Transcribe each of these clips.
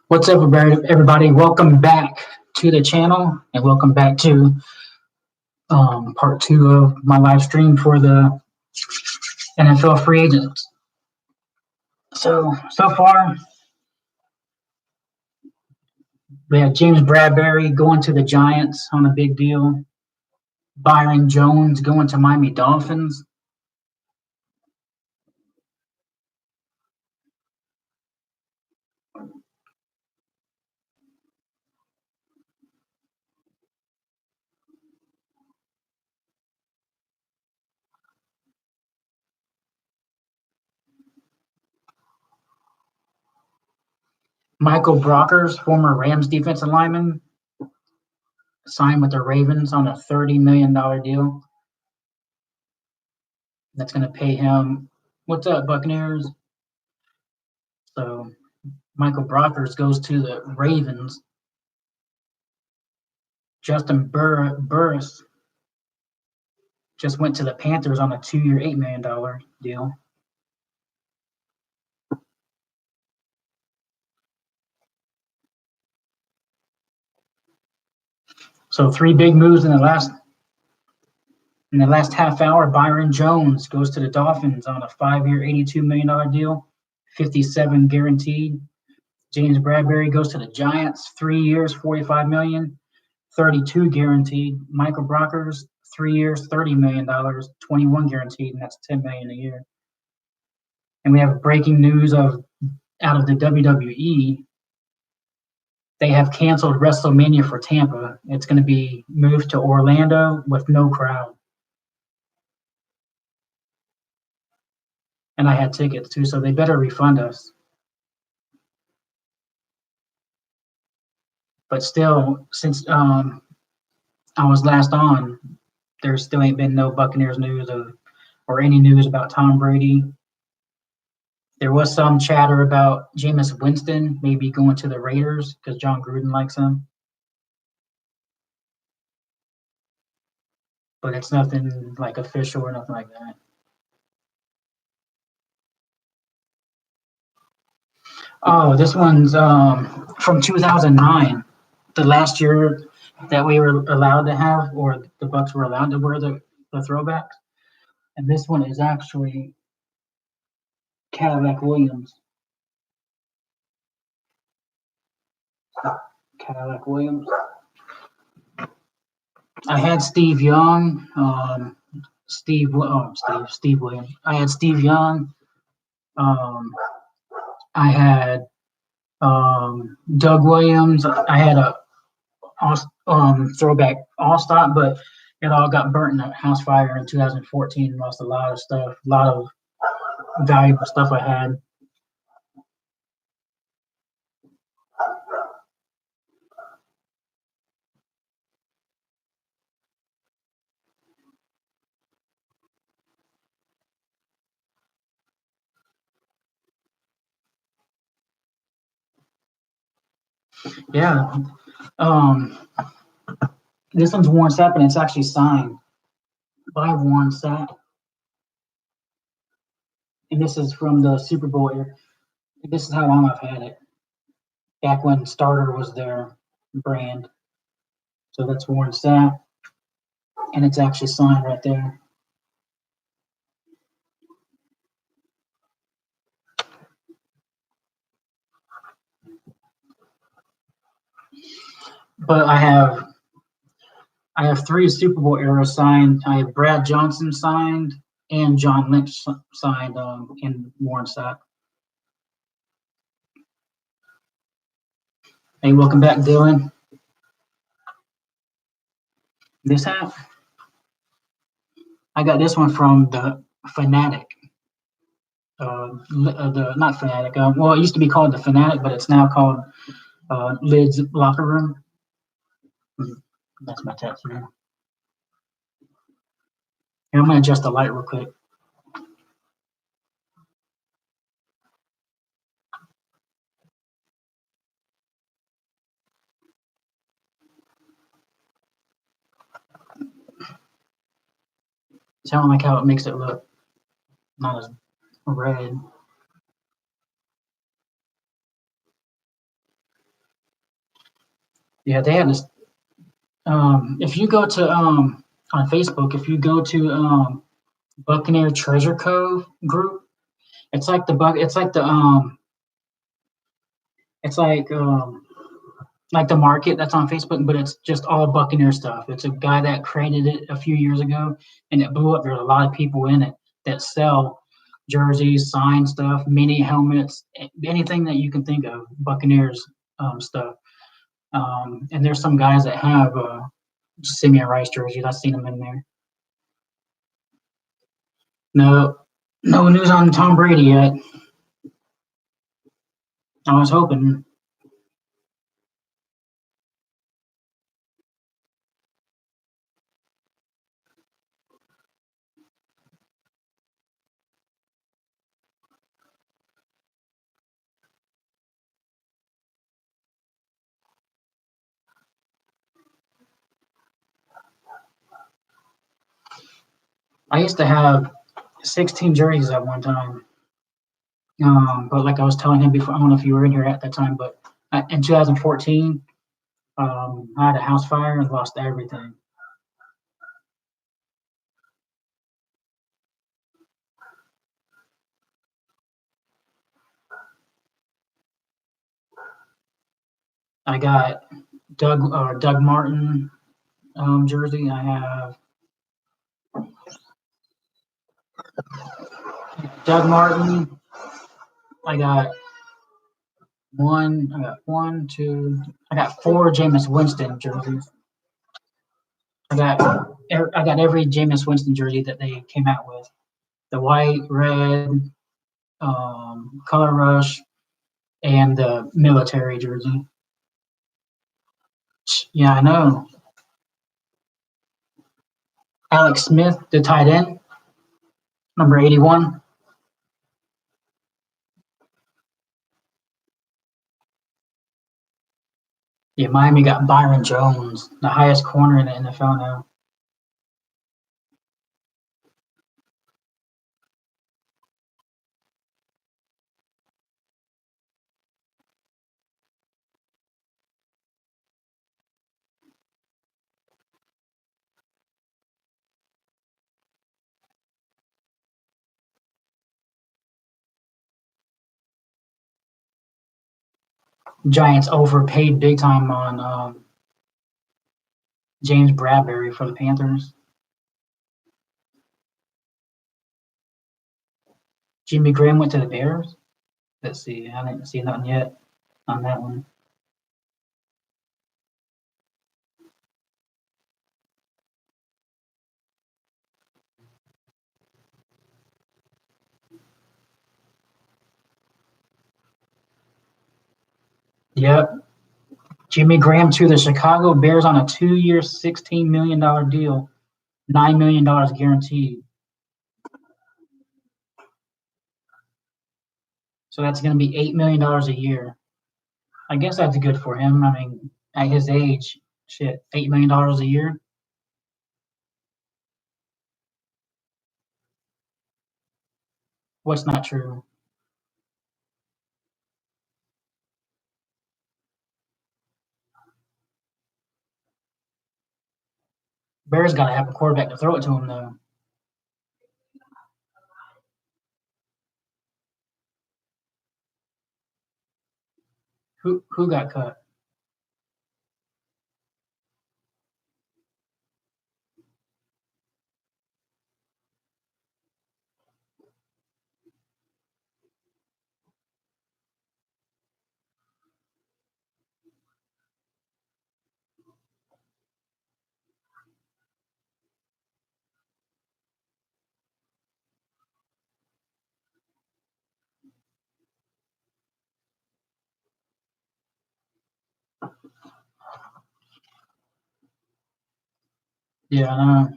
What's up, everybody? Welcome back to the channel, and welcome back to part two of my live stream for the NFL free agents. So far, we have James Bradbury going to the Giants on a big deal. Byron Jones going to Miami Dolphins. Michael Brockers, former Rams defensive lineman, signed with the Ravens on a $30 million deal. That's going to pay him. What's up, Buccaneers? So Michael Brockers goes to the Ravens. Justin Burris just went to the Panthers on a 2-year, $8 million deal. So three big moves in the last half hour. Byron Jones goes to the Dolphins on a 5-year, $82 million deal, 57 guaranteed. James Bradbury goes to the Giants, 3 years, $45 million, 32 guaranteed. Michael Brockers, 3 years, $30 million, 21 guaranteed, and that's $10 million a year. And we have breaking news out of the WWE. They have canceled WrestleMania for Tampa. It's going to be moved to Orlando with no crowd. And I had tickets too, so they better refund us. But still, since I was last on, there still ain't been no Buccaneers news or any news about Tom Brady. There was some chatter about Jameis Winston maybe going to the Raiders because John Gruden likes him. But it's nothing like official or nothing like that. Oh, this one's from 2009, the last year that we were allowed to have, or the Bucs were allowed to wear the throwbacks. And this one is actually Cadillac Williams. Cadillac Williams. I had Steve Young, Steve Williams. I had Steve Young. I had Doug Williams. I had a throwback all-stop, but it all got burnt in a house fire in 2014. Lost a lot of stuff, a lot of valuable stuff I had. Yeah. This one's Warren Sapp, and it's actually signed by Warren Sapp. And this is from the Super Bowl era. This is how long I've had it. Back when Starter was their brand. So that's Warren Sapp. And it's actually signed right there. But I have 3 Super Bowl eras signed. I have Brad Johnson signed and John Lynch signed in Warren Sapp. Hey, welcome back, Dylan. This hat, I got this one from the Fanatic. Not Fanatic. Well, it used to be called the Fanatic, but it's now called Lid's Locker Room. That's my tattoo. Here, I'm going to adjust the light real quick. So I don't like how it makes it look not as red. Yeah, they had this. If you go to on Facebook, if you go to Buccaneer Treasure Cove group, it's like the it's like the market that's on Facebook, but it's just all Buccaneer stuff. It's a guy that created it a few years ago, and it blew up. There's a lot of people in it that sell jerseys, sign stuff, mini helmets, anything that you can think of, Buccaneers stuff. And there's some guys that have Simeon Rice jerseys. I've seen them in there. No, no news on Tom Brady yet. I was hoping. I used to have 16 jerseys at one time. But like I was telling him before, I don't know if you were in here at that time, but in 2014, I had a house fire and lost everything. I got Doug Martin jersey. I have Doug Martin. I got one. I got one, two. I got four Jameis Winston jerseys. I got every Jameis Winston jersey that they came out with. The white, red, color rush, and the military jersey. Yeah, I know. Alex Smith, the tight end, number 81. Yeah, Miami got Byron Jones, the highest corner in the NFL now. Giants overpaid big time on James Bradbury for the Panthers. Jimmy Graham went to the Bears. Let's see. I didn't see nothing yet on that one. Yep. Jimmy Graham to the Chicago Bears on a 2-year, $16 million deal, $9 million guaranteed. So that's going to be $8 million a year. I guess that's good for him. I mean, at his age, shit, $8 million a year. What's not true? Bears got to have a quarterback to throw it to him, though. Who got cut? Yeah, I know.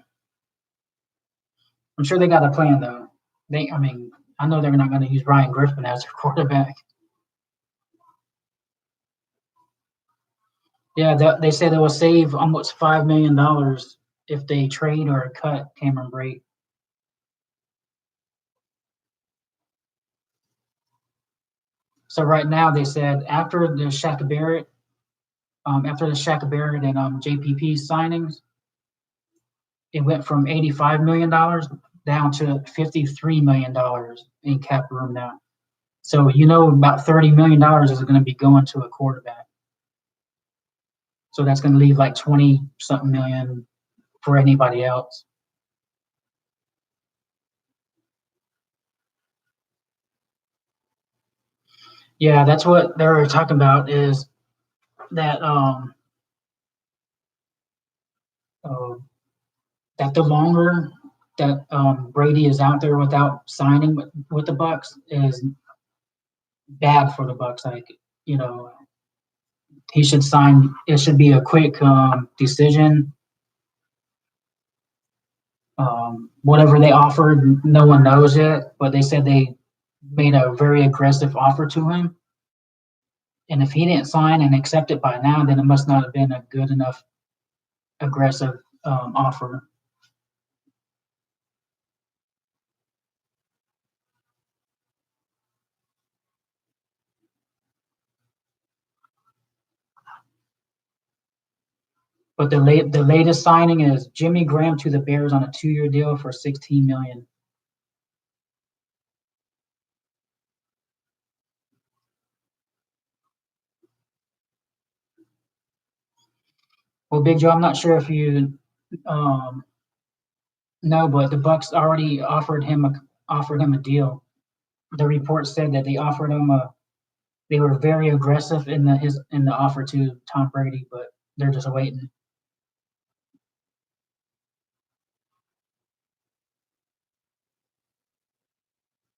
I'm sure they got a plan though. I mean, I know they're not going to use Ryan Griffin as their quarterback. Yeah, they say they will save almost $5 million if they trade or cut Cameron Brate. So right now they said after the Shaq Barrett, After the Shaq Barrett and JPP signings, it went from $85 million down to $53 million in cap room now. So about $30 million is going to be going to a quarterback. So that's going to leave like 20 something million for anybody else. Yeah, that's what they're talking about is that uh, that the longer that Brady is out there without signing with the Bucks is bad for the Bucks. Like you know, he should sign. It should be a quick decision. Whatever they offered, no one knows yet, but they said they made a very aggressive offer to him. And if he didn't sign and accept it by now, then it must not have been a good enough aggressive offer. But the latest signing is Jimmy Graham to the Bears on a 2-year deal for 16 million. Well, Big Joe, I'm not sure if you um, know, but the Bucks already offered him a deal. The report said that they offered him a. They were very aggressive in the offer to Tom Brady, but they're just waiting.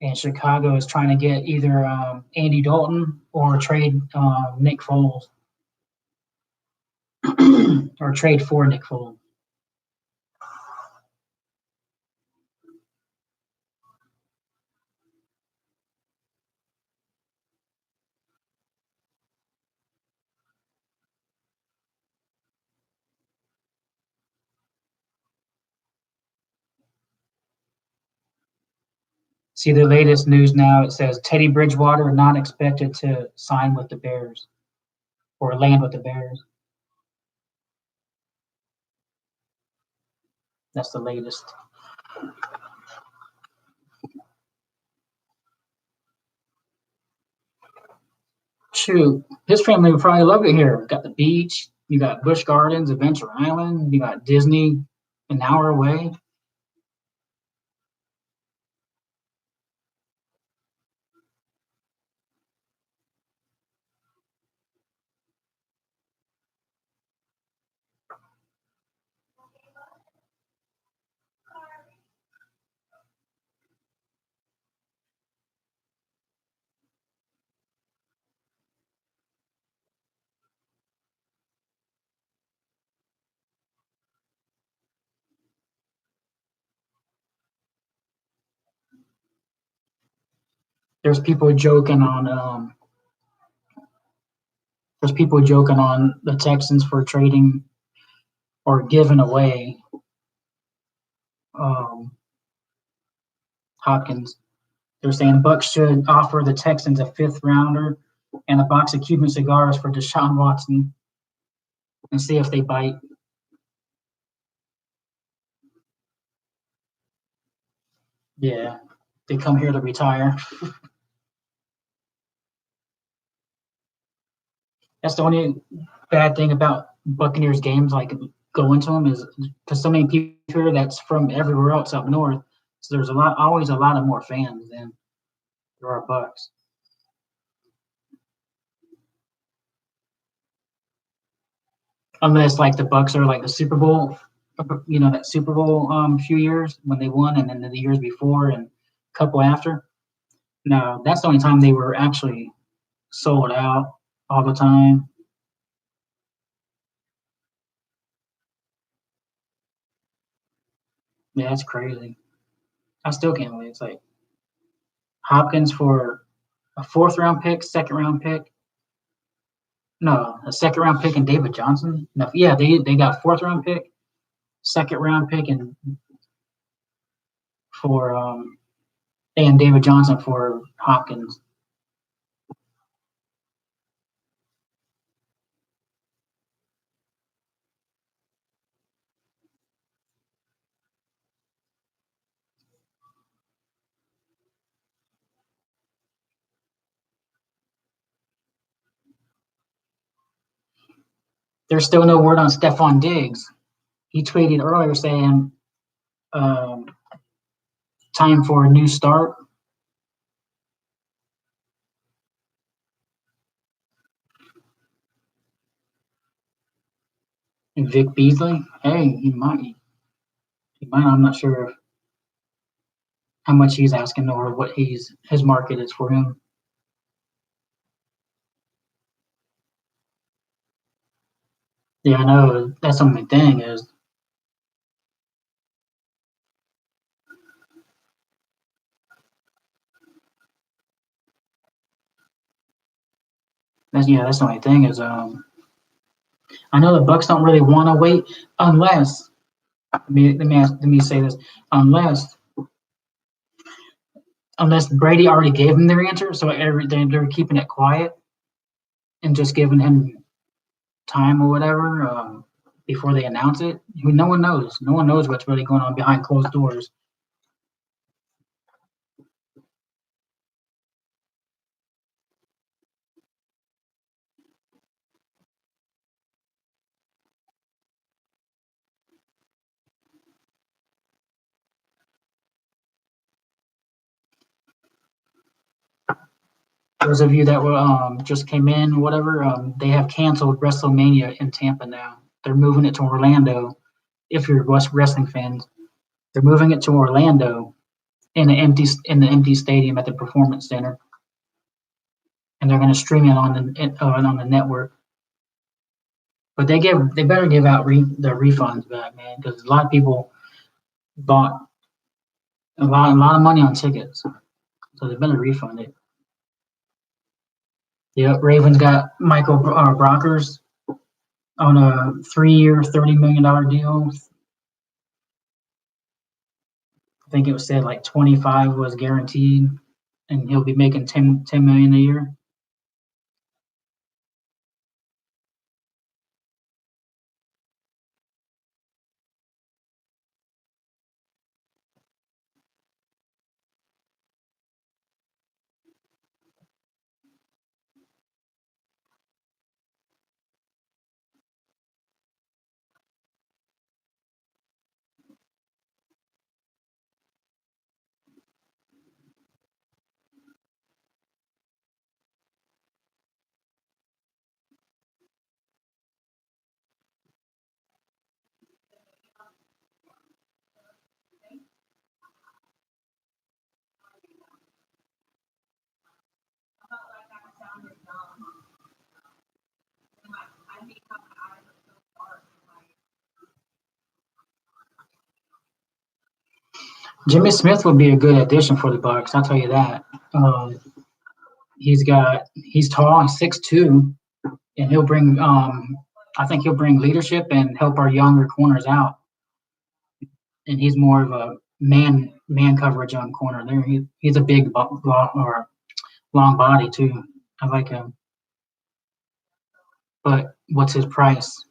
And Chicago is trying to get either Andy Dalton or trade Nick Foles or trade for Nick Foles. See the latest news now. It says Teddy Bridgewater not expected to sign with the Bears or land with the Bears. That's the latest. Shoot, his family would probably love it here. Got the beach, you got Busch Gardens, Adventure Island, you got Disney an hour away. There's people joking on there's people joking on the Texans for trading or giving away um, Hopkins. They're saying Bucks should offer the Texans a fifth rounder and a box of Cuban cigars for Deshaun Watson and see if they bite. Yeah, they come here to retire. That's the only bad thing about Buccaneers games, like going to them, is because so many people here that's from everywhere else up north. So there's always a lot of more fans than there are Bucks. Unless like the Bucks are like the Super Bowl, that Super Bowl few years when they won, and then the years before and a couple after. No, that's the only time they were actually sold out all the time. Yeah, that's crazy. I still can't believe it's like Hopkins for a fourth round pick, second round pick. No, a second round pick and David Johnson. No, yeah, they got fourth round pick, second round pick, and for and David Johnson for Hopkins. There's still no word on Stephon Diggs. He tweeted earlier saying, um, "Time for a new start." And Vic Beasley, hey, he might. He might. I'm not sure how much he's asking or what his market is for him. Yeah, I know. That's the only thing is that's the only thing is I know the Bucks don't really want to wait unless let me say this unless Brady already gave them their answer, so they're keeping it quiet and just giving him time or whatever before they announce it. No one knows. No one knows what's really going on behind closed doors. Those of you that were just came in, whatever, they have canceled WrestleMania in Tampa now. They're moving it to Orlando. If you're wrestling fans, they're moving it to Orlando in the empty stadium at the Performance Center, and they're going to stream it on the network. But they better give out the refunds back, man, because a lot of people bought a lot of money on tickets, so they better refund it. Yeah, Ravens got Michael Brockers on a 3-year, $30 million deal. I think it was said like 25 was guaranteed, and he'll be making 10 million a year. Jimmy Smith would be a good addition for the Bucks. I'll tell you that. Um, he's tall, he's 6'2", and he'll bring. I think he'll bring leadership and help our younger corners out. And he's more of a man coverage on corner there. He's a big or long body too. I like him. But what's his price?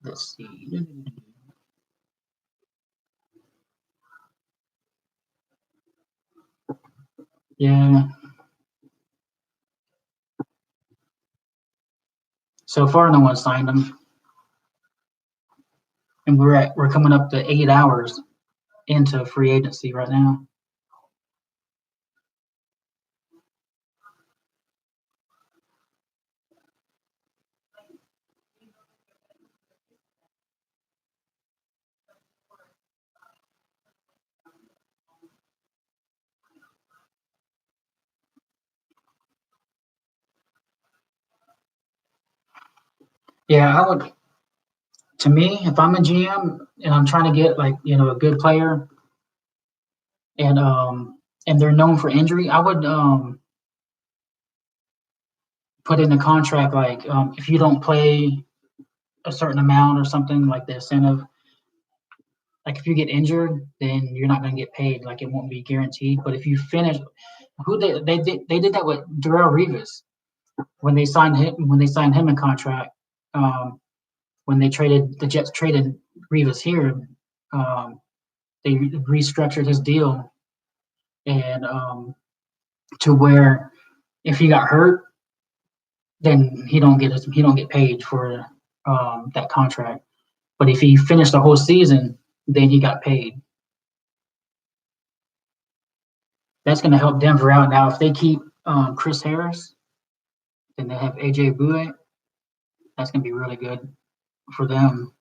Let's see. Yeah. So far, no one signed him, and we're coming up to 8 hours into free agency right now. Yeah, I would. To me, if I'm a GM and I'm trying to get like a good player and they're known for injury, I would put in a contract like if you don't play a certain amount or something like the incentive, Like if you get injured, then you're not going to get paid. Like it won't be guaranteed. But if you finish, they did that with Darrell Revis when they signed him a contract. Um, when the Jets traded Revis here, um, they restructured his deal and to where if he got hurt, then he don't get paid for that contract. But if he finished the whole season, then he got paid. That's going to help Denver out. Now, if they keep Chris Harris, then they have AJ Bouye. That's going to be really good for them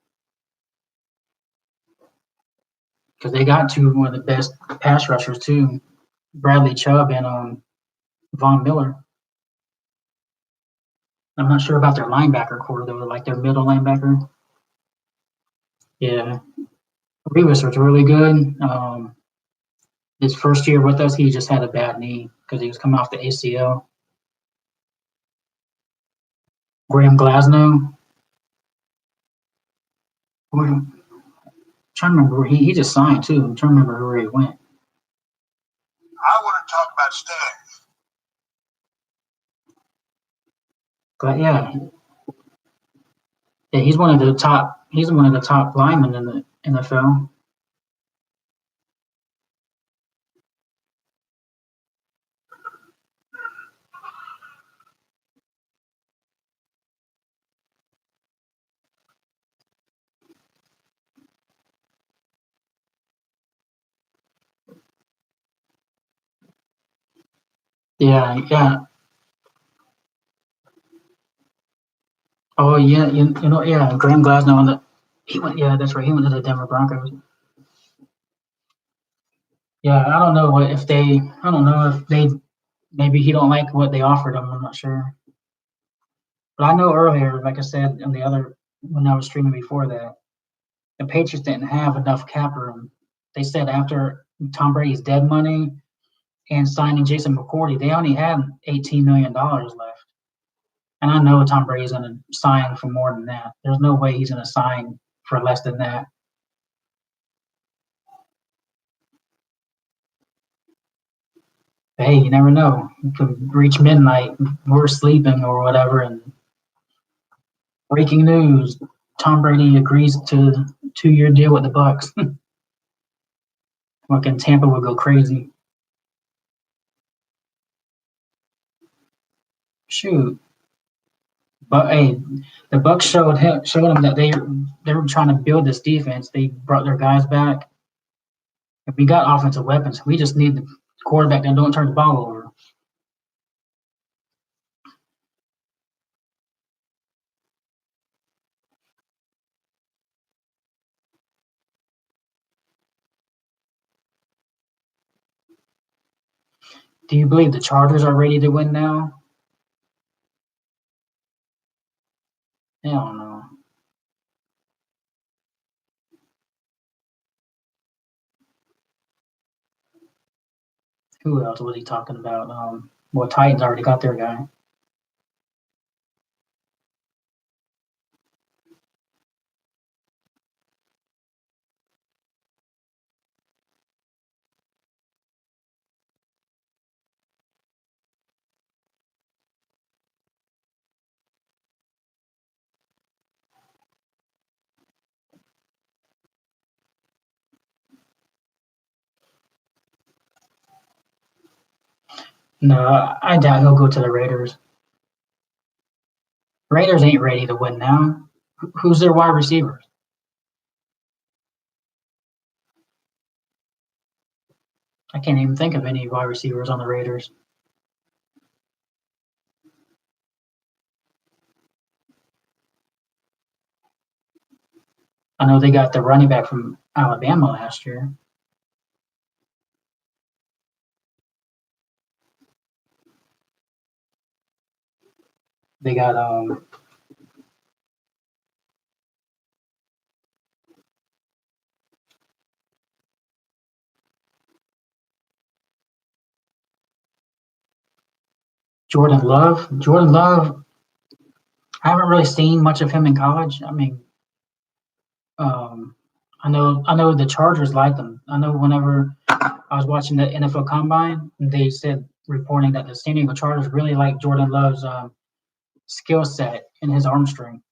because they got one of the best pass rushers too, Bradley Chubb and Von Miller. I'm not sure about their linebacker core though, like their middle linebacker. Yeah, Revis was really good. His first year with us, he just had a bad knee because he was coming off the ACL. Graham Glasnow, I'm trying to remember where he just signed too. I'm trying to remember where he went. I want to talk about staying. But yeah, he's one of the top. He's one of the top linemen in the NFL. Yeah. Oh yeah, you know yeah. Graham Glasnow on the he went. Yeah, that's right. He went to the Denver Broncos. Yeah, I don't know what if they. I don't know if they. Maybe he don't like what they offered him. I'm not sure. But I know earlier, like I said in the other when I was streaming before that, the Patriots didn't have enough cap room. They said after Tom Brady's dead money and signing Jason McCourty, they only had $18 million left. And I know Tom Brady's going to sign for more than that. There's no way he's going to sign for less than that. But hey, you never know. You could reach midnight, we're sleeping or whatever, and breaking news: Tom Brady agrees to a 2-year deal with the Bucks. Fucking Tampa would go crazy. Shoot, but hey, the Bucks showed him that they were trying to build this defense. They brought their guys back. If we got offensive weapons, we just need the quarterback that don't turn the ball over. Do you believe the Chargers are ready to win now? Hell no. Who else was he talking about? Well, Titans already got their guy. No, I doubt he'll go to the Raiders. Raiders ain't ready to win now. Who's their wide receivers? I can't even think of any wide receivers on the Raiders. I know they got the running back from Alabama last year. They got Jordan Love. Jordan Love. I haven't really seen much of him in college. I mean, um, I know the Chargers like them. I know whenever I was watching the NFL Combine, they said reporting that the San Diego Chargers really like Jordan Love's skill set and his arm strength.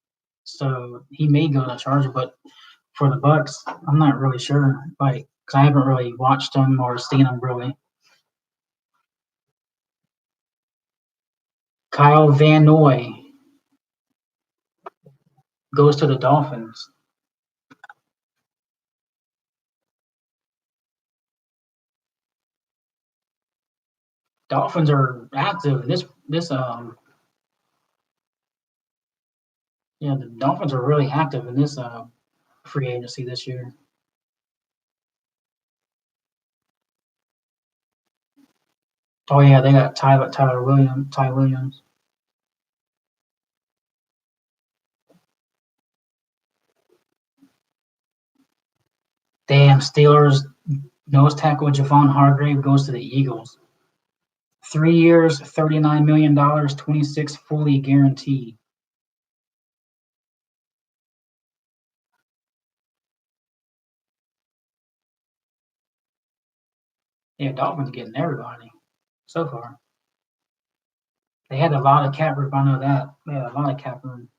So he may go to Chargers, but for the Bucks, I'm not really sure. Like, cause I haven't really watched them or seen them really. Kyle Van Noy goes to the Dolphins. Dolphins are active. This yeah, the Dolphins are really active in this free agency this year. Oh yeah, they got Ty Williams. Damn, Steelers nose tackle Javon Hargrave goes to the Eagles. 3 years, $39 million, 26 fully guaranteed. Yeah, Dolphins getting everybody so far. They had a lot of cap room. I know that. They had a lot of cap room.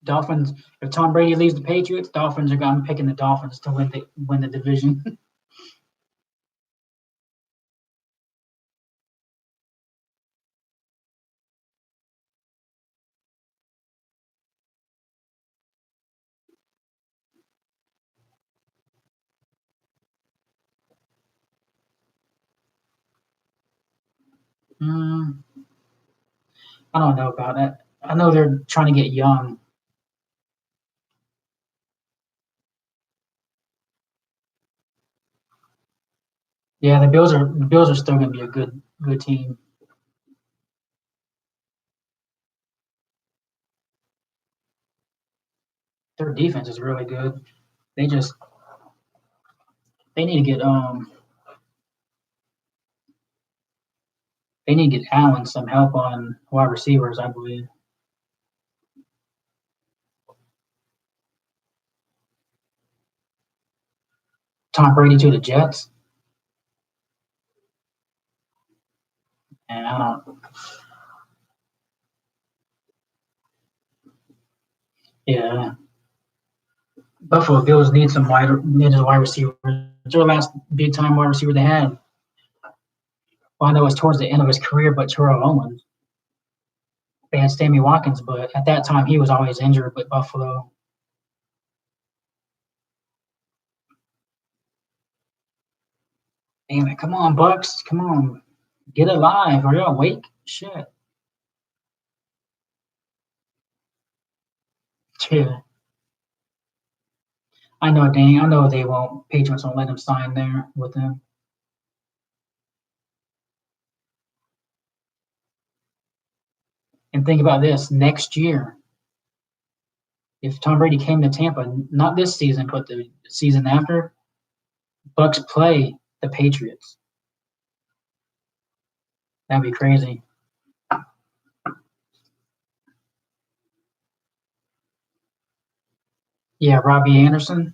Dolphins. If Tom Brady leaves the Patriots, Dolphins are. I'm picking the Dolphins to win the division. mm, I don't know about that. I know they're trying to get young. Yeah, the Bills are still going to be a good team. Their defense is really good. They just they need to get they need to get Allen some help on wide receivers. I believe Tom Brady to the Jets, and I don't. Yeah, Buffalo Bills need a wide receiver. Their last big time wide receiver they had. Well, I know it was towards the end of his career, but Terrell Owens. They had Sammy Watkins, but at that time he was always injured with Buffalo. Damn it! Come on, Bucks! Come on, get alive! Are you awake? Shit. Yeah, I know, Danny. I know they won't. Patriots won't let him sign there with them. And think about this: next year, if Tom Brady came to Tampa, not this season, but the season after, Bucks play the Patriots. That'd be crazy. Yeah, Robbie Anderson.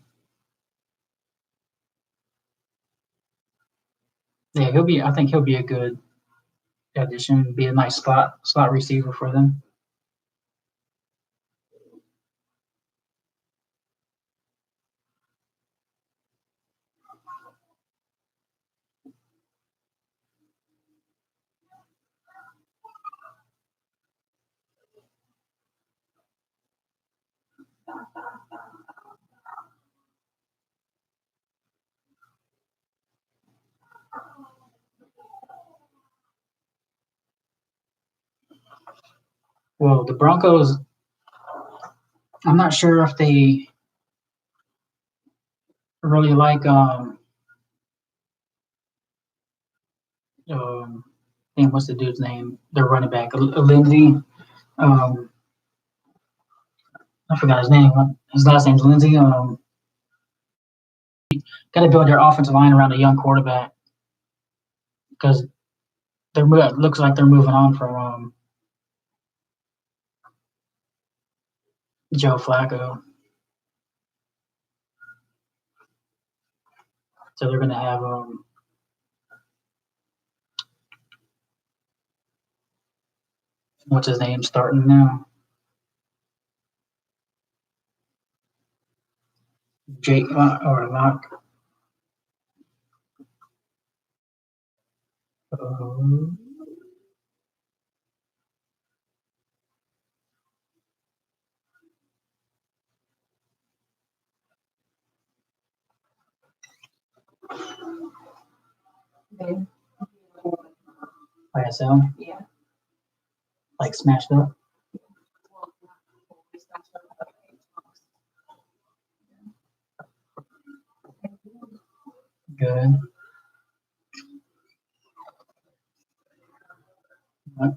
Yeah, he'll be. I think he'll be a good addition. Be a nice slot receiver for them. Well, the Broncos. I'm not sure if they really like um damn, what's the dude's name? Their running back, Lindsey. Um, I forgot his name. His last name's Lindsey. Got to build their offensive line around a young quarterback because it looks like they're moving on from Joe Flacco. So they're gonna have what's his name starting now? Jake or Lock. Uh, ISL. Yeah. Like smashed up. Good. What?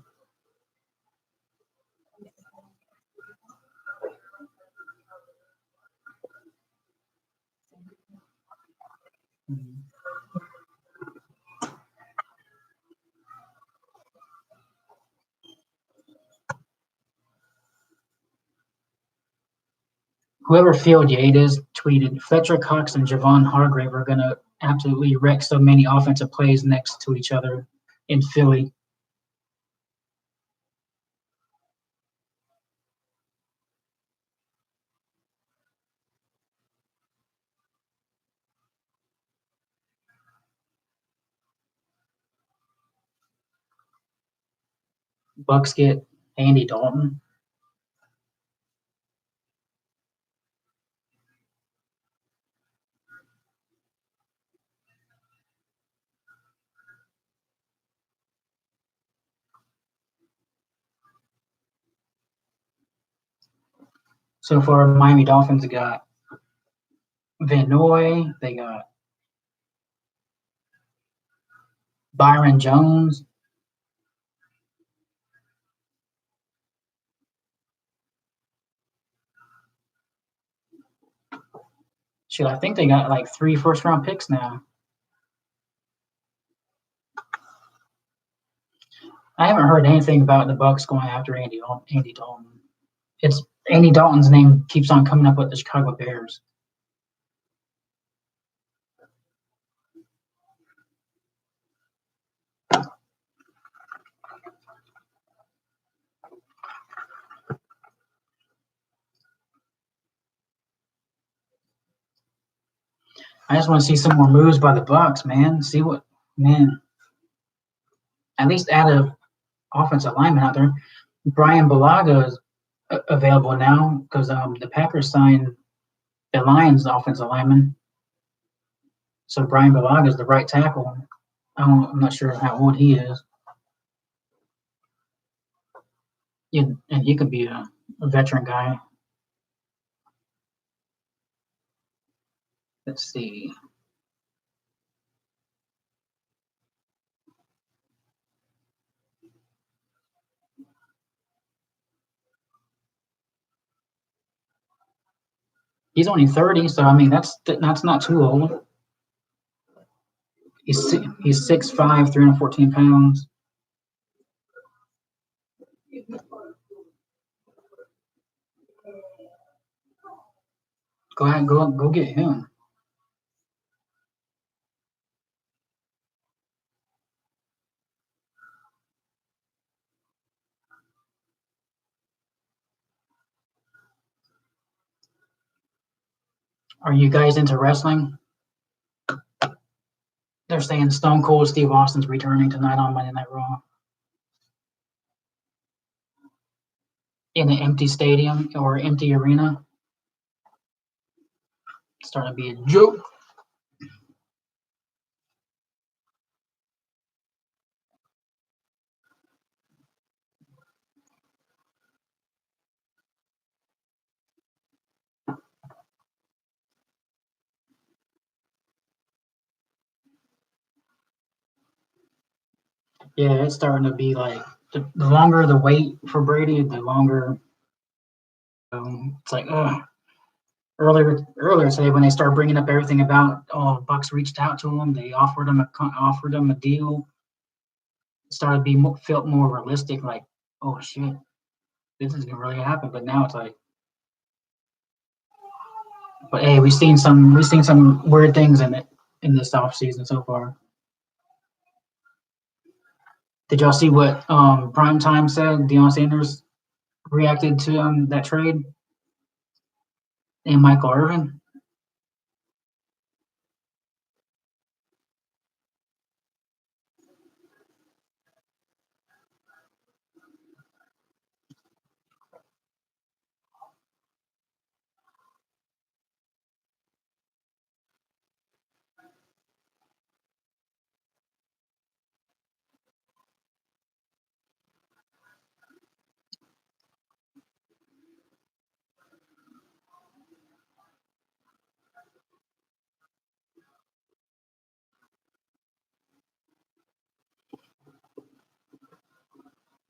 Whoever Field Yates tweeted, Fletcher Cox and Javon Hargrave are gonna absolutely wreck so many offensive plays next to each other in Philly. Bucks get Andy Dalton. So far, Miami Dolphins got Van Noy, they got Byron Jones. Shit, I think they got like 3 first-round picks now. I haven't heard anything about the Bucks going after Andy Dalton. It's Andy Dalton's name keeps on coming up with the Chicago Bears. I just want to see some more moves by the Bucks, man. See what, man. At least add a offensive lineman out there. Brian Balaga is available now because the Packers signed the Lions offensive lineman. So Brian Balaga is the right tackle. I'm not sure how old he is. Yeah, and he could be a veteran guy. Let's see. He's only 30, so I mean that's not too old. He's 6'5", 314 pounds. Go ahead, go get him. Are you guys into wrestling? They're saying Stone Cold Steve Austin's returning tonight on Monday Night Raw in an empty stadium or empty arena. It's starting to be a joke. Yeah, it's starting to be like the longer the wait for Brady, the longer. It's like, earlier today when they started bringing up everything about Bucks reached out to him, they offered him a deal. It started to be felt more realistic. Like, oh shit, this is gonna really happen. But now it's like But hey, we've seen some weird things in this off season so far. Did y'all see what Prime Time said? Deion Sanders reacted to that trade and Michael Irvin.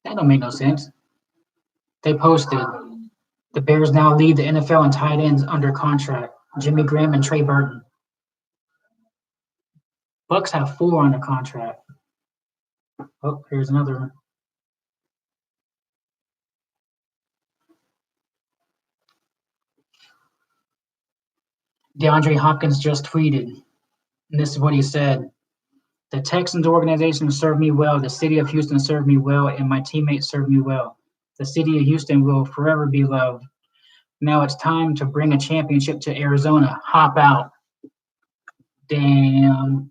That don't make no sense. They posted the Bears now lead the NFL in tight ends under contract. Jimmy Graham and Trey Burton. Bucks have 4 under contract. Oh, here's another one. DeAndre Hopkins just tweeted, and this is what he said. The Texans organization served me well. The city of Houston served me well, and my teammates served me well. The city of Houston will forever be loved. Now it's time to bring a championship to Arizona. Hop out. Damn.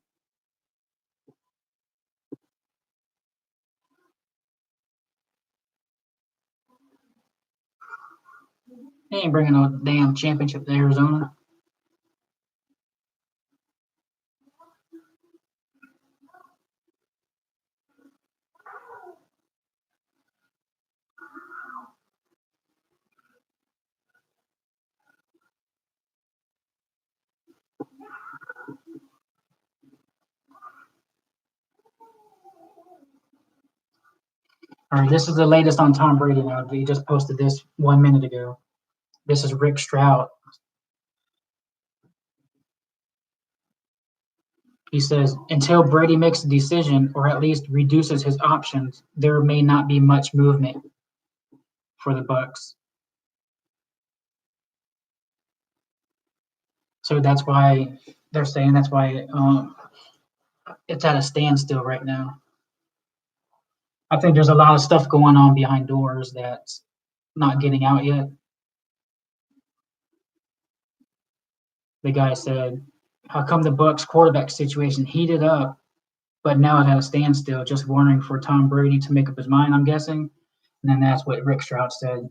They ain't bringing no damn championship to Arizona. All right, this is the latest on Tom Brady now. He just posted this 1 minute ago. This is Rick Stroud. He says, until Brady makes a decision or at least reduces his options, there may not be much movement for the Bucks. So that's why they're saying that's why it's at a standstill right now. I think there's a lot of stuff going on behind doors that's not getting out yet. The guy said, "How come the Bucks quarterback situation heated up, but now it's at a standstill, just wondering for Tom Brady to make up his mind?" I'm guessing, and then that's what Rick Stroud said.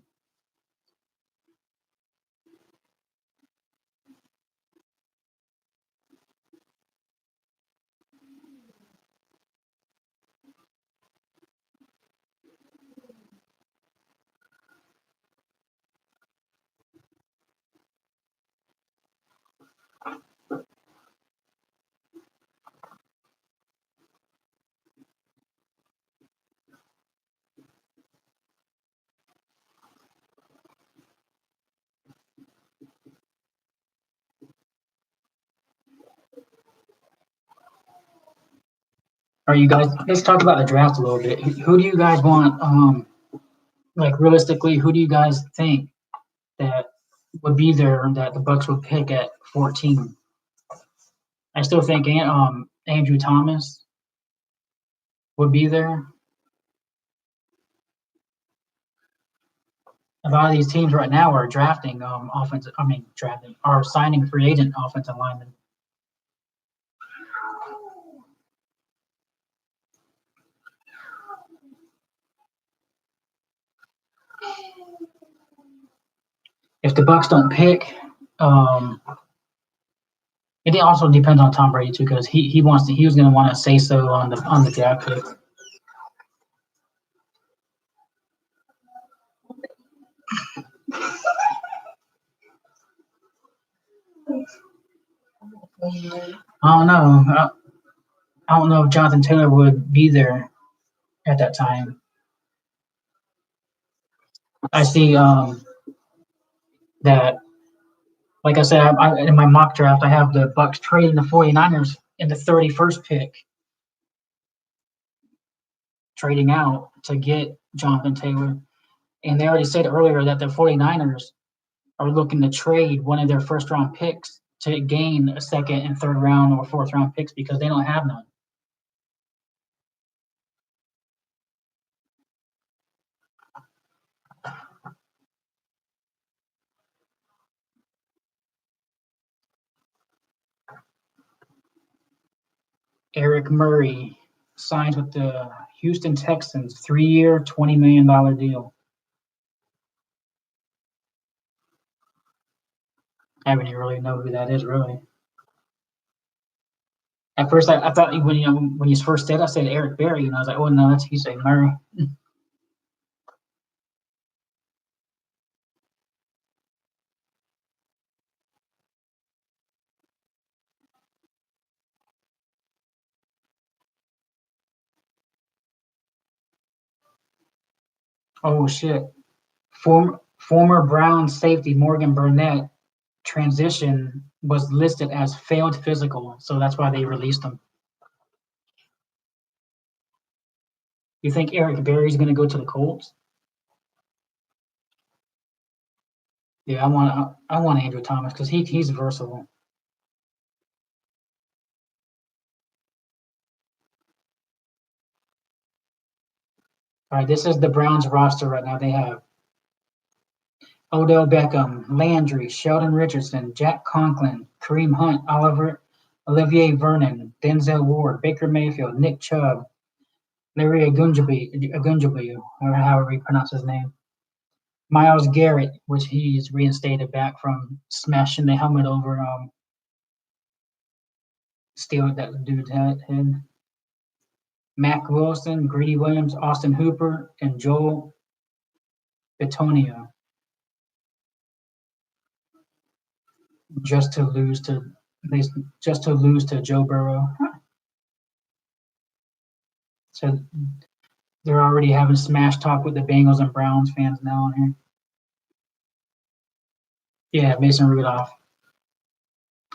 Are you guys? Let's talk about the draft a little bit. Who do you guys want? Like realistically, who do you guys think that would be there that the Bucks would pick at 14? I still think Andrew Thomas would be there. A lot of these teams right now are drafting offensive. I mean, drafting are signing free agent offensive linemen. If the Bucks don't pick, it also depends on Tom Brady too, because he wants to. He was going to want to say so on the draft pick. I don't know. I don't know if Jonathan Taylor would be there at that time. I see that, like I said, in my mock draft, I have the Bucks trading the 49ers in the 31st pick, trading out to get Jonathan Taylor. And they already said earlier that the 49ers are looking to trade one of their first round picks to gain a second and third round or fourth round picks because they don't have none. Eric Murray signs with the Houston Texans, 3-year, $20 million deal. I don't even really know who that is, really. At first, I thought when you first said, I said Eric Berry, and I was like, oh no, that's he's like Murray. Oh shit! Former Browns safety Morgan Burnett transition was listed as failed physical, so that's why they released him. You think Eric Berry's going to go to the Colts? Yeah, I want Andrew Thomas because he's versatile. All right, this is the Browns roster right now. They have Odell Beckham, Landry, Sheldon Richardson, Jack Conklin, Kareem Hunt, Olivier Vernon, Denzel Ward, Baker Mayfield, Nick Chubb, Larry Agunjobi, or however you pronounce his name, Myles Garrett, which he's reinstated back from smashing the helmet over stealing that dude's head. Mac Wilson, Greedy Williams, Austin Hooper, and Joel Bitonio, just to lose to Joe Burrow. So they're already having smash talk with the Bengals and Browns fans now on here. Yeah, Mason Rudolph.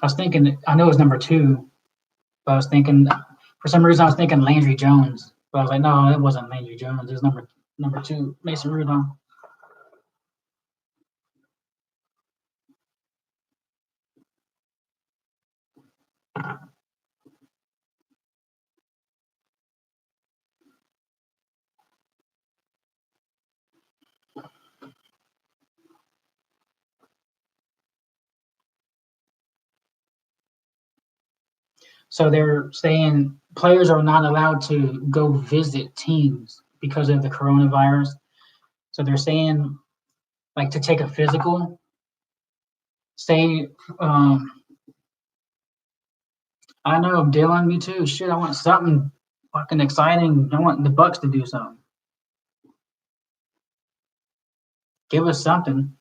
I was thinking, I know it's number 2, but I was thinking, for some reason, I was thinking Landry Jones. But I was like, no, it wasn't Landry Jones. It was number 2, Mason Rudolph. So they're saying players are not allowed to go visit teams because of the coronavirus. So they're saying, like, to take a physical, say, I know, Dylan, me too. Shit, I want something fucking exciting. I want the Bucks to do something. Give us something.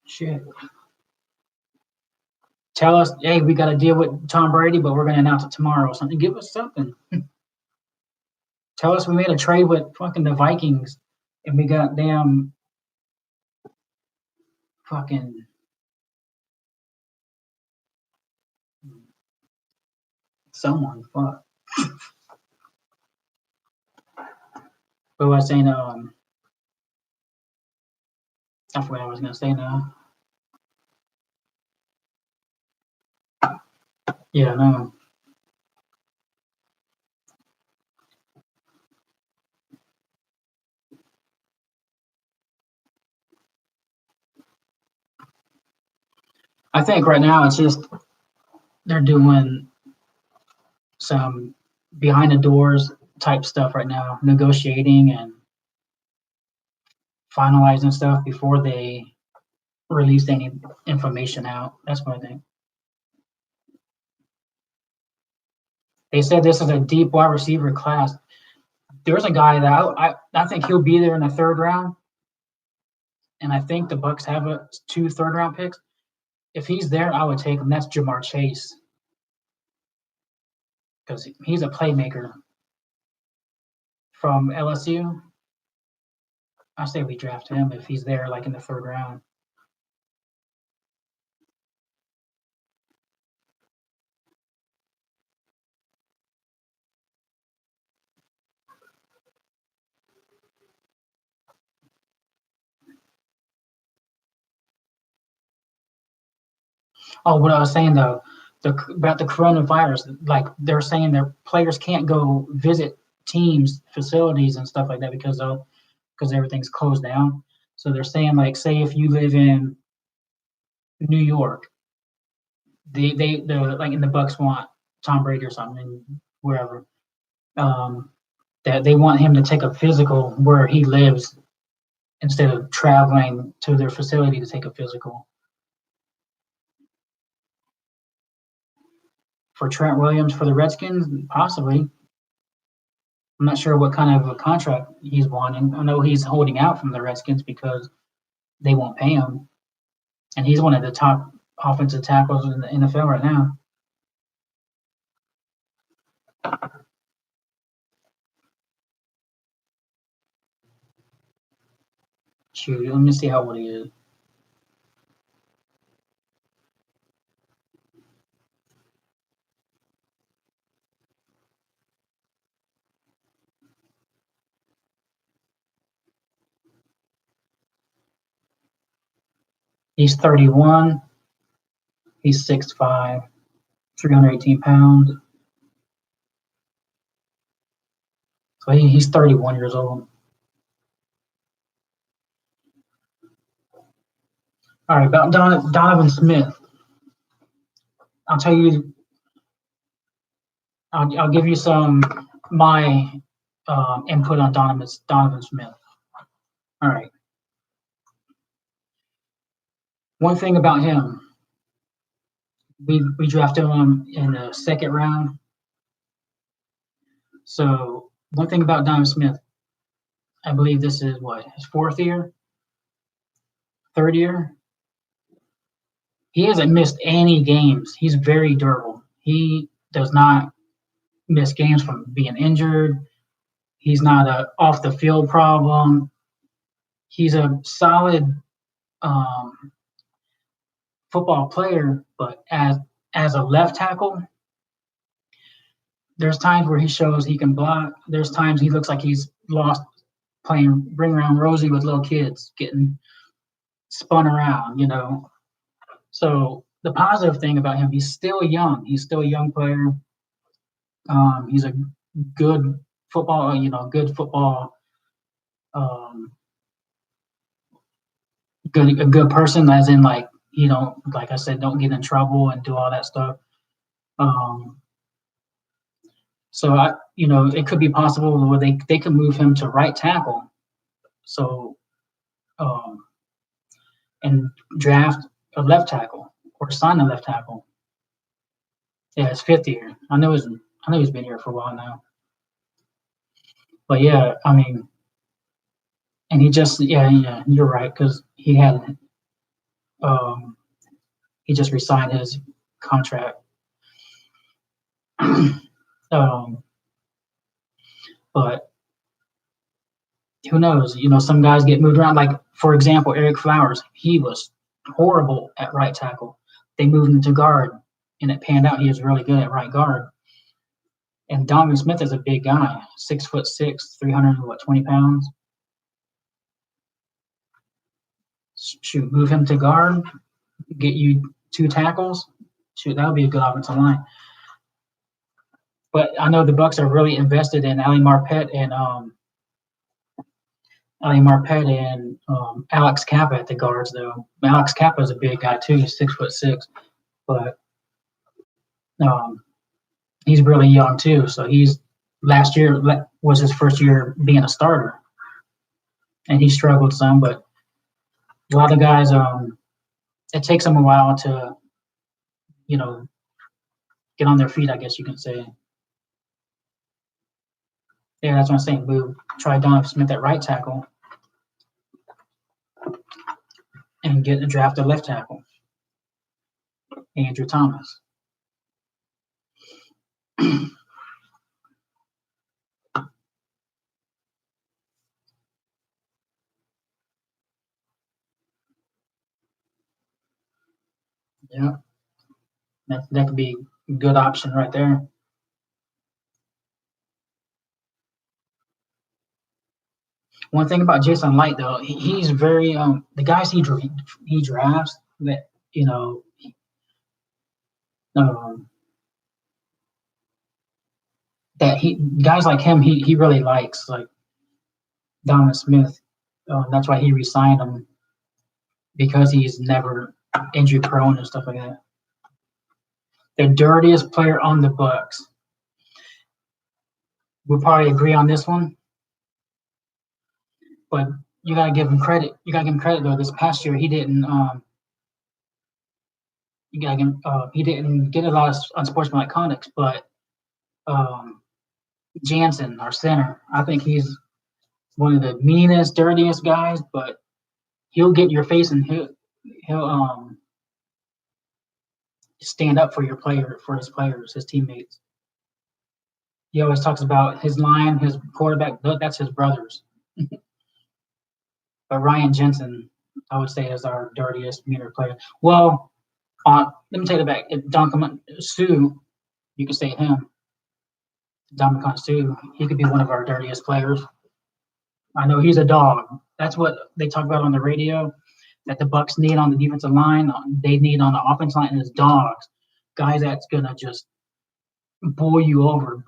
Shit. Tell us, hey, we got to deal with Tom Brady, but we're going to announce it tomorrow or something. Give us something. Tell us we made a trade with fucking the Vikings and we got damn fucking someone. Fuck. What was I saying? I forgot what I was going to say now. Yeah, no. I think right now it's just they're doing some behind the doors type stuff right now, negotiating and finalizing stuff before they release any information out. That's what I think. They said this is a deep wide receiver class. There's a guy that I think he'll be there in the third round, and I think the Bucks have 2 third-round picks. If he's there, I would take him. That's Jamar Chase because he's a playmaker from LSU. I say we draft him if he's there, like in the third round. Oh, what I was saying though, about the coronavirus, like they're saying their players can't go visit teams, facilities, and stuff like that because everything's closed down. So they're saying like, say if you live in New York, the like in the Bucks want Tom Brady or something, and wherever, um, that they want him to take a physical where he lives instead of traveling to their facility to take a physical. For Trent Williams for the Redskins, possibly. I'm not sure what kind of a contract he's wanting. I know he's holding out from the Redskins because they won't pay him, and he's one of the top offensive tackles in the NFL right now. Shoot, let me see how old he is. He's 31. He's 6'5", 318 pounds. So he's 31 years old. All right, about Donovan Smith. I'll tell you. I'll give you some my input on Donovan Smith. All right. One thing about him, we drafted him in the second round. So one thing about Donovan Smith, I believe this is what his fourth year, third year. He hasn't missed any games. He's very durable. He does not miss games from being injured. He's not a off the field problem. He's a solid um, football player, but as a left tackle, there's times where he shows he can block. There's times he looks like he's lost playing bring around Rosie with little kids, getting spun around, So the positive thing about him, he's still young. He's still a young player. He's a good good football, um, a good person, as in like like I said, don't get in trouble and do all that stuff. Um, so it could be possible where they could move him to right tackle. So um, and draft a left tackle or sign a left tackle. Yeah, it's fifth year. I know he's been here for a while now. But yeah, I mean, and yeah, you're right because um he just resigned his contract. um, but who knows? Some guys get moved around. Like for example, Eric Flowers, he was horrible at right tackle. They moved him to guard, and it panned out. He was really good at right guard. And Donovan Smith is a big guy, 6'6", 320 pounds. Shoot, move him to guard, get you two tackles. Shoot, that would be a good offensive line. But I know the Bucks are really invested in Ali Marpet and Alex Kappa at the guards, though. Alex Kappa is a big guy too. He's 6'6", but um, he's really young too. So last year was his first year being a starter, and he struggled some. But a lot of guys, it takes them a while to you know get on their feet, I guess you can say. Yeah, that's what I'm saying. Try Donovan Smith at right tackle and get a draft a left tackle, Andrew Thomas. Yeah, that could be a good option right there. One thing about Jason Light though, he's very the guys he drafts that you know That he guys like him, he really likes like Donovan Smith. That's why he resigned him because he's never injury prone and stuff like that. The dirtiest player on the Bucks. We'll probably agree on this one, but you gotta give him credit. You gotta give him credit though. This past year, he didn't. You gotta give him, he didn't get a lot of unsportsmanlike conduct, but um, Jansen, our center, I think he's one of the meanest, dirtiest guys. But he'll get in your face and he'll stand up for his players, his teammates. He always talks about his line, his quarterback. That's his brothers. But Ryan Jensen, I would say, is our dirtiest, meaner player. Well, let me take it back. Dominican Sue, you could say him. Dominican Sue, he could be one of our dirtiest players. I know he's a dog. That's what they talk about on the radio. That the Bucks need on the defensive line, they need on the offensive line is dogs, guys that's gonna just bully you over.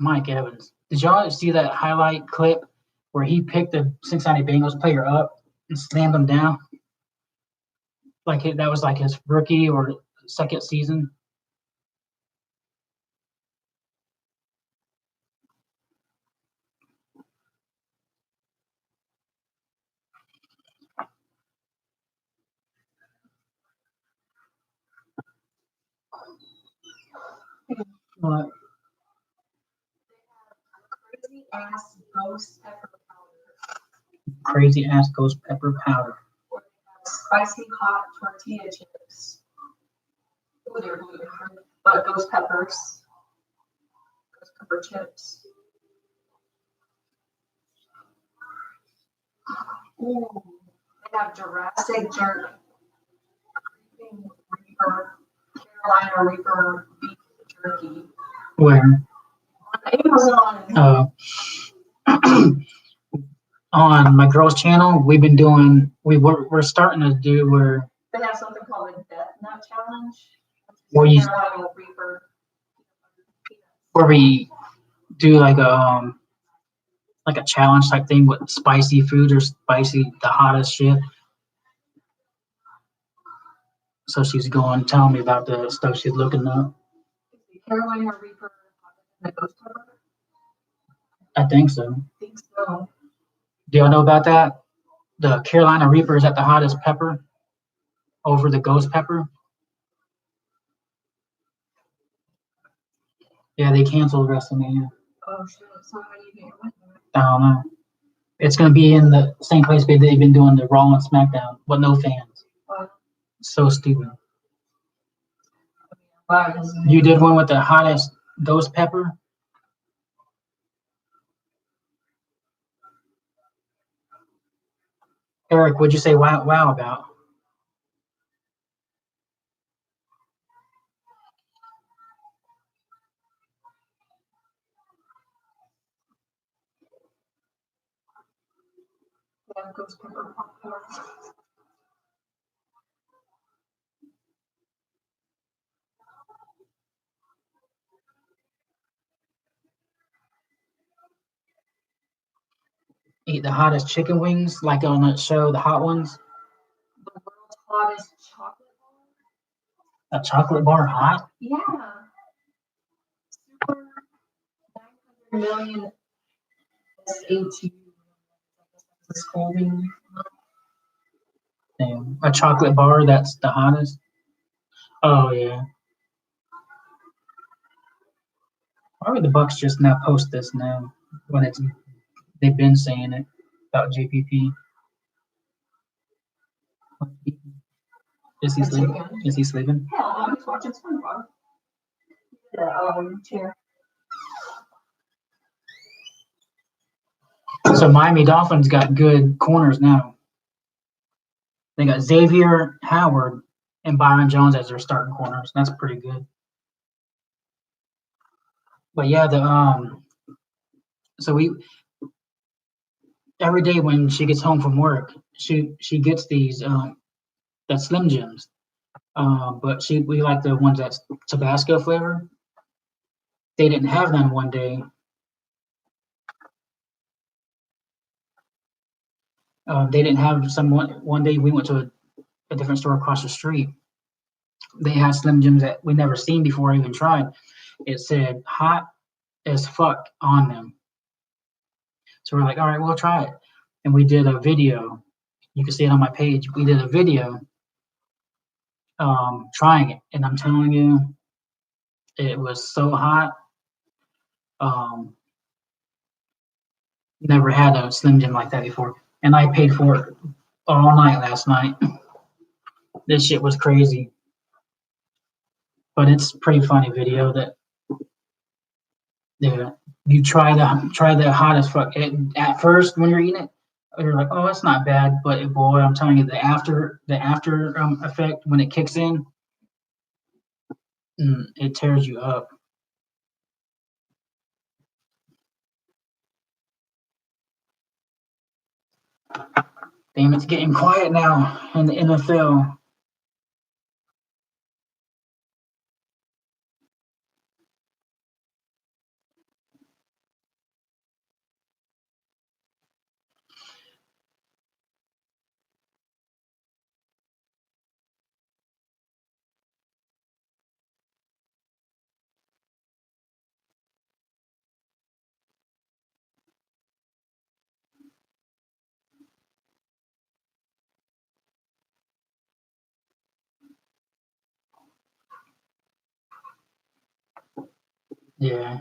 Mike Evans. Did y'all see that highlight clip where he picked the Cincinnati Bengals player up and slammed him down? Like that was like his rookie or second season. What? Crazy ass ghost pepper powder. Spicy hot tortilla chips. Ooh, they're gluten free, but ghost peppers. Ghost pepper chips. Ooh, they have Jurassic jerk, Reaper, Carolina Reaper beef jerky. Where? On Amazon. On my girls' channel, we've been doing. We're starting to do where They have something called a Death Nut Challenge. Where you- Carolina Reaper. where we do like a challenge type thing with spicy food or spicy the hottest shit. So she's going telling me about the stuff she's looking up. Carolina Reaper the ghost pepper? I think so. I think so. Do y'all know about that? The Carolina Reaper is at the hottest pepper over the ghost pepper. Yeah, they canceled WrestleMania. Oh shit! So how do you get your money back? I don't know. It's gonna be in the same place they've been doing the Raw and SmackDown, but no fans. Wow. So stupid. Wow. You did one with the hottest ghost pepper. Eric, what'd you say wow about? Yeah, ghost pepper popcorn. Eat the hottest chicken wings, like on that show, the hot ones. The world's hottest chocolate bar. A chocolate bar hot? Yeah. Super 900 million SAT. Scolding. Damn. A chocolate bar that's the hottest. Oh yeah. Why would the Bucks just now post this now when they've been saying it about JPP? Is he sleeping? Is he sleeping? Hell, I'm just watching SpongeBob. The chair. So Miami Dolphins got good corners now. They got Xavier Howard and Byron Jones as their starting corners. That's pretty good. But yeah, so we every day when she gets home from work, she gets these that Slim Jims, but we like the ones that's Tabasco flavor. They didn't have none one day. They didn't have some one day. We went to a different store across the street. They had Slim Jims that we never seen before, even tried. It said hot as fuck on them. So we're like, all right, we'll try it. And we did a video. You can see it on my page. We did a video trying it. And I'm telling you, it was so hot. Never had a Slim Jim like that before. And I paid for it all night last night. This shit was crazy. But it's a pretty funny video that you try the hot as fuck. At first, when you're eating it, you're like, oh, it's not bad. But boy, I'm telling you, the after effect when it kicks in, it tears you up. Damn, it's getting quiet now in the NFL. Yeah,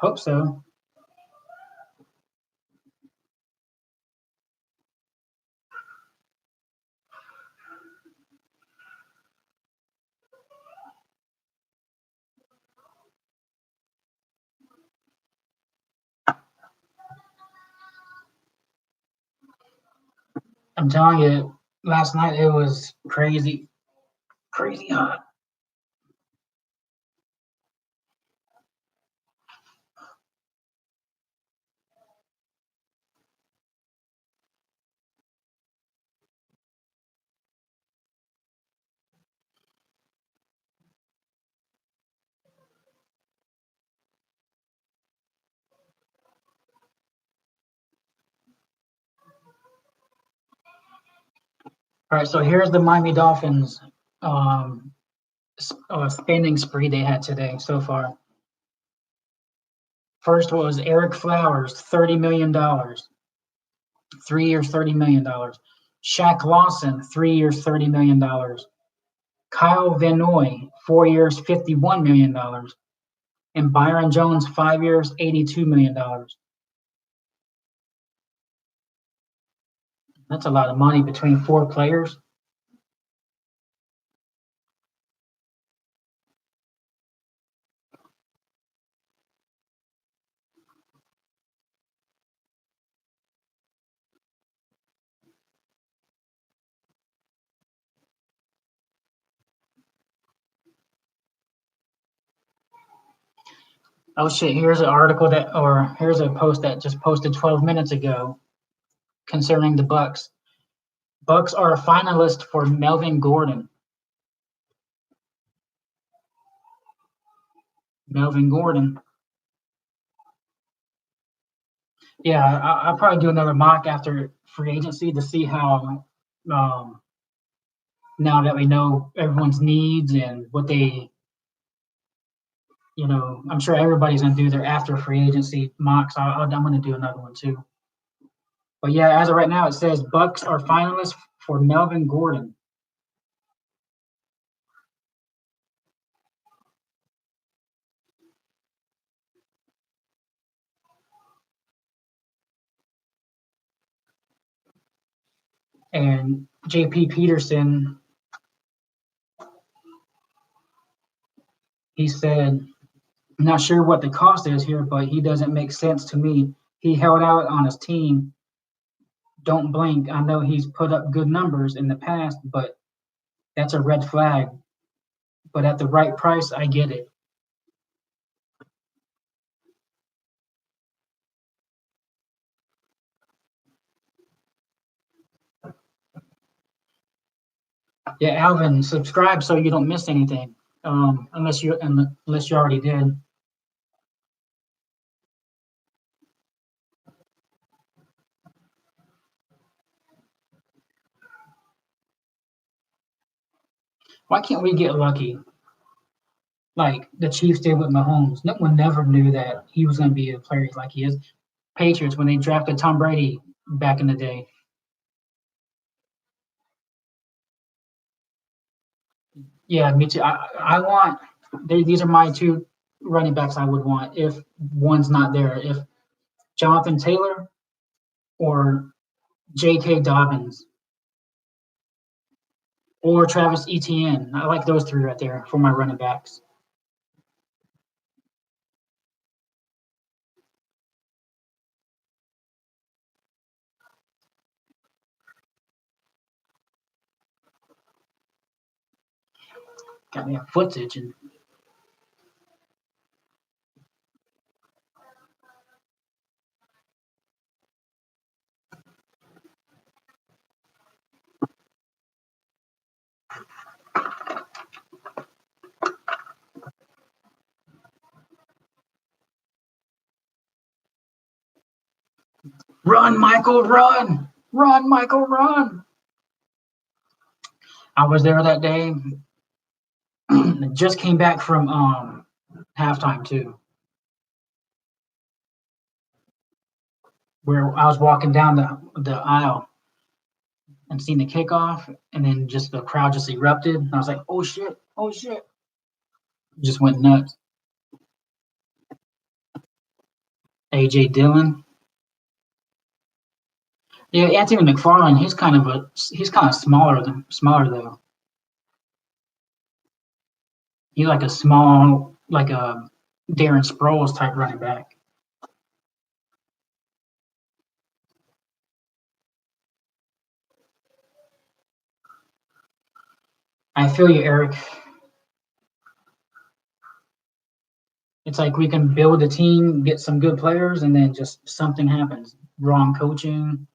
hope so. I'm telling you, last night it was crazy, crazy hot. All right, so here's the Miami Dolphins spending spree they had today so far. First was Eric Flowers, $30 million, 3 years, $30 million. Shaq Lawson, 3 years, $30 million. Kyle Van Noy, 4 years, $51 million. And Byron Jones, 5 years, $82 million. That's a lot of money between 4 players. Oh shit, here's an article here's a post that just posted 12 minutes ago concerning the Bucks. Bucks are a finalist for Melvin Gordon. Melvin Gordon. Yeah, I'll probably do another mock after free agency to see how, now that we know everyone's needs and what they, I'm sure everybody's going to do their after free agency mocks. I'm going to do another one too. But yeah, as of right now, it says Bucks are finalists for Melvin Gordon. And J.P. Peterson, he said, I'm not sure what the cost is here, but he doesn't make sense to me. He held out on his team. Don't blink. I know he's put up good numbers in the past, but that's a red flag. But at the right price, I get it. Yeah, Alvin, subscribe so you don't miss anything. Unless you already did. Why can't we get lucky like the Chiefs did with Mahomes? No one never knew that he was going to be a player like he is. Patriots when they drafted Tom Brady back in the day. Yeah, me too. I want these are my two running backs I would want if one's not there. If Jonathan Taylor or J.K. Dobbins or Travis Etienne. I like those three right there for my running backs. Got me a footage and run, Michael, run, run, Michael, run. I was there that day. Just came back from halftime too, where I was walking down the aisle and seen the kickoff, and then just the crowd just erupted. And I was like, oh shit, oh shit. Just went nuts. AJ Dillon. Yeah, Anthony McFarland, he's kind of smaller though. He's like a small, like a Darren Sproles type running back. I feel you, Eric. It's like we can build a team, get some good players, and then just something happens. Wrong coaching.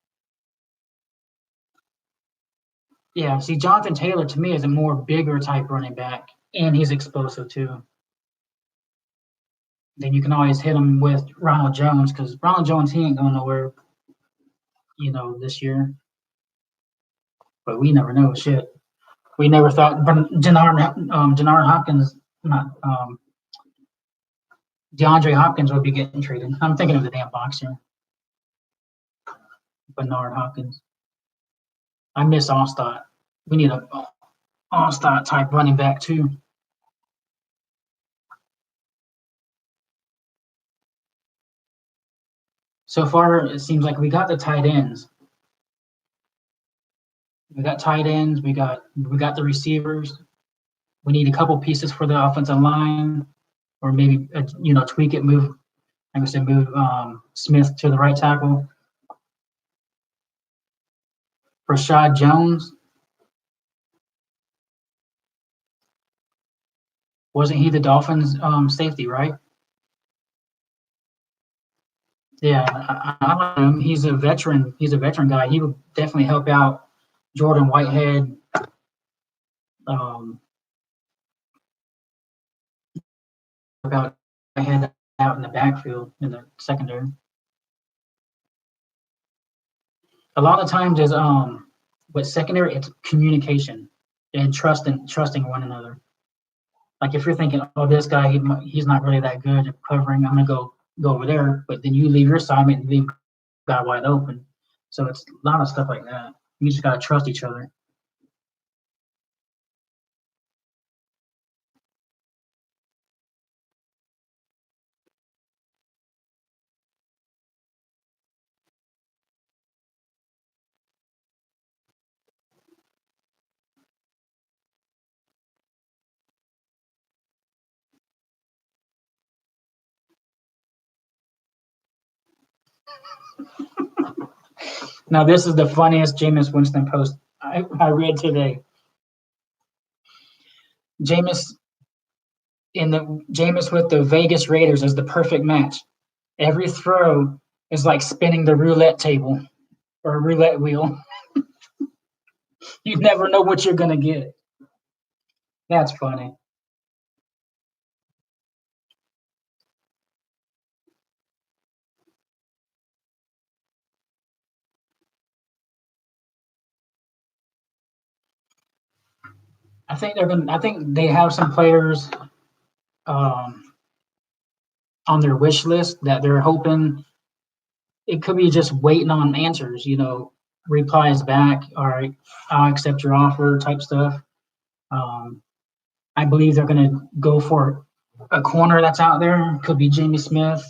Yeah, see, Jonathan Taylor to me is a more bigger type running back, and he's explosive too. Then you can always hit him with Ronald Jones because Ronald Jones he ain't going nowhere, this year. But we never know. Shit, we never thought Denard Hopkins, not DeAndre Hopkins would be getting traded. I'm thinking of the damn boxer, Bernard Hopkins. I miss Allstott. We need a Allstott type running back too. So far, it seems like we got the tight ends. We got tight ends. We got the receivers. We need a couple pieces for the offensive line, or maybe tweak it, move. Like I said, move Smith to the right tackle. Rashad Jones, wasn't he the Dolphins safety, right? Yeah, I like him. He's a veteran. He's a veteran guy. He would definitely help out Jordan Whitehead. About Whitehead out in the backfield in the secondary. A lot of times is with secondary, it's communication and trusting one another. Like if you're thinking, oh, this guy he's not really that good at covering, I'm gonna go over there, but then you leave your assignment and leave guy wide open. So it's a lot of stuff like that. You just gotta trust each other. Now this is the funniest Jameis Winston post I read today. Jameis Jameis with the Vegas Raiders is the perfect match. Every throw is like spinning the roulette table or roulette wheel. You never know what you're gonna get. That's funny. I think they're gonna. I think they have some players um, on their wish list that they're hoping it could be just waiting on answers. Replies back. All right, I'll accept your offer. Type stuff. Um, I believe they're gonna go for a corner that's out there. Could be Jamie Smith.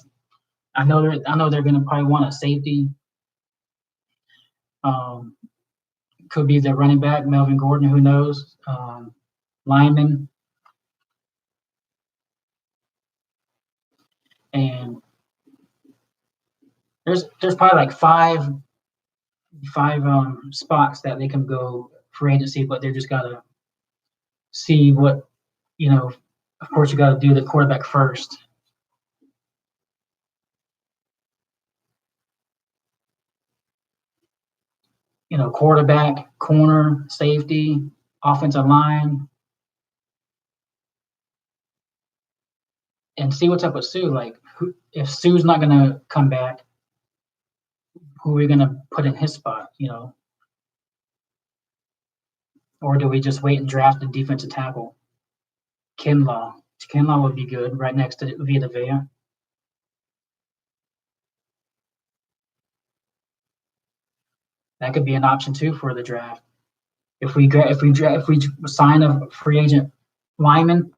I know they're gonna probably want a safety. Um, could be the running back Melvin Gordon. Who knows? Lineman and there's probably like five spots that they can go for agency, but they just gotta see what you know. Of course, you got to do the quarterback first. Quarterback, corner, safety, offensive line, and see what's up with Sue. Like, if Sue's not gonna come back, who are we gonna put in his spot? Or do we just wait and draft a defensive tackle? Kinlaw. Kinlaw would be good right next to Vita Vea. That could be an option too for the draft. If we sign a free agent lineman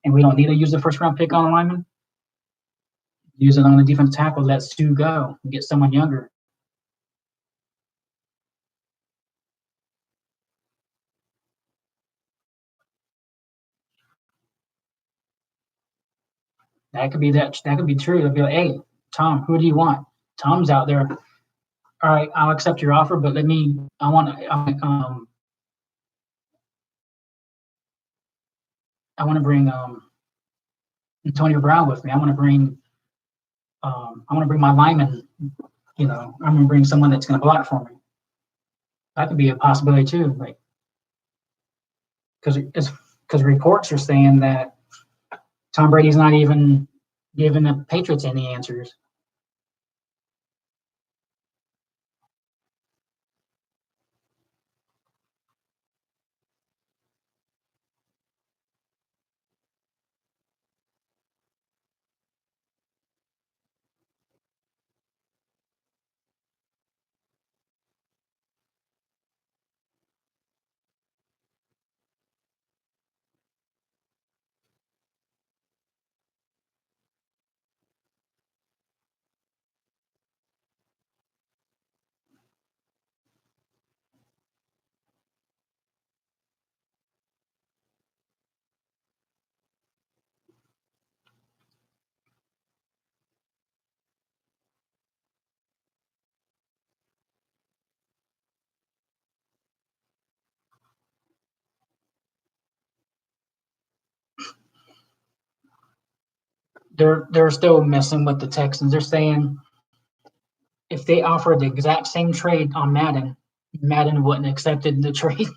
and we don't need to use the first round pick on a lineman, use it on the defensive tackle. Let Sue go. Get someone younger. That could be true. They'll be like, hey, Tom, who do you want? Tom's out there. All right, I'll accept your offer, but I want to bring Antonio Brown with me. I want to bring my lineman. I'm going to bring someone that's going to block for me. That could be a possibility too. Like, because reports are saying that Tom Brady's not even giving the Patriots any answers. They're still messing with the Texans. They're saying if they offered the exact same trade on Madden, Madden wouldn't have accepted the trade.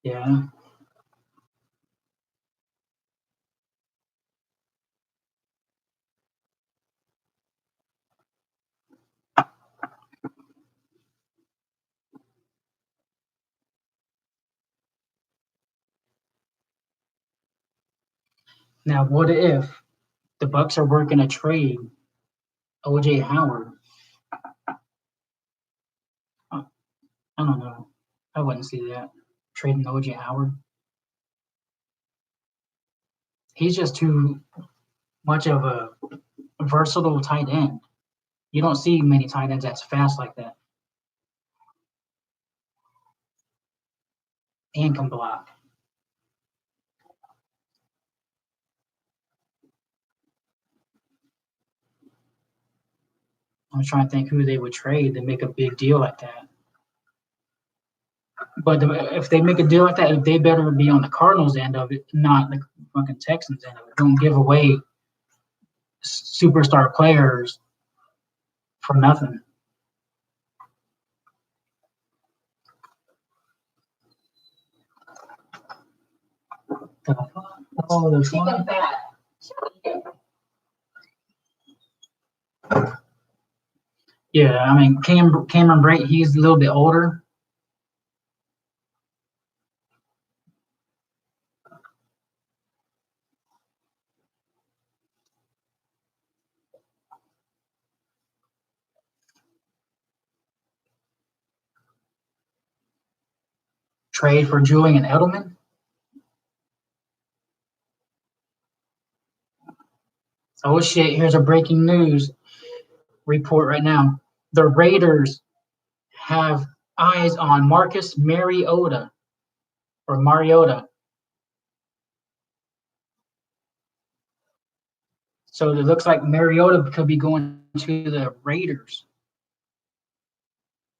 Yeah. Now, what if the Bucks are working a trade OJ Howard? I don't know. I wouldn't see that trading OJ Howard. He's just too much of a versatile tight end. You don't see many tight ends that's fast like that and can block. I'm trying to think who they would trade to make a big deal like that. But if they make a deal like that, they better be on the Cardinals end of it, not the fucking Texans end of it. Don't give away superstar players for nothing. Oh, there's Chicken one. fat. Yeah, I mean Cameron Brate, he's a little bit older. Trade for Julian Edelman. Oh shit! Here's a breaking news report right now. The Raiders have eyes on Marcus Mariota. So it looks like Mariota could be going to the Raiders.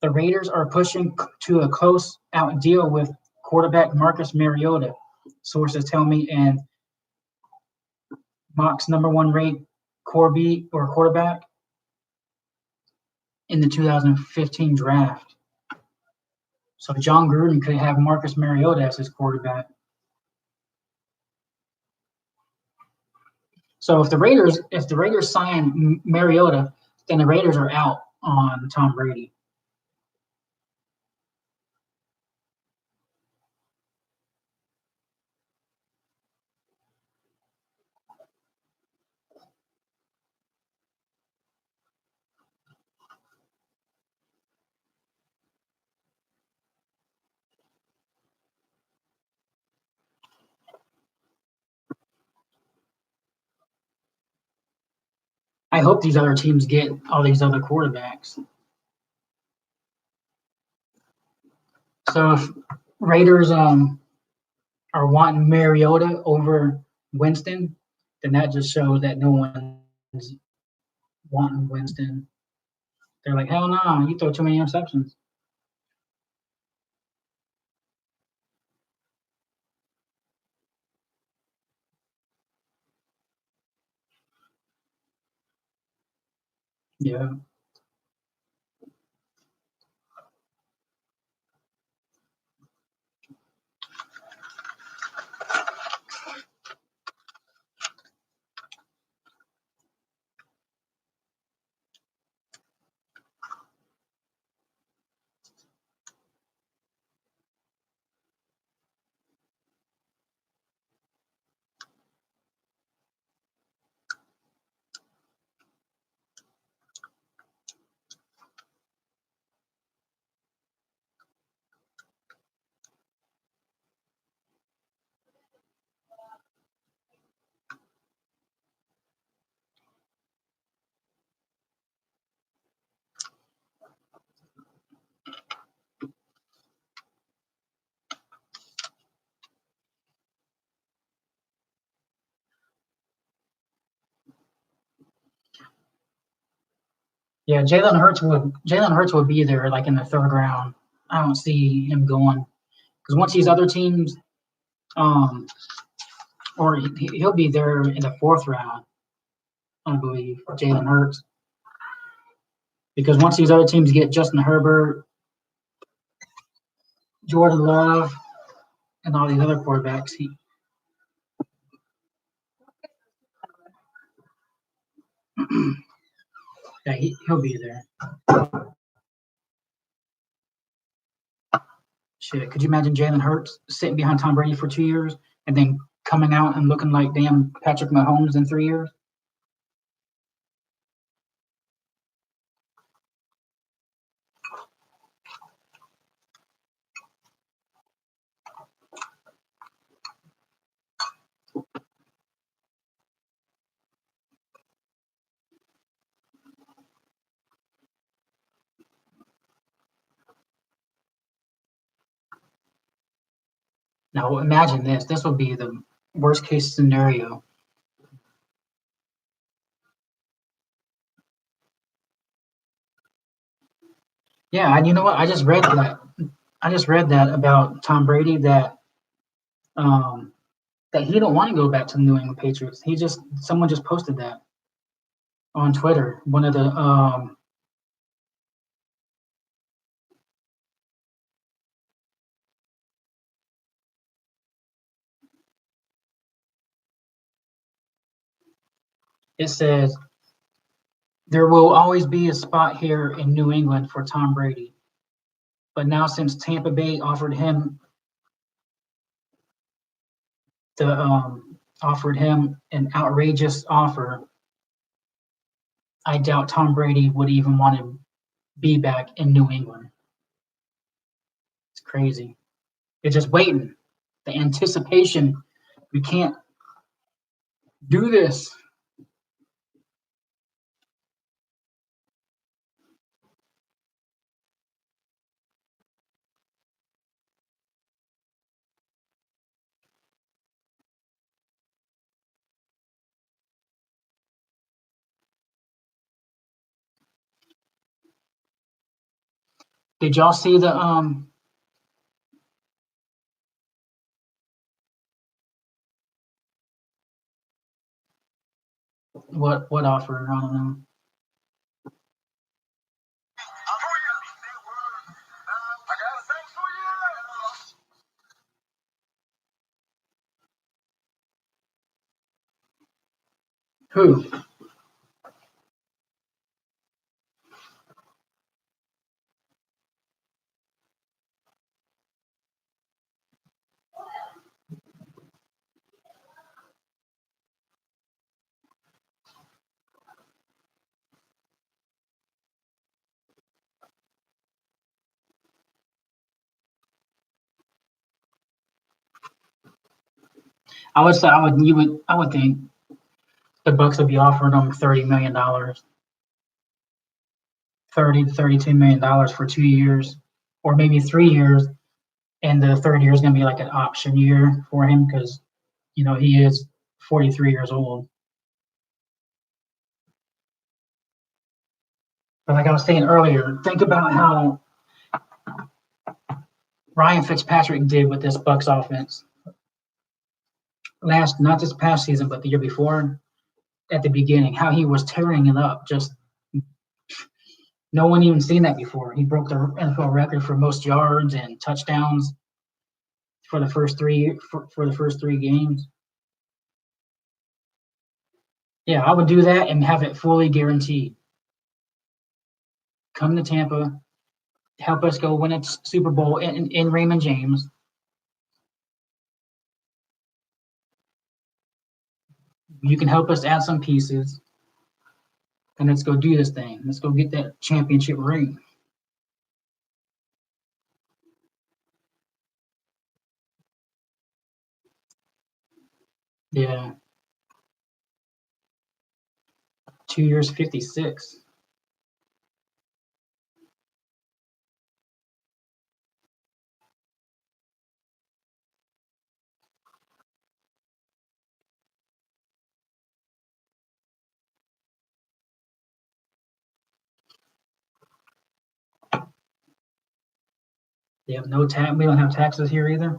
The Raiders are pushing to a close out deal with quarterback Marcus Mariota. Sources tell me, and Mock's number one ranked quarterback in the 2015 draft. So John Gruden could have Marcus Mariota as his quarterback. So if the Raiders sign Mariota, then the Raiders are out on Tom Brady. I hope these other teams get all these other quarterbacks. So if Raiders are wanting Mariota over Winston, then that just shows that no one's wanting Winston. They're like, hell no, you throw too many interceptions. Yeah. Yeah, Jalen Hurts would be there like in the third round. I don't see him going because once these other teams, or he'll be there in the fourth round, I believe, for Jalen Hurts. Because once these other teams get Justin Herbert, Jordan Love, and all these other quarterbacks, he'll be there. Shit, could you imagine Jalen Hurts sitting behind Tom Brady for 2 years and then coming out and looking like damn Patrick Mahomes in 3 years? Now imagine this. This would be the worst case scenario. Yeah, and you know what? I just read that. I just read that about Tom Brady um that he don't want to go back to the New England Patriots. Someone just posted that on Twitter. One of the it says there will always be a spot here in New England for Tom Brady. But now since Tampa Bay offered him an outrageous offer, I doubt Tom Brady would even want to be back in New England. It's crazy. They're just waiting. The anticipation. We can't do this. Did y'all see the what offer? I don't know. Who? I would say I would think the Bucks would be offering them $30 million, $32 million for 2 years, or maybe 3 years, and the third year is going to be like an option year for him because he is 43 years old. But like I was saying earlier, think about how Ryan Fitzpatrick did with this Bucks offense not this past season, but the year before. At the beginning, how he was tearing it up, just no one even seen that before. He broke the NFL record for most yards and touchdowns for the first three games. Yeah, I would do that and have it fully guaranteed. Come to Tampa, help us go win a Super Bowl in Raymond James. You can help us add some pieces, and let's go do this thing. Let's go get that championship ring. Yeah. 2 years, 56. They have no tax. We don't have taxes here either.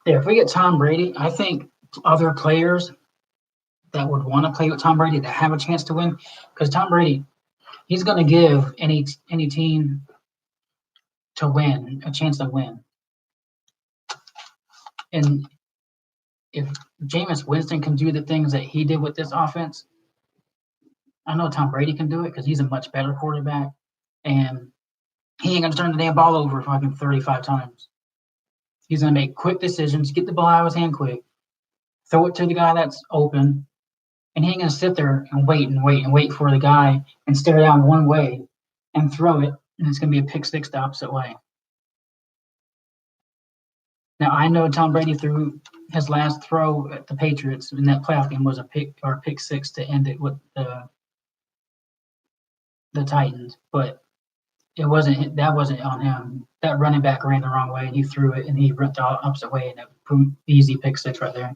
Yeah, if we get Tom Brady, I think other players that would want to play with Tom Brady that have a chance to win, because Tom Brady, he's going to give any team to win a chance to win. And if Jameis Winston can do the things that he did with this offense, I know Tom Brady can do it because he's a much better quarterback, and he ain't going to turn the damn ball over fucking 35 times. He's going to make quick decisions, get the ball out of his hand quick, throw it to the guy that's open, and he ain't going to sit there and wait for the guy and stare down one way and throw it, and it's going to be a pick six the opposite way. Now I know Tom Brady threw his last throw at the Patriots in that playoff game was a pick six to end it with the Titans, but that wasn't on him. That running back ran the wrong way and he threw it and he went the opposite way and it easy pick six right there.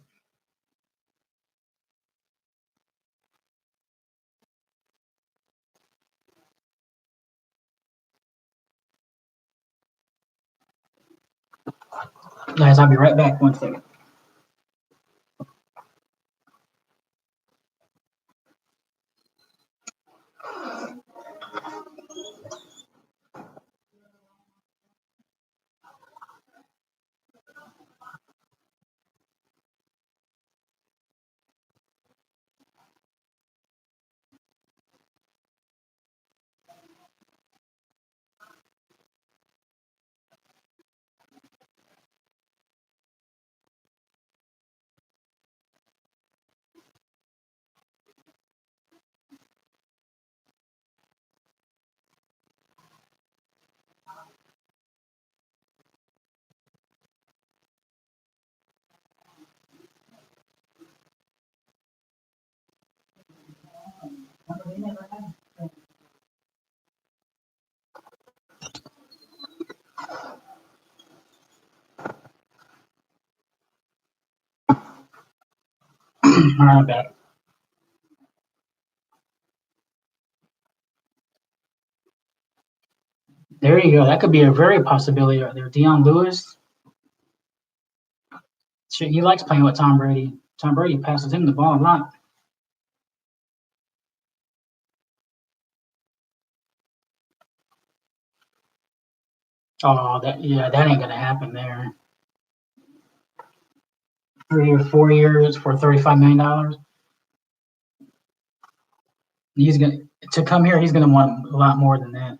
Guys, I'll be right back. 1 second. All right, I'm back. There you go. That could be a very possibility right there. Deion Lewis. Shit, he likes playing with Tom Brady. Tom Brady passes him the ball a lot. Oh, that ain't gonna happen there. 3 or 4 years for $35 million. He's gonna to come here. He's gonna want a lot more than that.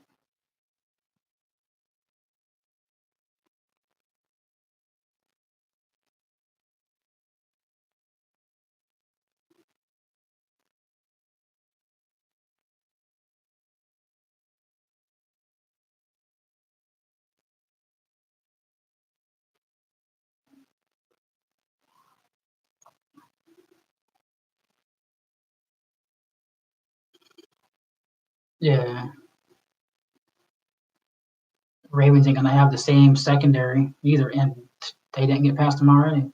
Yeah, Ravens ain't gonna have the same secondary either, and they didn't get past them already.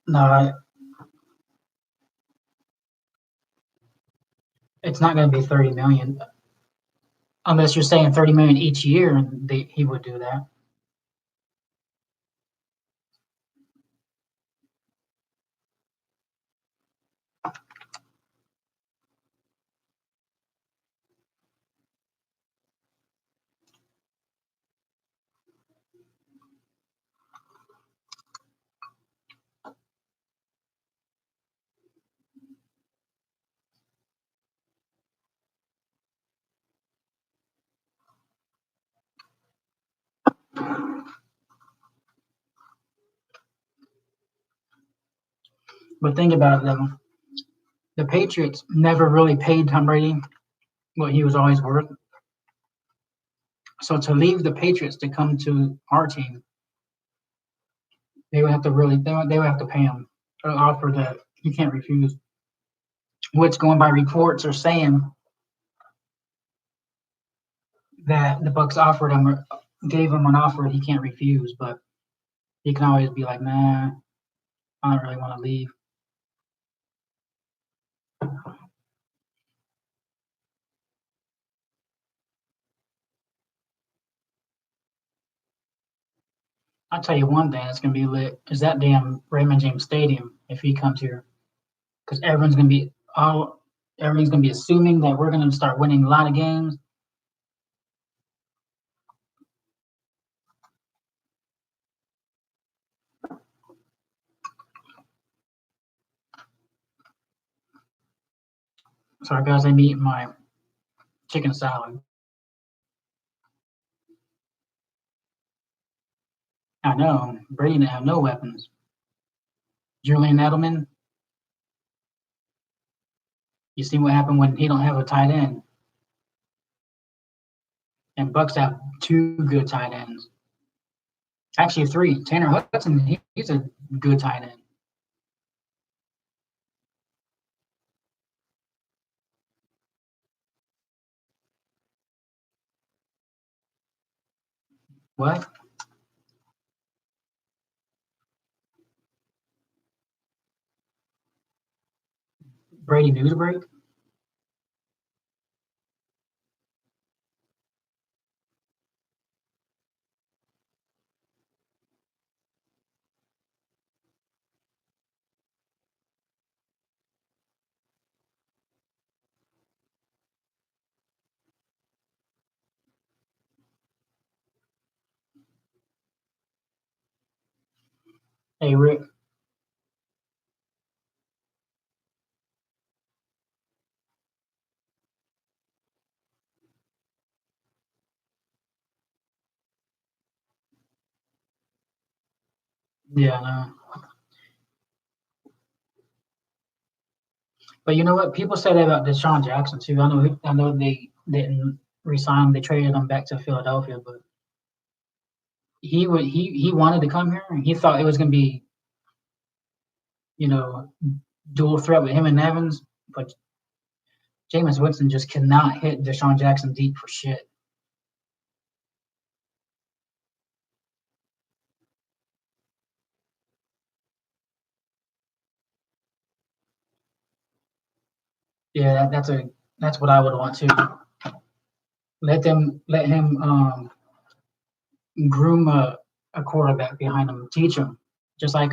No, it's not gonna be 30 million unless you're saying 30 million each year, and he would do that. But think about it though. The Patriots never really paid Tom Brady what he was always worth. So to leave the Patriots to come to our team, they would have to they would have to pay him an offer that he can't refuse. What's going by reports are saying that the Bucks gave him an offer he can't refuse, but he can always be like, nah, I don't really want to leave. I'll tell you one thing that's gonna be lit is that damn Raymond James Stadium if he comes here, because everything's gonna be assuming that we're gonna start winning a lot of games. Sorry guys, I'm eating my chicken salad. I know Brady didn't have no weapons. Julian Edelman, you see what happened when he don't have a tight end. And Bucks have two good tight ends. Actually, three. Tanner Hudson, he's a good tight end. What? Brady news break? Hey, Rick. Yeah, no. But you know what? People say that about Deshaun Jackson too. I know they didn't resign him. They traded him back to Philadelphia, but he wanted to come here and he thought it was gonna be, you know, dual threat with him and Evans, but Jameis Winston just cannot hit Deshaun Jackson deep for shit. Yeah, that's what I would want to let him groom a quarterback behind him, teach him, just like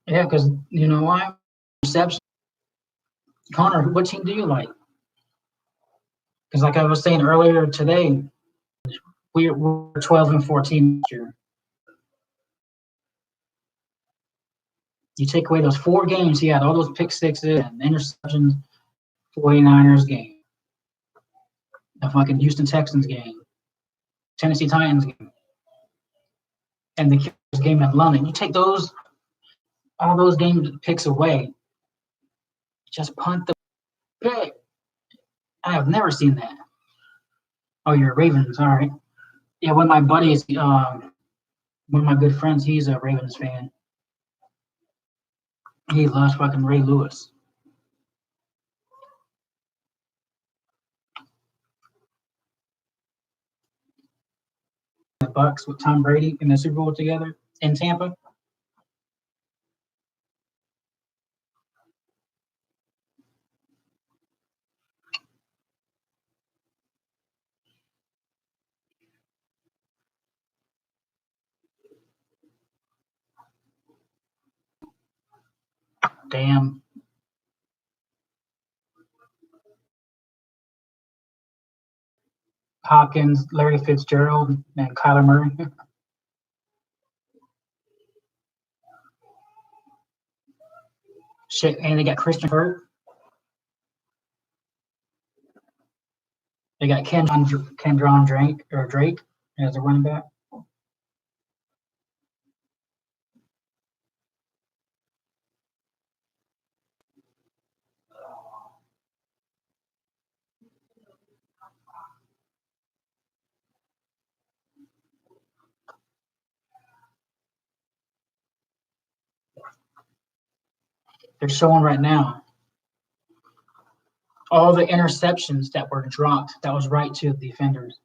yeah, because you know why? Reception. Connor, what team do you like? Because like I was saying earlier today, we're 12-14 this year. You take away those 4 games, he had all those pick sixes and interceptions, 49ers game, the fucking Houston Texans game, Tennessee Titans game, and the Cowboys game in London. You take all those games picks away, just punt the pick. I have never seen that. Oh, you're Ravens, all right. Yeah, one of my buddies, one of my good friends, he's a Ravens fan. He loves fucking Ray Lewis. The Bucks with Tom Brady in the Super Bowl together in Tampa. Damn. Hopkins, Larry Fitzgerald, and Kyler Murray. Shit, and they got Christian Kirk. They got Kendron Drake as a running back. They're showing right now all the interceptions that were dropped. That was right to the defenders.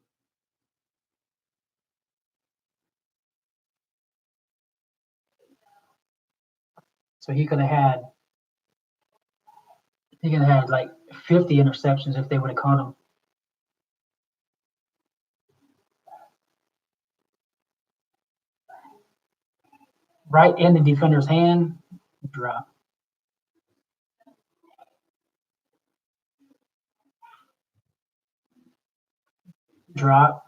So he could have had like 50 interceptions if they would have caught him. Right in the defender's hand, drop. Drop.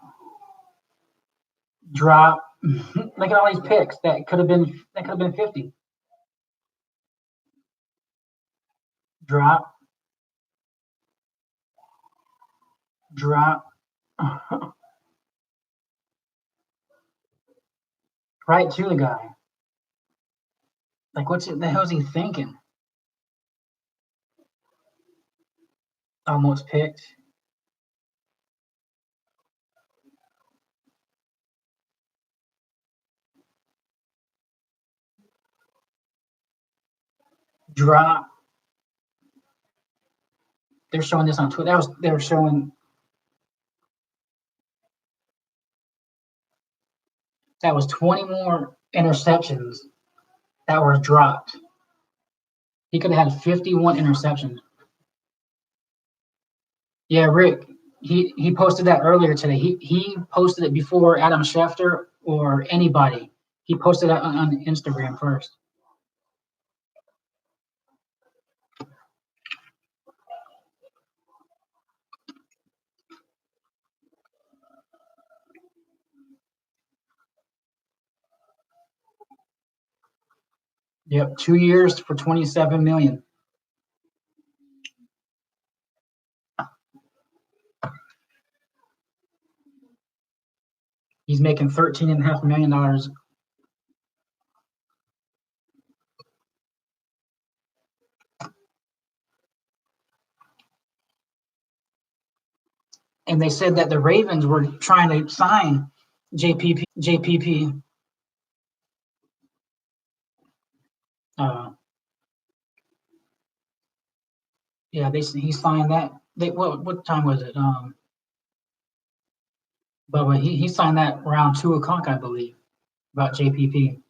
Drop. Look at all these picks. That could have been 50. Drop. Drop. Right to the guy. Like, what's the hell's he thinking? Almost picked. Drop. They're showing this on Twitter. They were showing that was 20 more interceptions that were dropped. He could have had 51 interceptions. Yeah, Rick, he posted that earlier today. He posted it before Adam Schefter or anybody. He posted that on Instagram first. Yep, 2 years for 27 million. He's making $13.5 million. And they said that the Ravens were trying to sign JPP. Yeah, he signed that. What time was it? But he signed that around 2 o'clock, I believe, about JPP.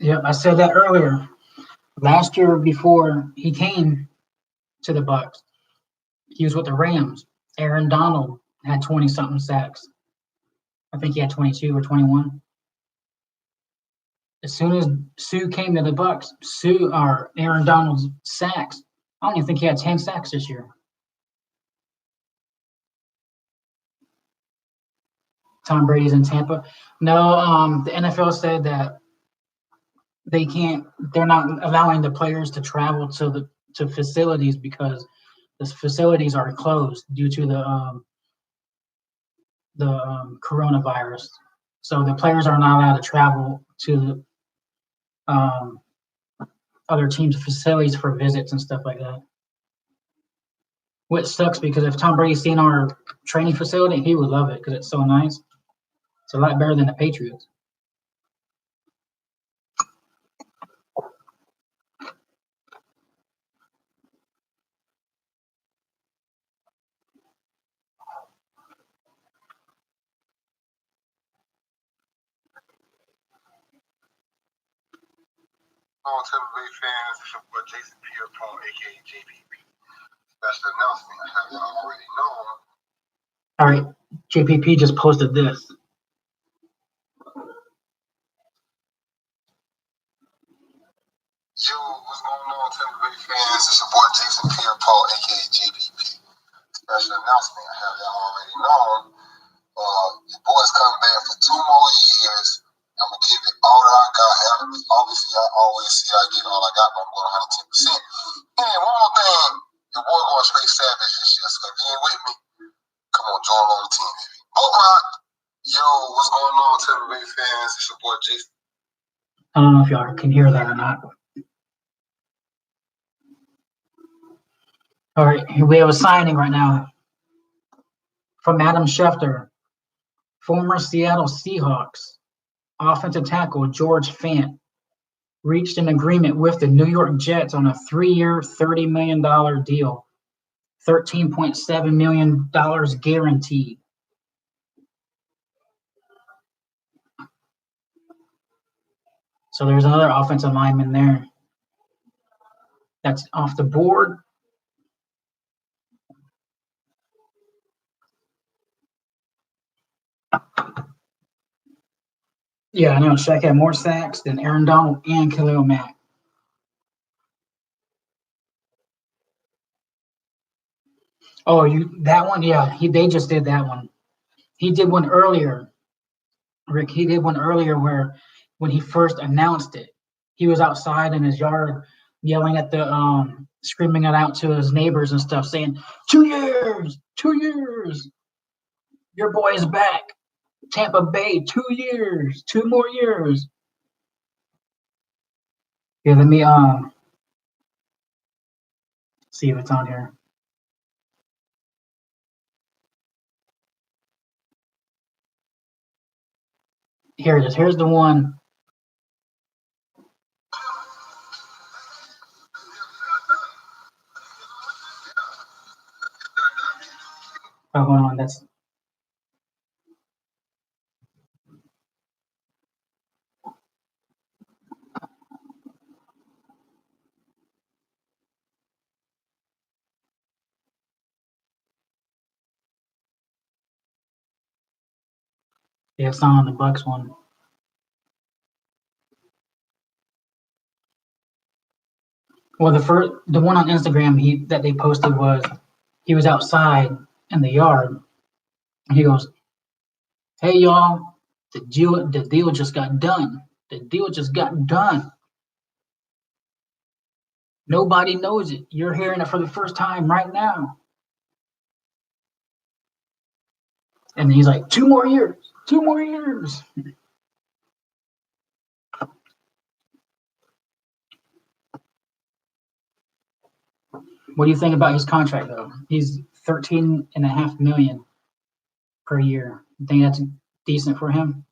Yep, I said that earlier. Last year, before he came to the Bucks, he was with the Rams. Aaron Donald had 20-something sacks. I think he had 22 or 21. As soon as Sue came to the Bucks, Aaron Donald's sacks. I don't even think he had 10 sacks this year. Tom Brady's in Tampa. No, the NFL said that they're not allowing the players to travel to facilities because the facilities are closed due to the coronavirus. So the players are not allowed to travel to other teams' facilities for visits and stuff like that. Which sucks because if Tom Brady's seen our training facility, he would love it because it's so nice. It's a lot better than the Patriots. All Tampa Bay fans, it's your boy Jason Pierre-Paul, aka JPP. Special announcement I have y'all already known. All right, JPP just posted this. Yo, what's going on, Tampa Bay fans? It's your boy Jason Pierre-Paul, aka JPP. Special announcement I have y'all already known. Your boy's coming back for 2 more years. I'm gonna give it all that I got. Obviously, I always see I give all I got, but I'm going 110%. And one more thing, your boy going straight savage this year. So if you ain't with me, come on, join on the team, baby. Boat rock. Yo, what's going on, Tampa Bay fans? It's your boy Jason. I don't know if y'all can hear that or not. All right, we have a signing right now from Adam Schefter, former Seattle Seahawks offensive tackle George Fant reached an agreement with the New York Jets on a 3-year, $30 million deal, $13.7 million guaranteed. So there's another offensive lineman there that's off the board. Yeah, I know. Shaq had more sacks than Aaron Donald and Khalil Mack. Oh, that one? Yeah, they just did that one. He did one earlier, Rick. He did one earlier where when he first announced it, he was outside in his yard yelling at screaming it out to his neighbors and stuff, saying, 2 years, 2 years, your boy is back. Tampa Bay, 2 years, 2 more years. Yeah, let me see if it's on here. Here it is. Here's the one. Oh, hold on. That's yeah, it's not on the Bucks one. Well, the one on Instagram that they posted was he was outside in the yard. And he goes, "Hey y'all, the deal just got done. The deal just got done. Nobody knows it. You're hearing it for the first time right now." And he's like, 2 more years, 2 more years. What do you think about his contract though? He's 13.5 million per year. You think that's decent for him?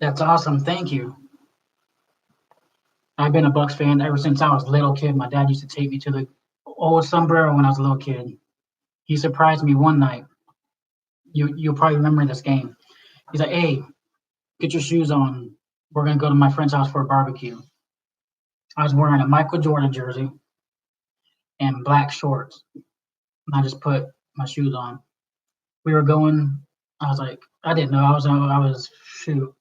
That's awesome. Thank you. I've been a Bucks fan ever since I was a little kid. My dad used to take me to the old sombrero when I was a little kid. He surprised me one night. You'll probably remember this game. He's like, "Hey, get your shoes on. We're gonna go to my friend's house for a barbecue." I was wearing a Michael Jordan jersey and black shorts. And I just put my shoes on. We were going. I was like, I didn't know. I was shoot,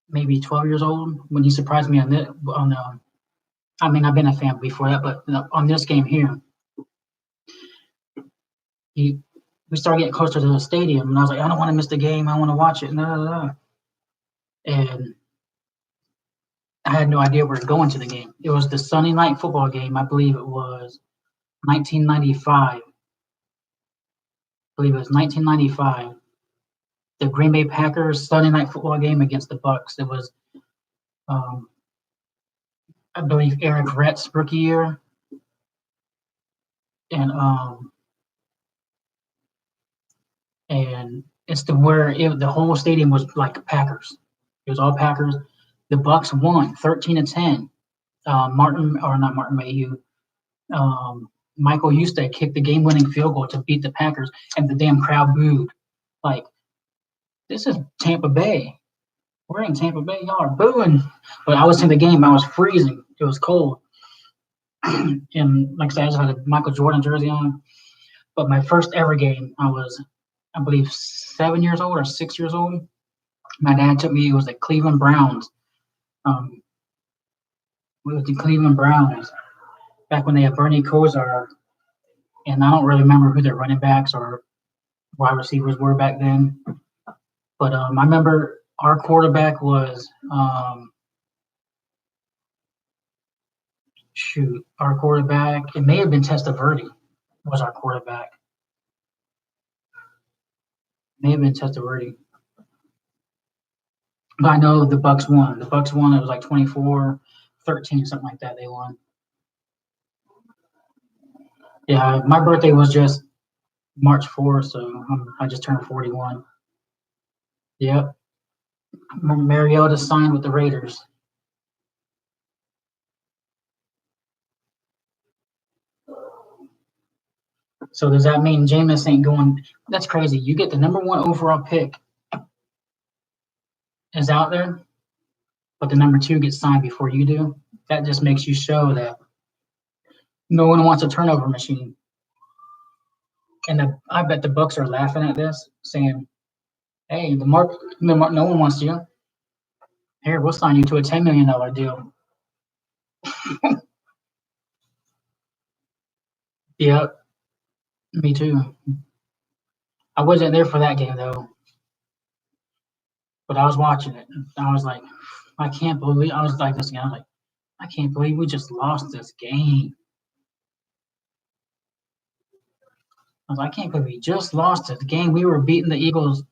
maybe 12 years old when he surprised me on I mean, I've been a fan before that, but on this game here, we started getting closer to the stadium, and I was like, I don't want to miss the game. I want to watch it. And I had no idea we were going to the game. It was the Sunday night football game. I believe it was 1995. I believe it was 1995. The Green Bay Packers Sunday night football game against the Bucks. It was, um, I believe, Eric Rhett's rookie year, and and it's the whole stadium was like Packers. It was all Packers. The Bucks won 13-10. Not Martin Mayhew. Michael Houston kicked the game-winning field goal to beat the Packers, and the damn crowd booed. Like, this is Tampa Bay. We're in Tampa Bay. Y'all are booing. But I was in the game. I was freezing. It was cold. And like I said, I just had a Michael Jordan jersey on. But my first ever game, I was, I believe, 7 years old or 6 years old. My dad took me. It was the Cleveland Browns. Um, we was the Cleveland Browns back when they had Bernie Kosar, and I don't really remember who their running backs or wide receivers were back then. But I remember our quarterback was our quarterback. It may have been Testaverde was our quarterback. May have been Testaverde. But I know the Bucks won. The Bucks won. It was like 24-13, something like that. They won. Yeah, my birthday was just March 4th, so I just turned 41. Yep. Mariota signed with the Raiders. So does that mean Jameis ain't going? That's crazy. You get the number one overall pick is out there, but the number two gets signed before you do. That just makes you show that no one wants a turnover machine. And I bet the Bucks are laughing at this, saying, "Hey, no one wants you. Here, we'll sign you to a $10 million deal." Yep, me too. I wasn't there for that game though, but I was watching it. I was like, I can't believe. I was like this again. I was like, I can't believe we just lost this game. I was like, I can't believe we just lost it. The game we were beating the Eagles.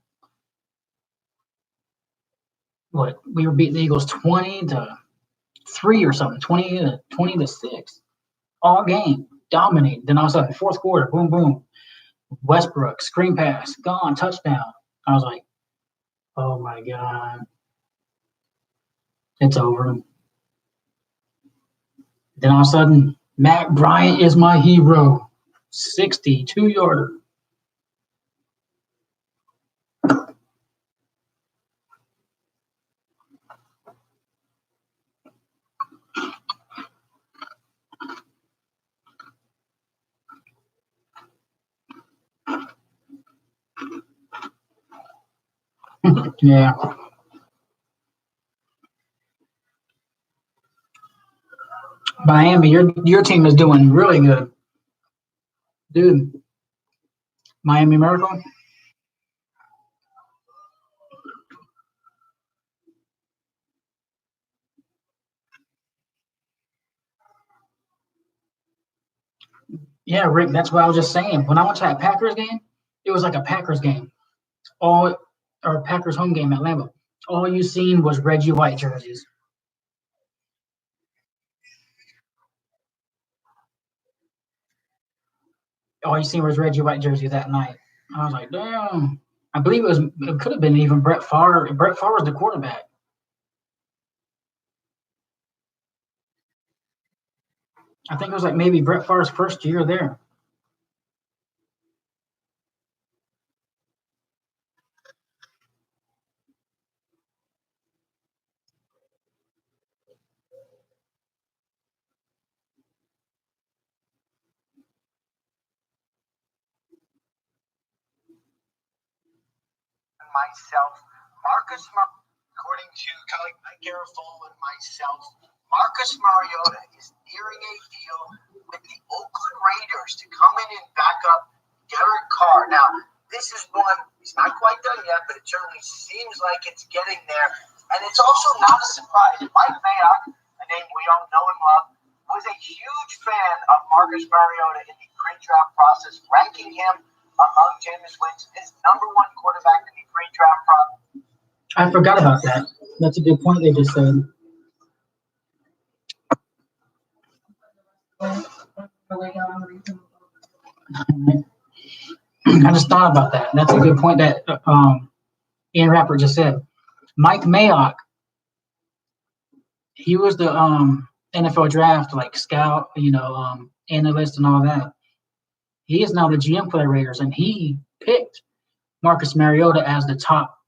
What we were beating the Eagles 20-3 or something, 20-6, all game, dominated. Then all of a sudden, fourth quarter, boom, boom, Westbrook screen pass, gone, touchdown. I was like, oh my god, it's over. Then all of a sudden, Matt Bryant is my hero, 62-yarder. Yeah. Miami, your team is doing really good, dude. Miami Miracle. Yeah, Rick. That's what I was just saying. When I went to that Packers game, it was like a Packers game. All or Packers home game at Lambeau. All you seen was Reggie White jerseys. All you seen was Reggie White jersey that night. I was like, damn. I believe it could have been even Brett Favre. Brett Favre was the quarterback. I think it was like maybe Brett Favre's first year there. Myself, Marcus, according to Kelly Garofalo and myself, Marcus Mariota is nearing a deal with the Oakland Raiders to come in and back up Derek Carr. Now, this is one, he's not quite done yet, but it certainly seems like it's getting there. And it's also not a surprise. Mike Mayock, a name we all know and love, was a huge fan of Marcus Mariota in the pre-draft process, ranking him among Jameis Winston's number one quarterback in the pre-draft process. I forgot about that. That's a good point they just said. I just thought about that. That's a good point that Ian Rapper just said. Mike Mayock, he was the NFL draft like scout, analyst and all that. He is now the GM for the Raiders, and he picked Marcus Mariota as the top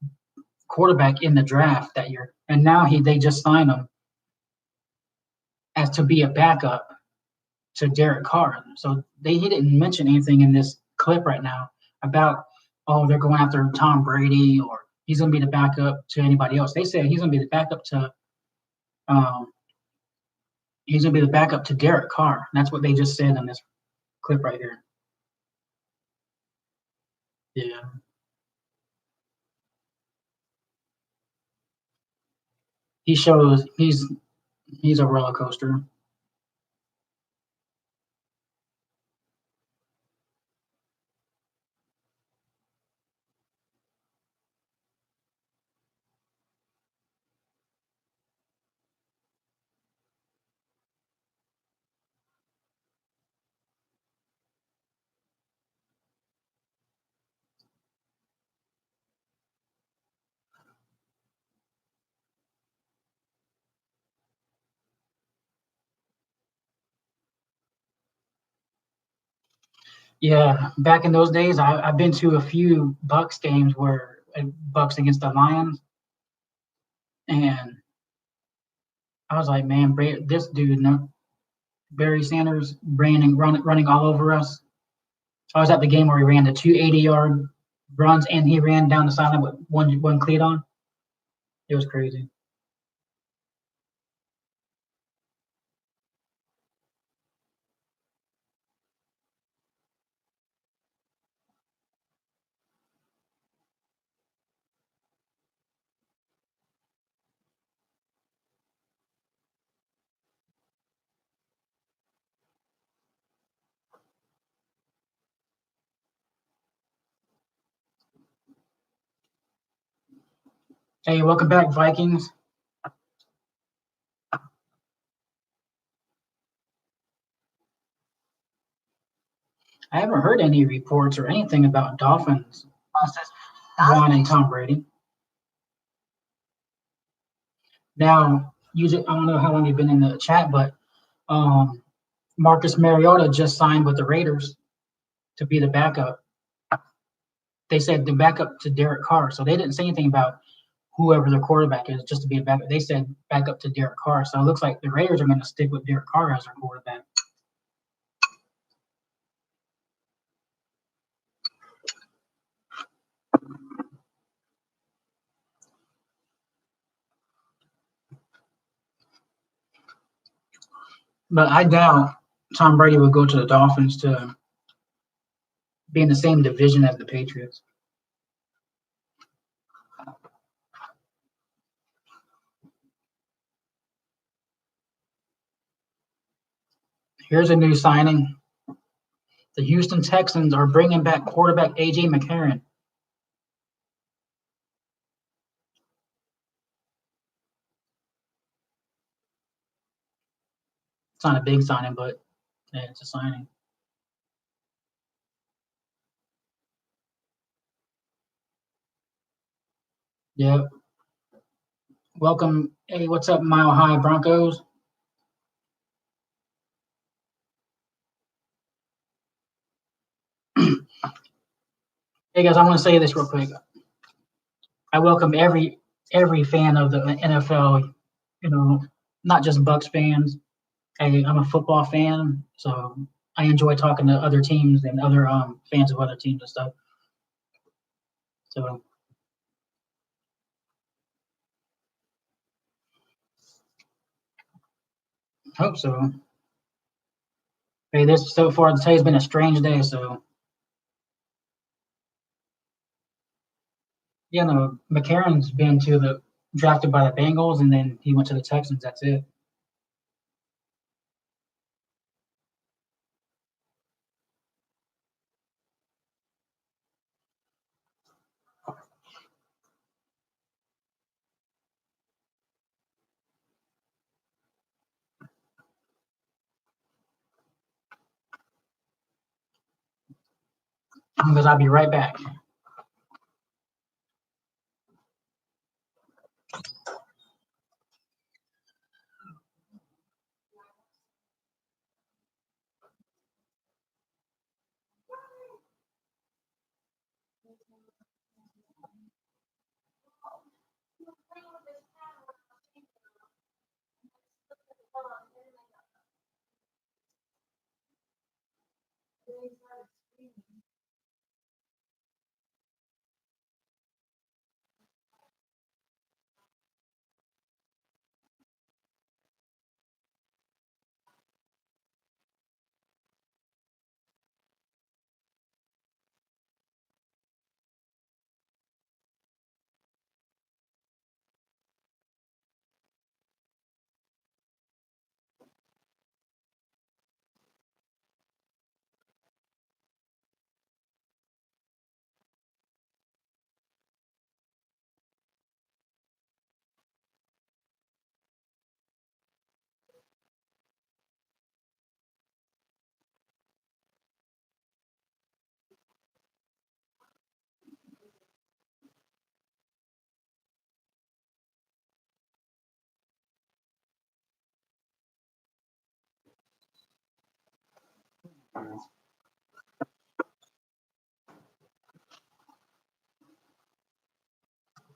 quarterback in the draft that year. And now they just signed him as to be a backup to Derek Carr. So he didn't mention anything in this clip right now about, they're going after Tom Brady or he's going to be the backup to anybody else. They said he's going to be the backup to Derek Carr. And that's what they just said in this clip right here. Yeah. He shows he's a roller coaster. Yeah, back in those days, I've been to a few Bucks games where Bucks against the Lions, and I was like, man, this dude, Barry Sanders, running all over us. I was at the game where he ran the 280-yard runs, and he ran down the sideline with one cleat on. It was crazy. Hey, welcome back, Vikings. I haven't heard any reports or anything about Dolphins wanting Tom Brady. Now, I don't know how long you've been in the chat, but Marcus Mariota just signed with the Raiders to be the backup. They said the backup to Derek Carr, so they didn't say anything about whoever the quarterback is, just to be a backup. They said backup to Derek Carr, so it looks like the Raiders are going to stick with Derek Carr as their quarterback. But I doubt Tom Brady would go to the Dolphins to be in the same division as the Patriots. Here's a new signing. The Houston Texans are bringing back quarterback A.J. McCarron. It's not a big signing, but yeah, it's a signing. Yep. Welcome. Hey, what's up, Mile High Broncos? Hey guys, I want to say this real quick. I welcome every fan of the NFL, not just Bucks fans. I'm a football fan, so I enjoy talking to other teams and other fans of other teams and stuff. So Hope so. Hey, this so far today has been a strange day. So yeah, no, McCarron's been to the drafted by the Bengals, and then he went to the Texans. That's it. Because I'll be right back.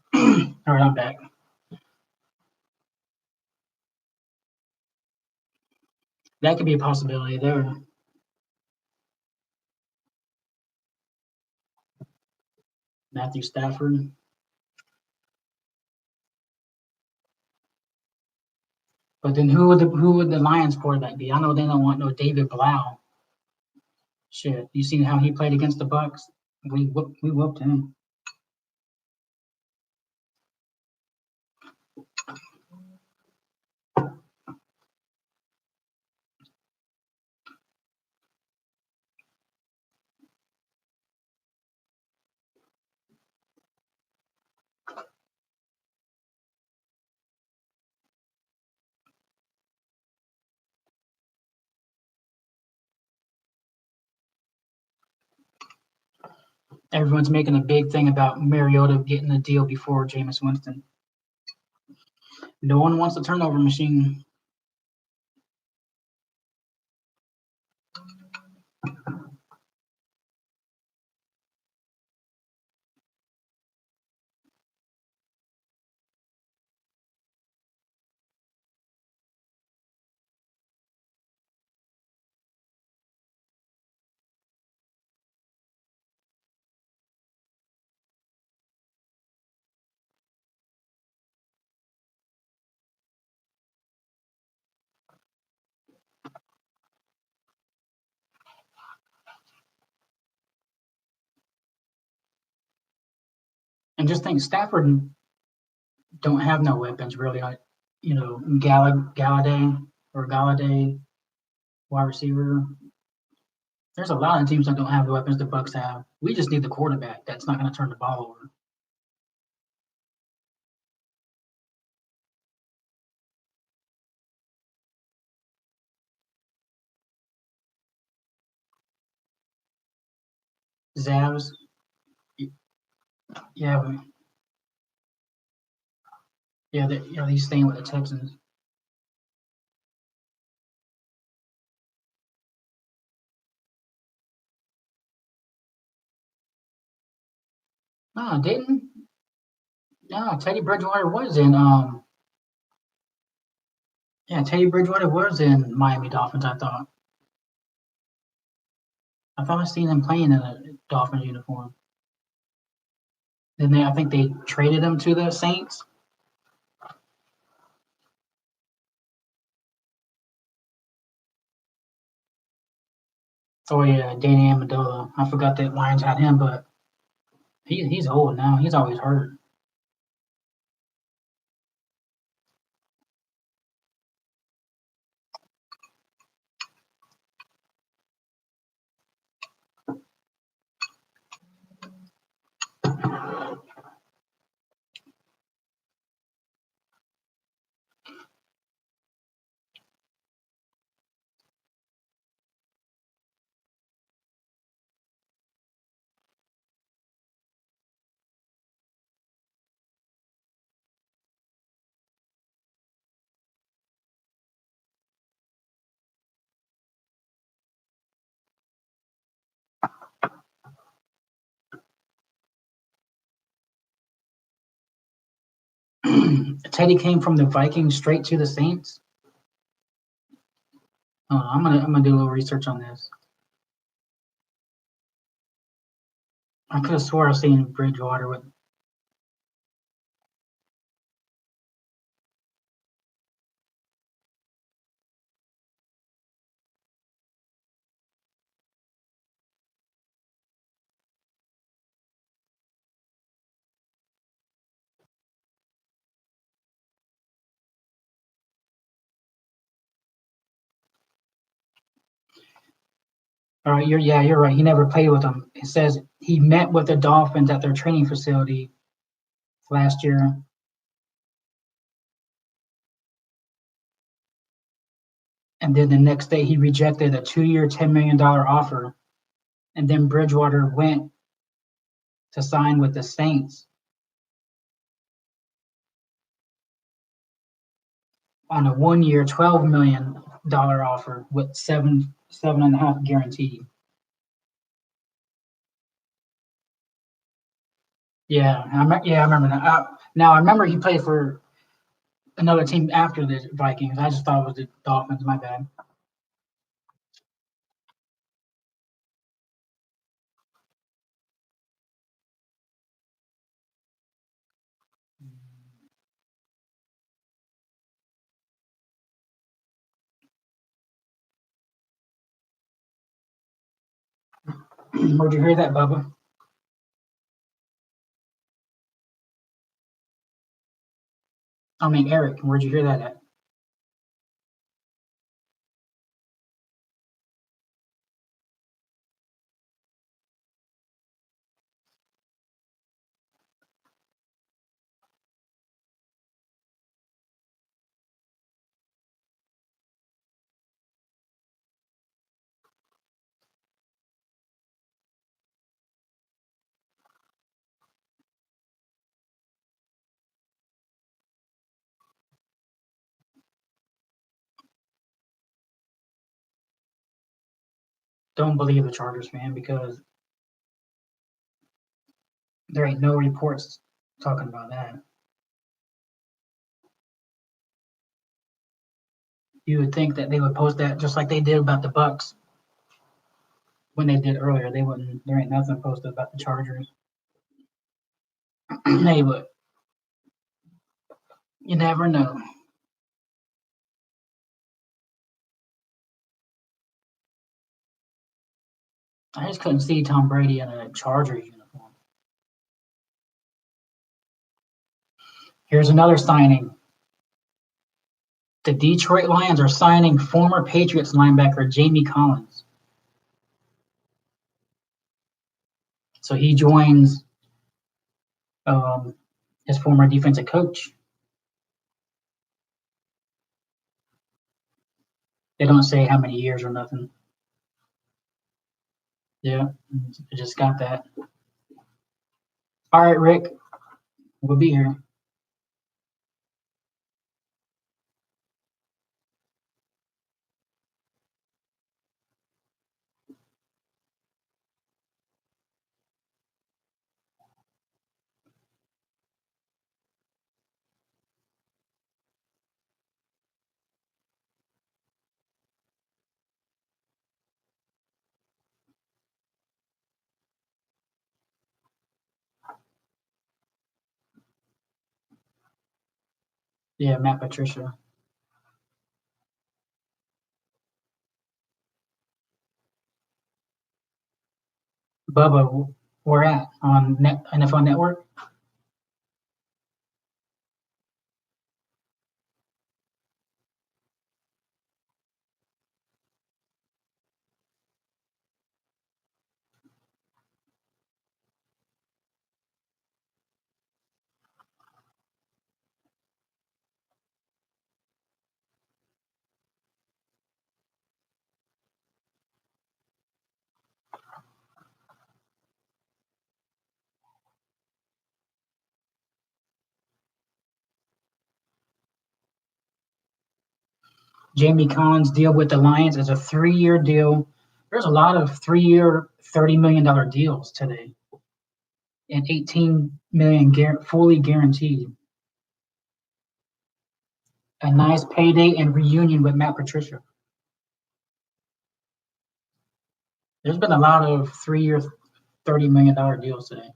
All right, I'm back. That could be a possibility there. Matthew Stafford. But then who would the Lions quarterback be? I know they don't want no David Blau. Shit, you seen how he played against the Bucks? We whooped him. Everyone's making a big thing about Mariota getting a deal before Jameis Winston. No one wants a turnover machine. And just think, Stafford don't have no weapons really. Like, Galladay, wide receiver. There's a lot of teams that don't have the weapons the Bucks have. We just need the quarterback that's not going to turn the ball over. Zavs, yeah, he's staying with the Texans. No, didn't. No, Teddy Bridgewater was in. Yeah, Teddy Bridgewater was in Miami Dolphins. I thought I seen him playing in a Dolphins uniform. Then I think they traded him to the Saints. Oh yeah, Danny Amendola. I forgot that Lions had him, but he's old now. He's always hurt. Teddy came from the Vikings straight to the Saints. Oh, I'm gonna do a little research on this. I could have swore I seen Bridgewater with. All right, you're right. He never played with them. It says he met with the Dolphins at their training facility last year, and then the next day he rejected a 2-year, $10 million offer, and then Bridgewater went to sign with the Saints on a 1-year, $12 million offer with seven and a half guaranteed. Yeah, I remember that. Now I remember he played for another team after the Vikings. I just thought it was the Dolphins. My bad. Where'd you hear that, Bubba? I mean, Eric, where'd you hear that at? Don't believe the Chargers fan because there ain't no reports talking about that. You would think that they would post that just like they did about the Bucks when they did earlier. They wouldn't. There ain't nothing posted about the Chargers. Hey, but you never know. I just couldn't see Tom Brady in a Chargers uniform. Here's another signing. The Detroit Lions are signing former Patriots linebacker Jamie Collins. So he joins his former defensive coach. They don't say how many years or nothing. Yeah, I just got that. All right, Rick, we'll be here. Yeah, Matt Patricia. Bubba, we're at on NFL Network. Jamie Collins' deal with the Lions is a 3-year deal. There's a lot of 3-year, $30 million deals today, and 18 million fully guaranteed. A nice payday and reunion with Matt Patricia. There's been a lot of 3-year, $30 million deals today.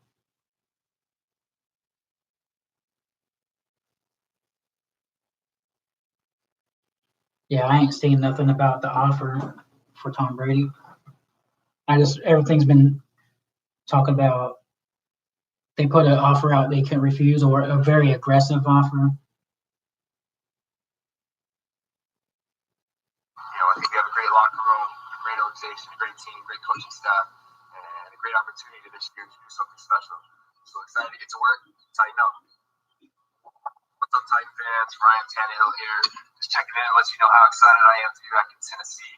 Yeah, I ain't seen nothing about the offer for Tom Brady. Everything's been talking about they put an offer out they can't refuse, or a very aggressive offer. I think we have a great locker room, a great organization, a great team, great coaching staff, and a great opportunity this year to do something special. So excited to get to work, tighten up. What's up, Titan fans? Ryan Tannehill here. Just checking in and let you know how excited I am to be back in Tennessee.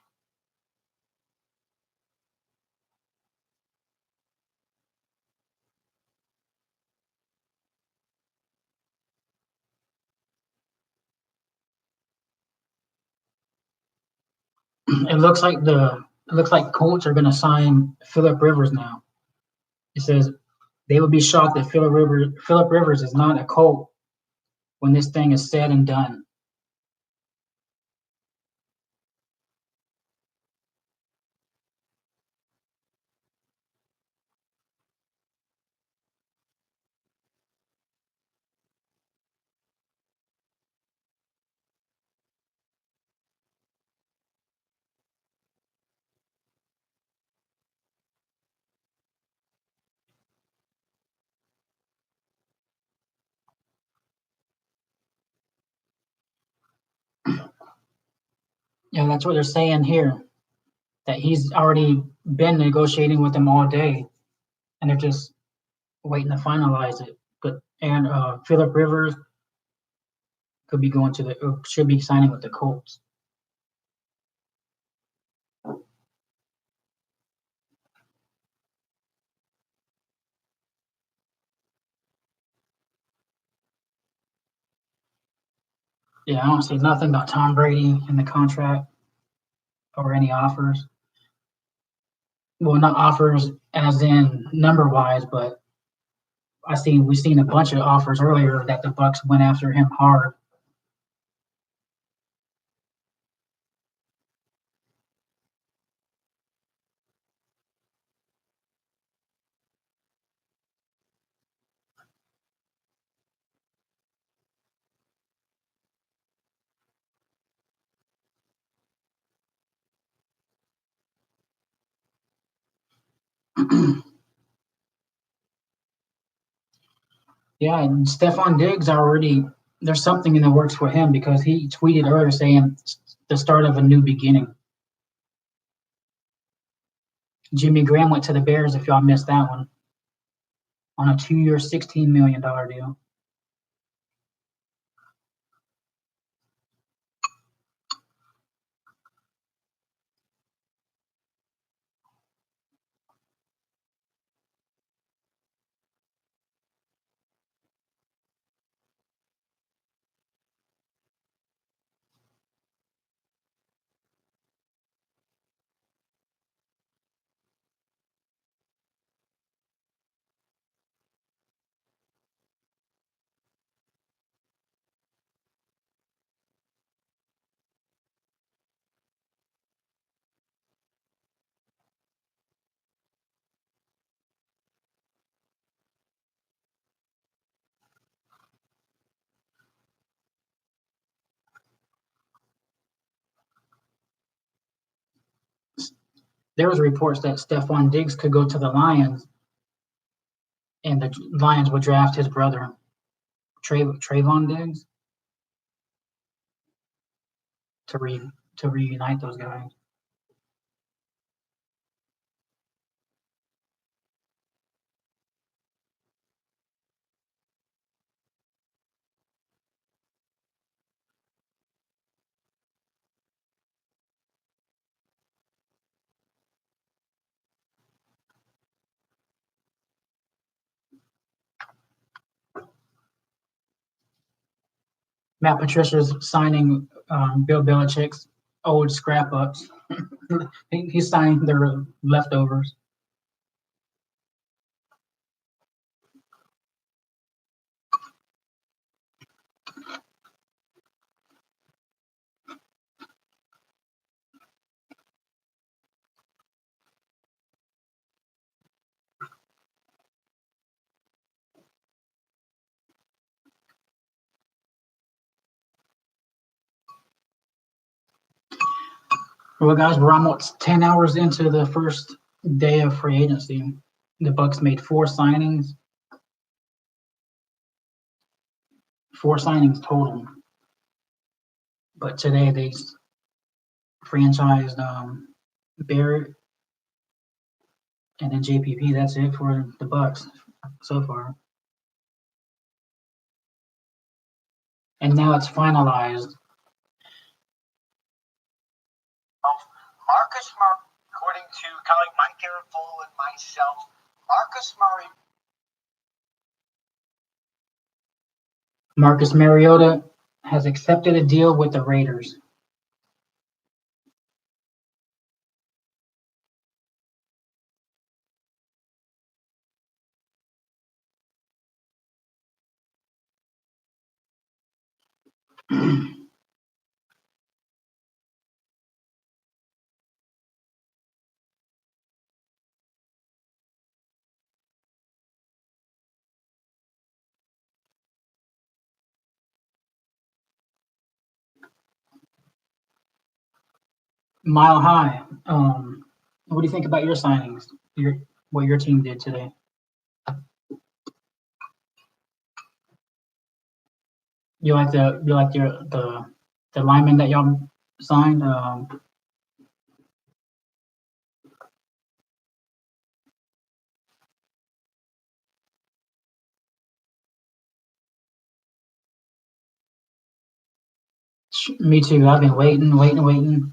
It looks like Colts are going to sign Philip Rivers now. It says they would be shocked that Philip Rivers is not a Colt when this thing is said and done. Yeah, that's what they're saying here. That he's already been negotiating with them all day, and they're just waiting to finalize it. But Philip Rivers should be signing with the Colts. Yeah, I don't see nothing about Tom Brady in the contract or any offers. Well, not offers as in number wise, but we've seen a bunch of offers earlier that the Bucks went after him hard. Yeah, and Stephon Diggs there's something in the works for him because he tweeted earlier saying the start of a new beginning. Jimmy Graham went to the Bears, if y'all missed that one, on a 2-year, $16 million deal. There was reports that Stephon Diggs could go to the Lions, and the Lions would draft his brother, Trayvon Diggs, to reunite those guys. Matt Patricia's signing Bill Belichick's old scrap ups. He's signing their leftovers. Well, guys, we're almost 10 hours into the first day of free agency. The Bucks made four signings total. But today they franchised Barrett and then JPP. That's it for the Bucks so far. And now it's finalized. Marcus Murray, according to colleague Mike Garafolo and myself, Marcus Mariota has accepted a deal with the Raiders. Mile High. What do you think about your signings? What your team did today? You like the lineman that y'all signed? Me too. I've been waiting,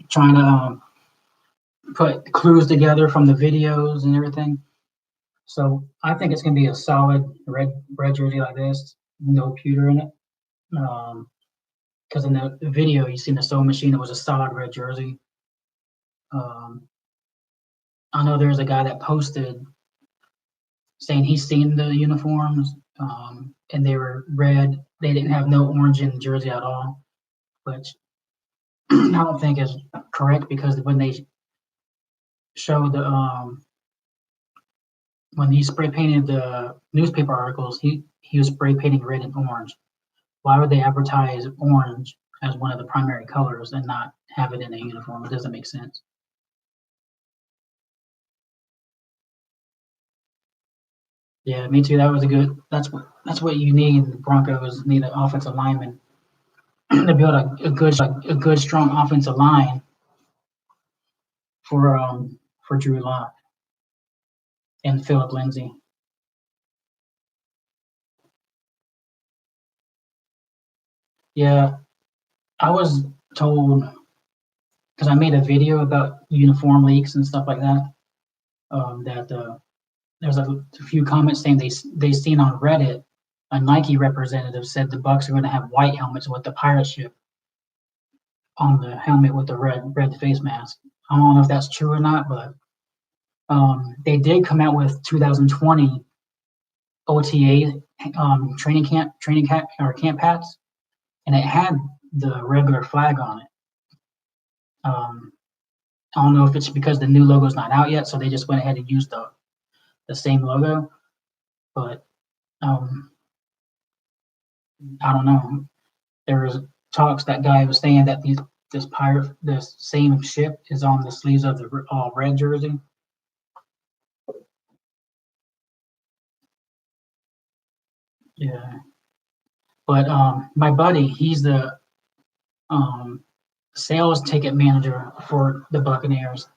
trying to put clues together from the videos and everything. So I think it's gonna be a solid red jersey like this, no pewter in it. Because in the video you seen the sewing machine, it was a solid red jersey. I know there's a guy that posted saying he's seen the uniforms, and they were red. They didn't have no orange in the jersey at all, which I don't think is correct because when they showed the when he spray painted the newspaper articles, he was spray painting red and orange. Why would they advertise orange as one of the primary colors and not have it in a uniform? It doesn't make sense. Yeah, me too. That was a good. That's what you need. The Broncos need an offensive lineman to build a good strong offensive line for Drew Lock and Philip Lindsay. Yeah, I was told because I made a video about uniform leaks and stuff like that. That there's a few comments saying they seen on Reddit a Nike representative said the Bucks are going to have white helmets with the pirate ship on the helmet with the red face mask. I don't know if that's true or not, but they did come out with 2020 OTA training camp camp hats, and it had the regular flag on it. I don't know if it's because the new logo's not out yet, so they just went ahead and used the same logo. But I don't know. There was talks that guy was saying that this same ship is on the sleeves of the red jersey. Yeah, but my buddy, he's the sales ticket manager for the Buccaneers.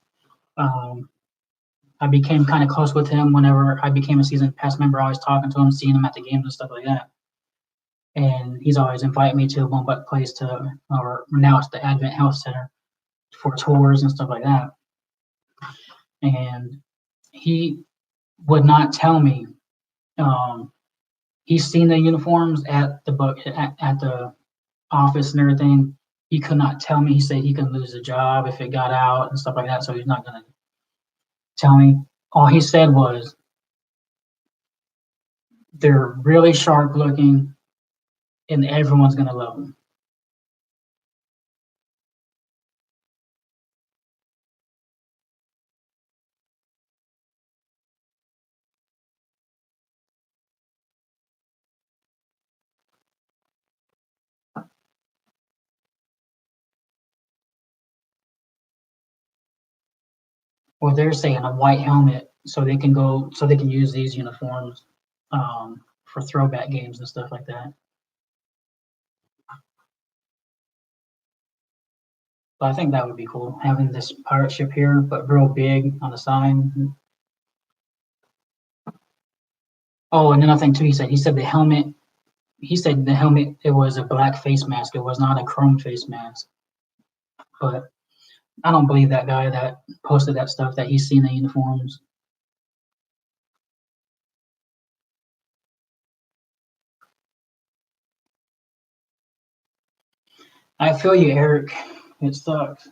I became kind of close with him whenever I became a season pass member. I was talking to him, seeing him at the games and stuff like that. And he's always invited me to One Buck Place or now it's the Advent Health Center for tours and stuff like that. And he would not tell me. He's seen the uniforms at the office and everything. He could not tell me. He said he could lose a job if it got out and stuff like that. So he's not gonna tell me. All he said was they're really sharp looking, and everyone's gonna love them. Well, they're saying a white helmet so they can use these uniforms for throwback games and stuff like that. But I think that would be cool, having this pirate ship here, but real big on the sign. Oh, and another thing too, he said the helmet. He said the helmet, it was a black face mask. It was not a chrome face mask. But I don't believe that guy that posted that stuff that he's seen the uniforms. I feel you, Eric. It sucks.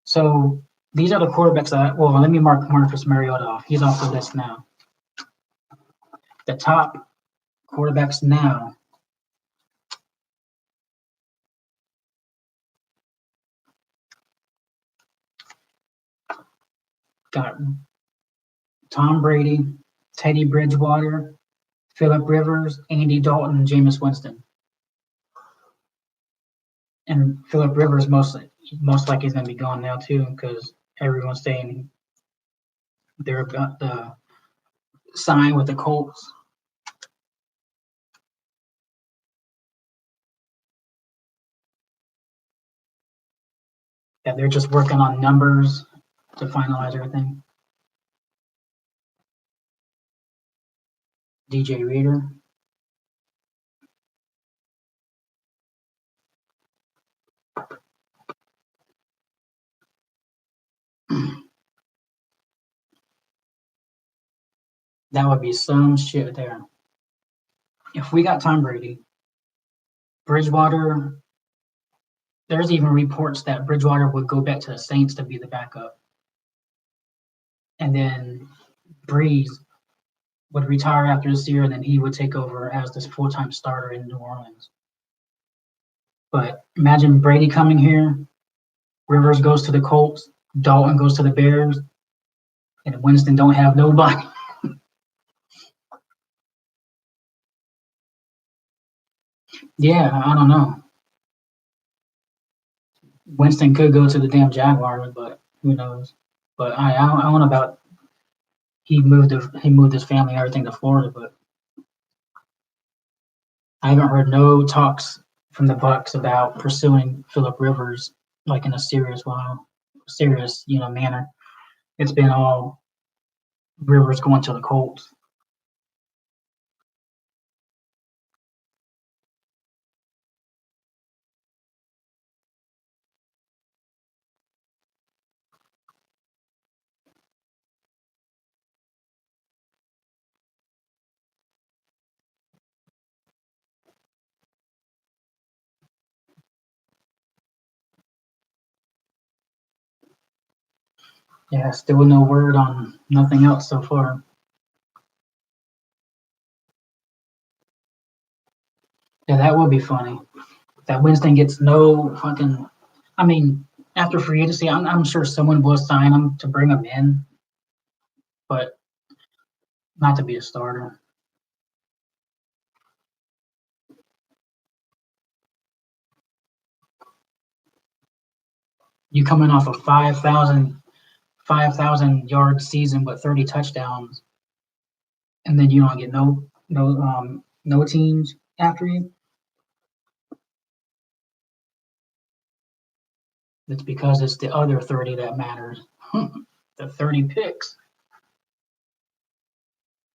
So these are the quarterbacks well, let me mark Marcus Mariota off. He's off the list now. The top quarterbacks now. Got Tom Brady, Teddy Bridgewater, Philip Rivers, Andy Dalton, and Jameis Winston. And Philip Rivers most likely is going to be gone now too, because everyone's saying they're got the sign with the Colts. Yeah, they're just working on numbers to finalize everything. DJ Reader. That would be some shit there. If we got Tom Brady, Bridgewater, there's even reports that Bridgewater would go back to the Saints to be the backup. And then Breeze would retire after this year, and then he would take over as this full-time starter in New Orleans. But imagine Brady coming here, Rivers goes to the Colts, Dalton goes to the Bears, and Winston don't have nobody. Yeah, I don't know. Winston could go to the damn Jaguars, but who knows? But I don't know about he moved his family and everything to Florida, but I haven't heard no talks from the Bucks about pursuing Philip Rivers like in a serious manner. It's been all Rivers going to the Colts. Yeah, still no word on nothing else so far. Yeah, that would be funny. That Winston gets no fucking. I mean, after free agency, I'm sure someone will sign him to bring him in, but not to be a starter. You coming off a 5,000 yard season with 30 touchdowns, and then you don't get no teams after you. It's because it's the other 30 that matters. The 30 picks,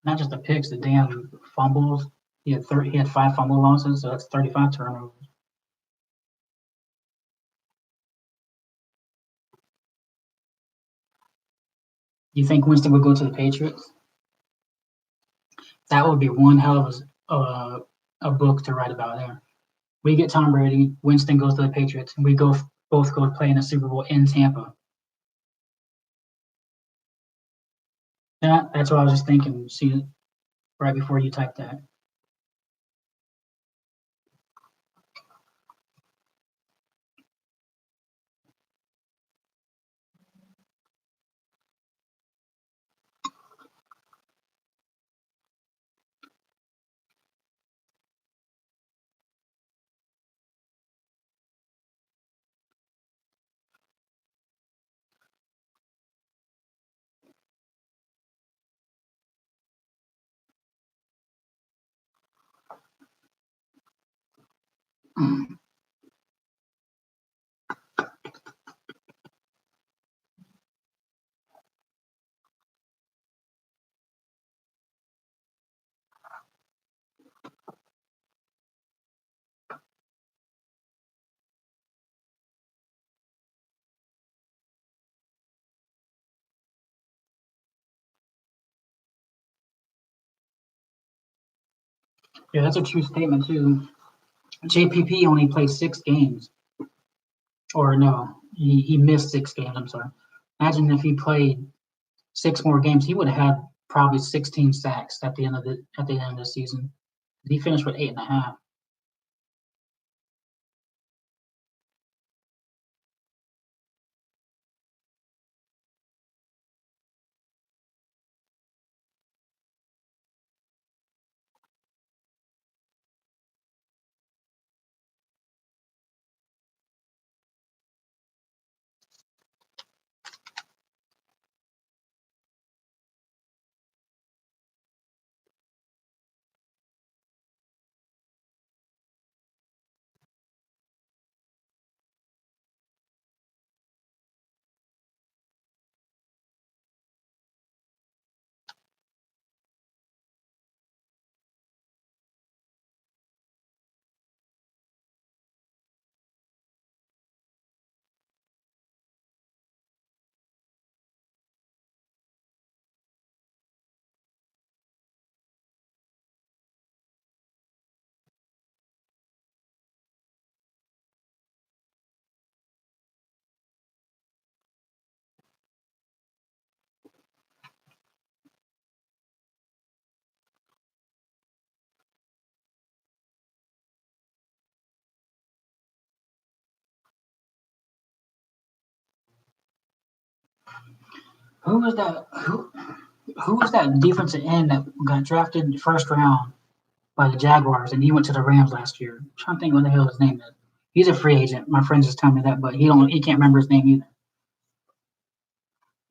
not just the picks, the damn fumbles. He had 5 fumble losses, so that's 35 turnovers. You think Winston would go to the Patriots? That would be one hell of a book to write about there. We get Tom Brady, Winston goes to the Patriots, and we both go play in the Super Bowl in Tampa. Yeah, that's what I was just thinking. See, right before you typed that. Yeah, that's a true statement too. JPP only played 6 games, or no, he missed 6 games. I'm sorry. Imagine if he played 6 more games, he would have had probably 16 sacks at the end of the season. He finished with 8.5. Who was that? Who was that defensive end that got drafted first round by the Jaguars and he went to the Rams last year? I'm trying to think what the hell his name is. He's a free agent. My friends just tell me that, but he can't remember his name either.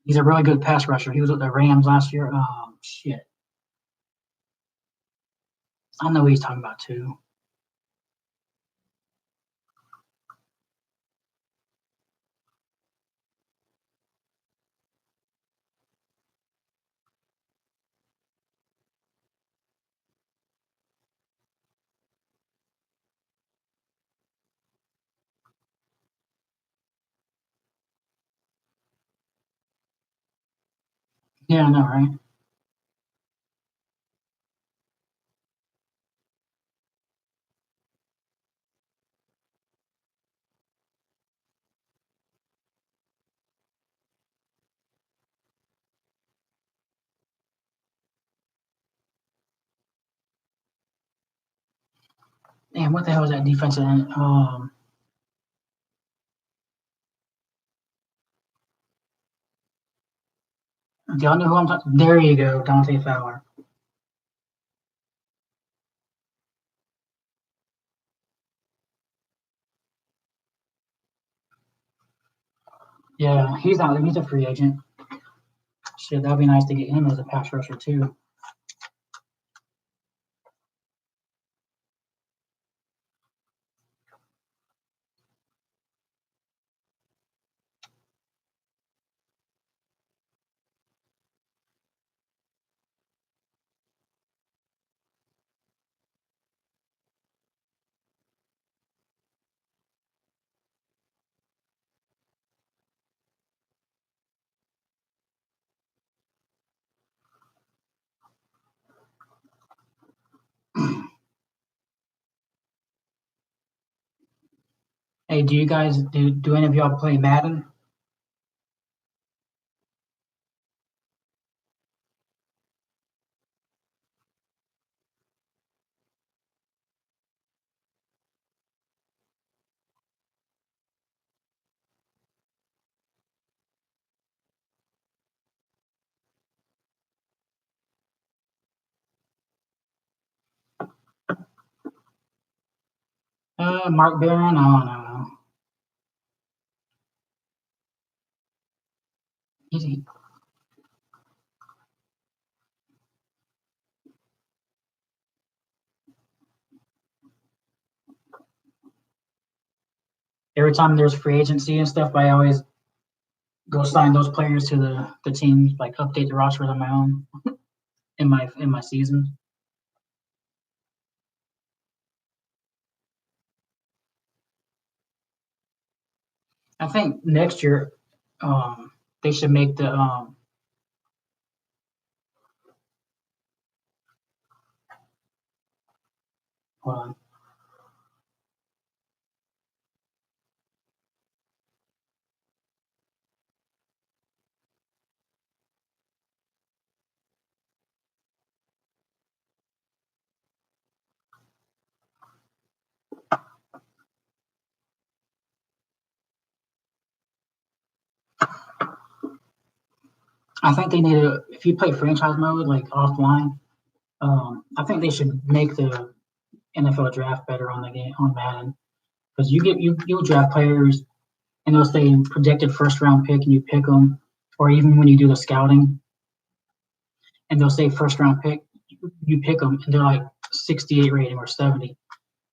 He's a really good pass rusher. He was with the Rams last year. Oh shit. I know what he's talking about too. Yeah, I know, right? Damn, what the hell is that defensive end? Do y'all know who I'm talking? There you go, Dante Fowler. Yeah, he's not. He's a free agent. Shit, that'd be nice to get him as a pass rusher too. Hey, do you guys do any of y'all play Madden? Mark Barron, I don't know. He's, every time there's free agency and stuff, I always go sign those players to the team, like update the roster on my own in my season. I think next year, they should make the hold on. I think they need to. If you play franchise mode like offline, I think they should make the NFL draft better on the game on Madden because you'll draft players and they'll say projected first round pick and you pick them, or even when you do the scouting and they'll say first round pick, you pick them and they're like 68 rating or 70.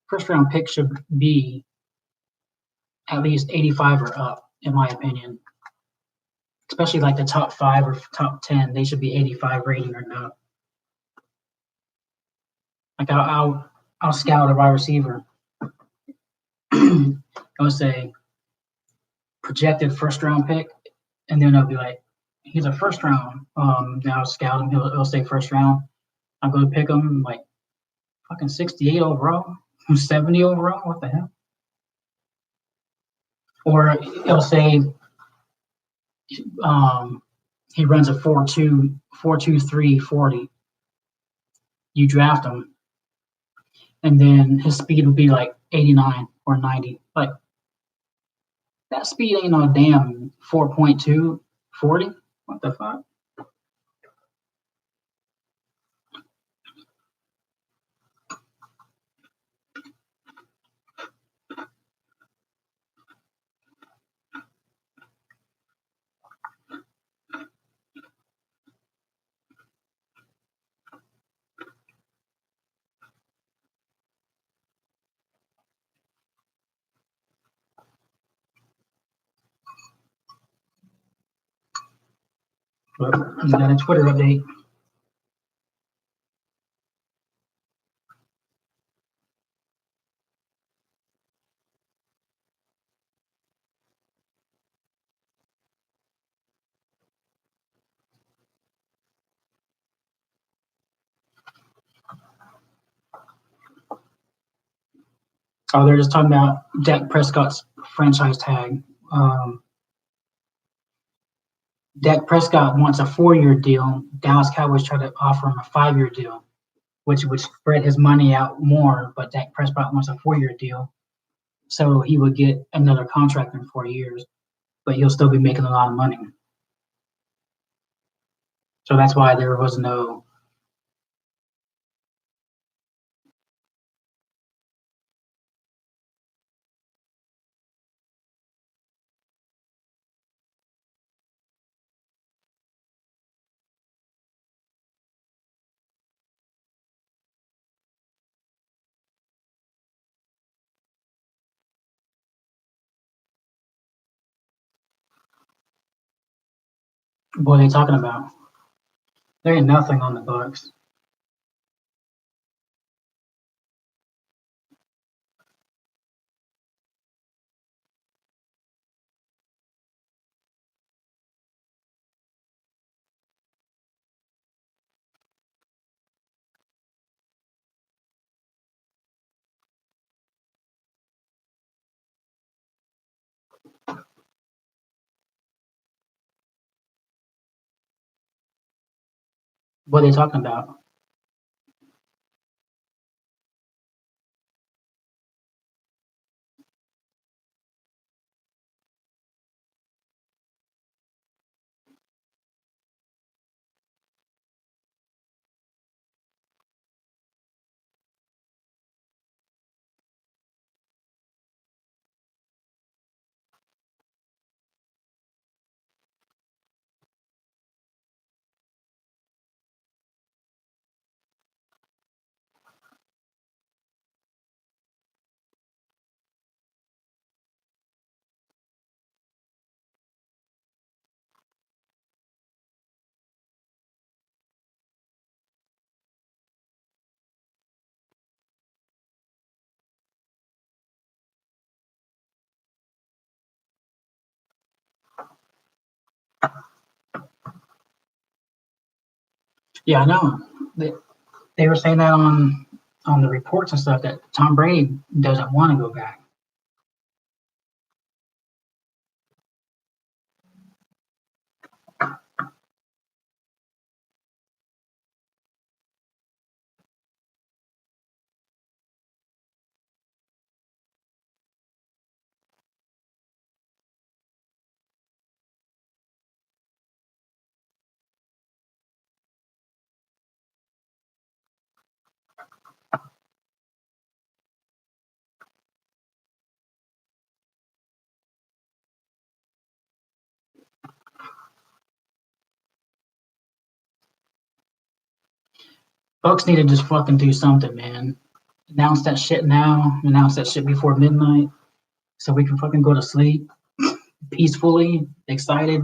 First round pick should be at least 85 or up, in my opinion. Especially like the top 5 or top 10, they should be 85 rating or up. Like I'll scout a wide receiver. I'll say projected first round pick, and then I'll be like, he's a first round. Now I'll scout him. He'll say first round. I'm going to pick him like fucking 68 overall, 70 overall. What the hell? Or it'll say um, he runs a 4.2, 4.23 40. You draft him, and then his speed would be like 89 or 90. Like that speed ain't no damn 4.2 40. What the fuck? But you got a Twitter update. Oh, they're just talking about Dak Prescott's franchise tag. Um, Dak Prescott wants a 4-year deal. Dallas Cowboys tried to offer him a 5-year deal, which would spread his money out more. But Dak Prescott wants a 4-year deal, so he would get another contract in 4 years, but he'll still be making a lot of money. So that's why there was no. What are they talking about? There ain't nothing on the Bucks. What are they talking about? Yeah, I know. They were saying that on the reports and stuff that Tom Brady doesn't want to go back. Bucks need to just fucking do something, man. Announce that shit now. Announce that shit before midnight, so we can fucking go to sleep peacefully, excited.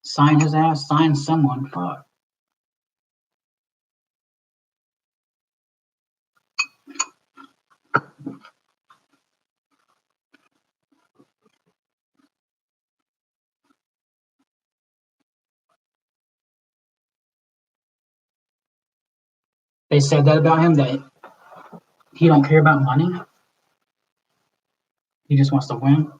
Sign his ass. Sign someone. Fuck. They said that about him, that he don't care about money. He just wants to win.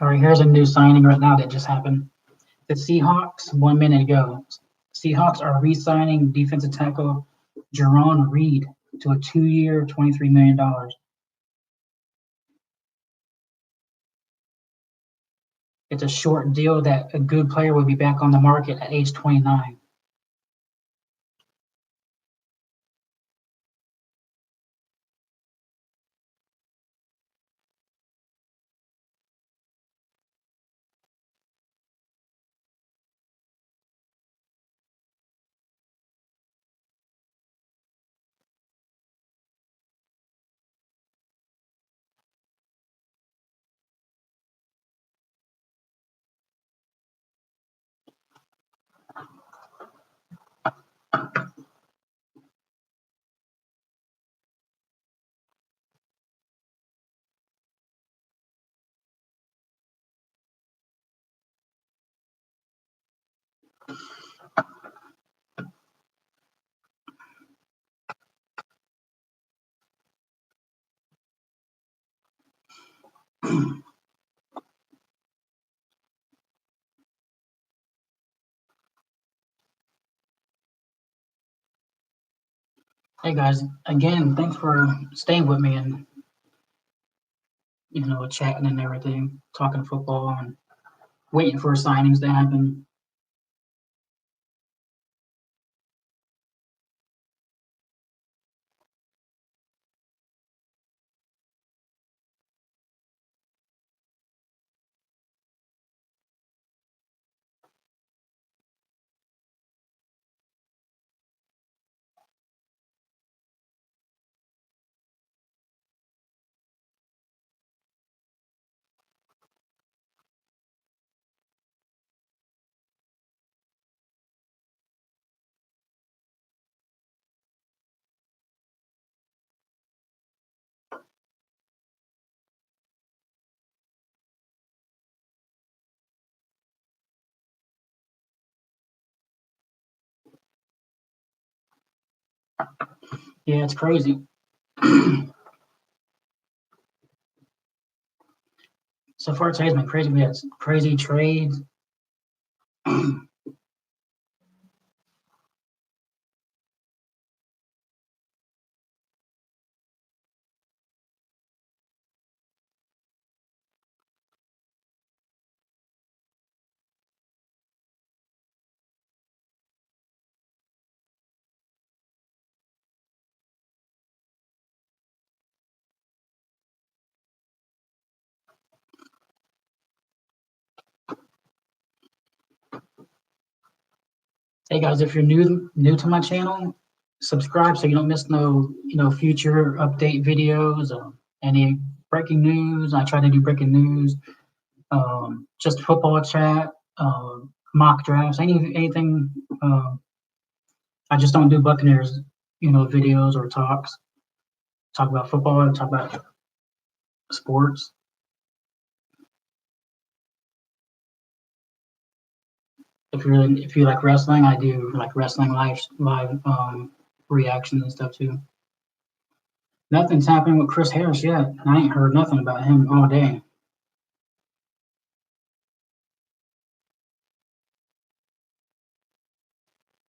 All right, here's a new signing right now that just happened. The Seahawks, 1 minute ago. Seahawks are re-signing defensive tackle Jerron Reed to a 2-year, $23 million. It's a short deal that a good player would be back on the market at age 29. Hey guys, again, thanks for staying with me and chatting and everything, talking football and waiting for signings to happen. Yeah, it's crazy. So far today's been crazy. We had crazy trades. Hey guys, if you're new to my channel, subscribe so you don't miss no future update videos, any breaking news. I try to do breaking news, just football chat, mock drafts, anything. I just don't do Buccaneers, videos or talks. Talk about football, talk about sports. If you like wrestling, I do like wrestling live reactions and stuff too. Nothing's happened with Chris Harris yet. I ain't heard nothing about him all day.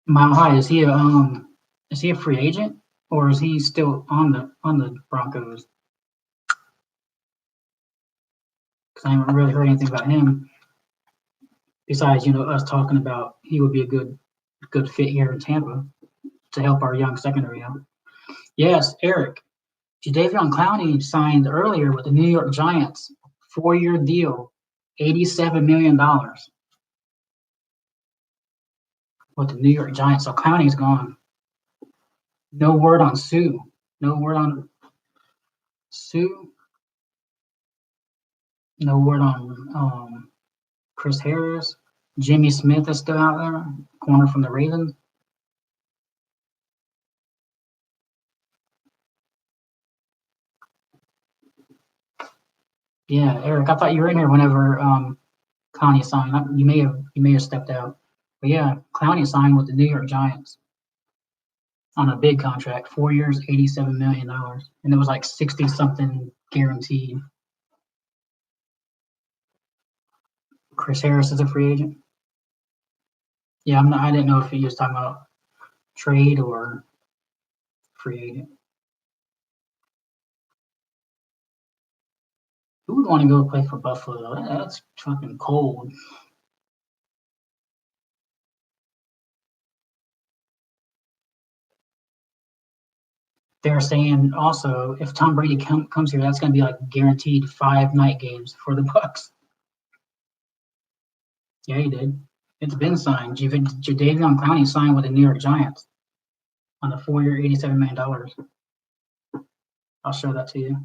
Mile High, is he a free agent or is he still on the Broncos? Because I haven't really heard anything about him besides us talking about he would be a good fit here in Tampa to help our young secondary out. Yes, Eric. Jadeveon Clowney signed earlier with the New York Giants, 4-year deal, $87 million with the New York Giants. So Clowney's gone. No word on Sue. No word on Sue. No word on Chris Harris. Jimmy Smith is still out there, corner from the Ravens. Yeah, Eric, I thought you were in here whenever Clowney signed. You may have stepped out, but yeah, Clowney signed with the New York Giants on a big contract, 4 years, $87 million, and it was like 60 something guaranteed. Chris Harris is a free agent. Yeah, I didn't know if he was talking about trade or free agent. Who would want to go play for Buffalo? That's fucking cold. They're saying also if Tom Brady comes here, that's going to be like guaranteed 5 night games for the Bucks. Yeah, he did. It's been signed. Jadeveon Clowney signed with the New York Giants on a 4-year, $87 million. I'll show that to you.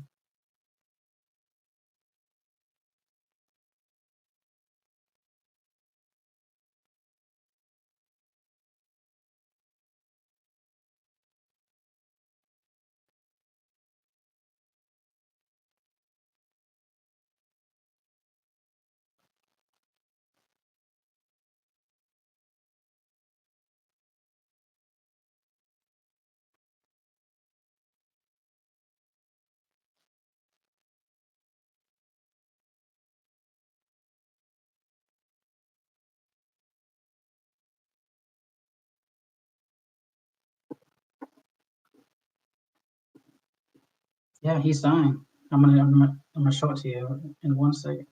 Yeah, he signed. I'm gonna show it to you in 1 second.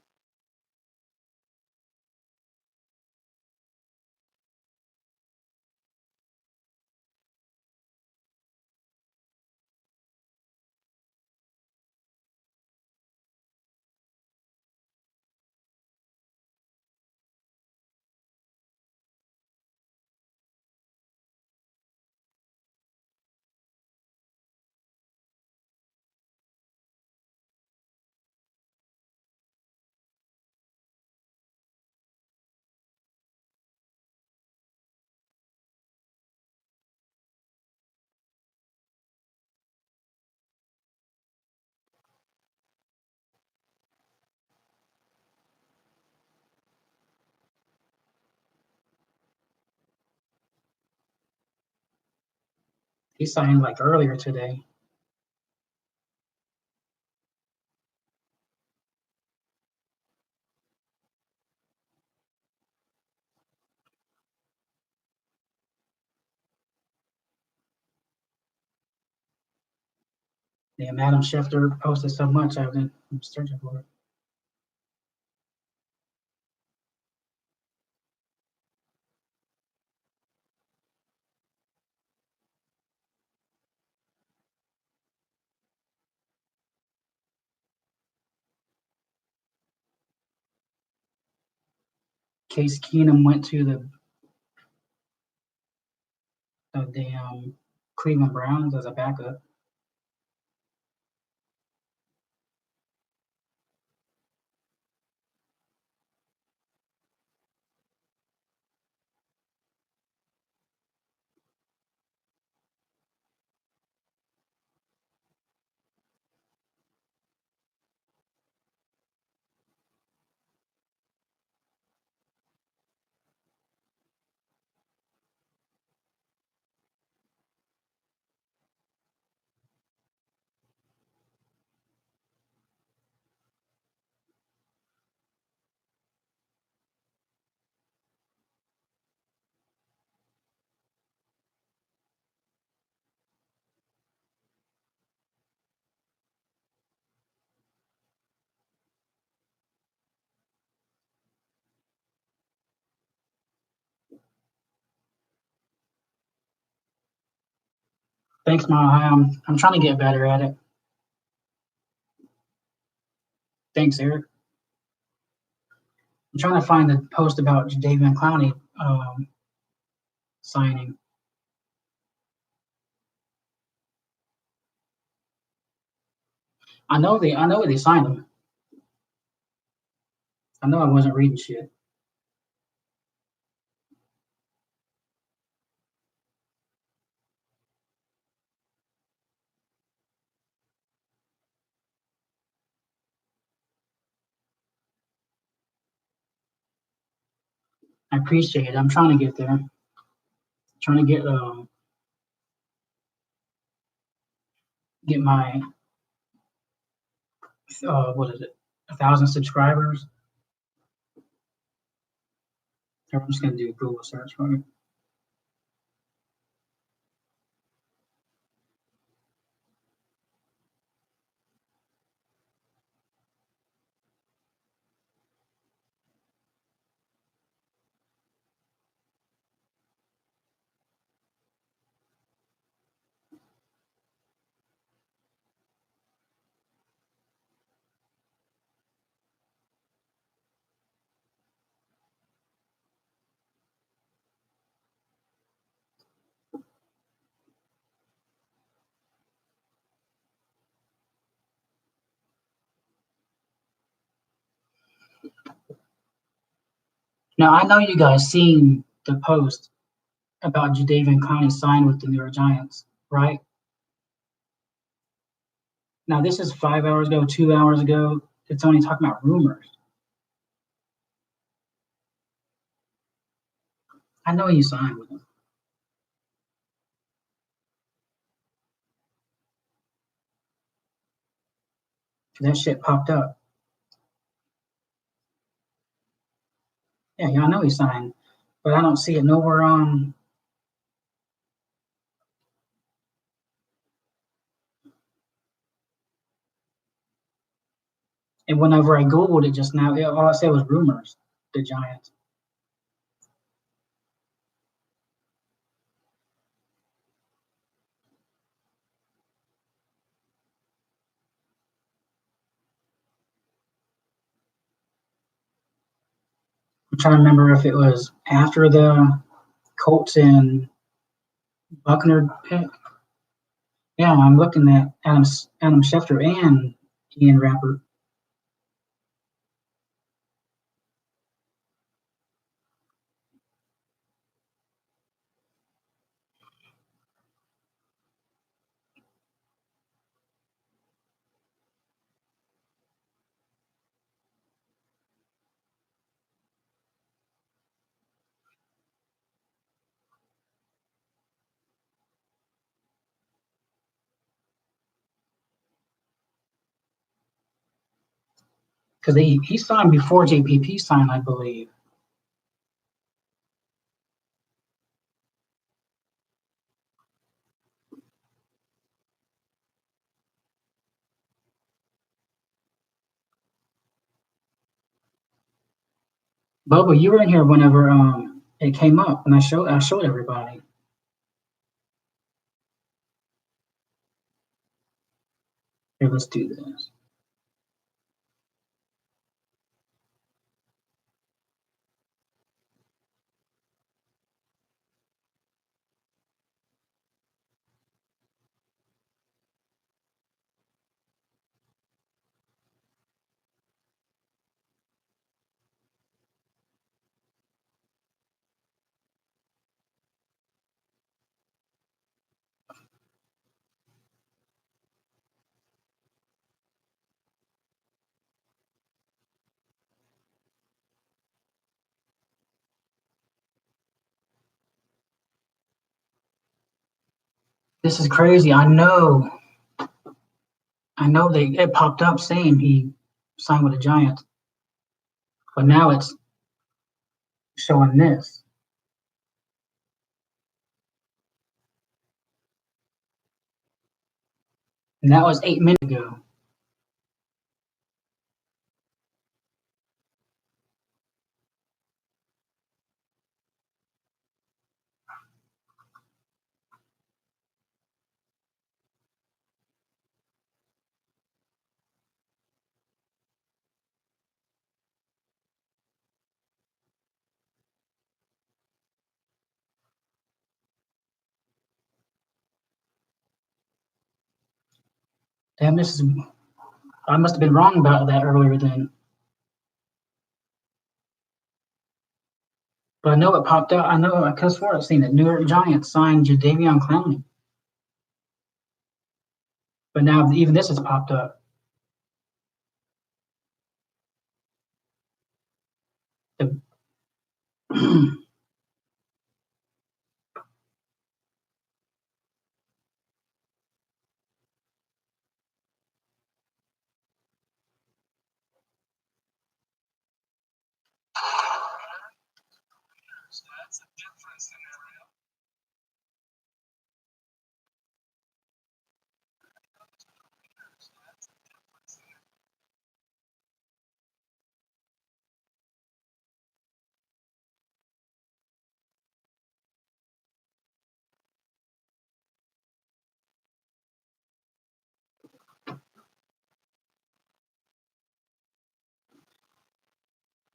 He signed like earlier today. Yeah, Madam Schefter posted so much I've been searching for it. Case Keenum went to the Cleveland Browns as a backup. Thanks, Mile. I'm trying to get better at it. Thanks, Eric. I'm trying to find the post about Jadeveon Clowney signing. I know they signed him. I know I wasn't reading shit. I appreciate it. I'm trying to get there. Trying to get my what is it, 1,000 subscribers. I'm just gonna do a Google search for it. Now I know you guys seen the post about Jadeveon Clowney signed with the New York Giants, right? Now this is 5 hours ago, 2 hours ago. It's only talking about rumors. I know you signed with him. That shit popped up. Yeah, I know he signed, but I don't see it nowhere on. And whenever I Googled it just now, all I said was rumors, the Giants. I'm trying to remember if it was after the Colts and Buckner pick. Yeah, I'm looking at Adam Schefter and Ian Rappert. Because he signed before JPP signed, I believe. Bubba, you were in here whenever it came up, and I showed everybody. Here, let's do this. This is crazy. I know it popped up saying he signed with the Giants, but now it's showing this. And that was 8 minutes ago. Damn, I must have been wrong about that earlier then. But I know it popped up. I could have sworn I've seen it. New York Giants signed Jadeveon Clowney. But now even this has popped up. The,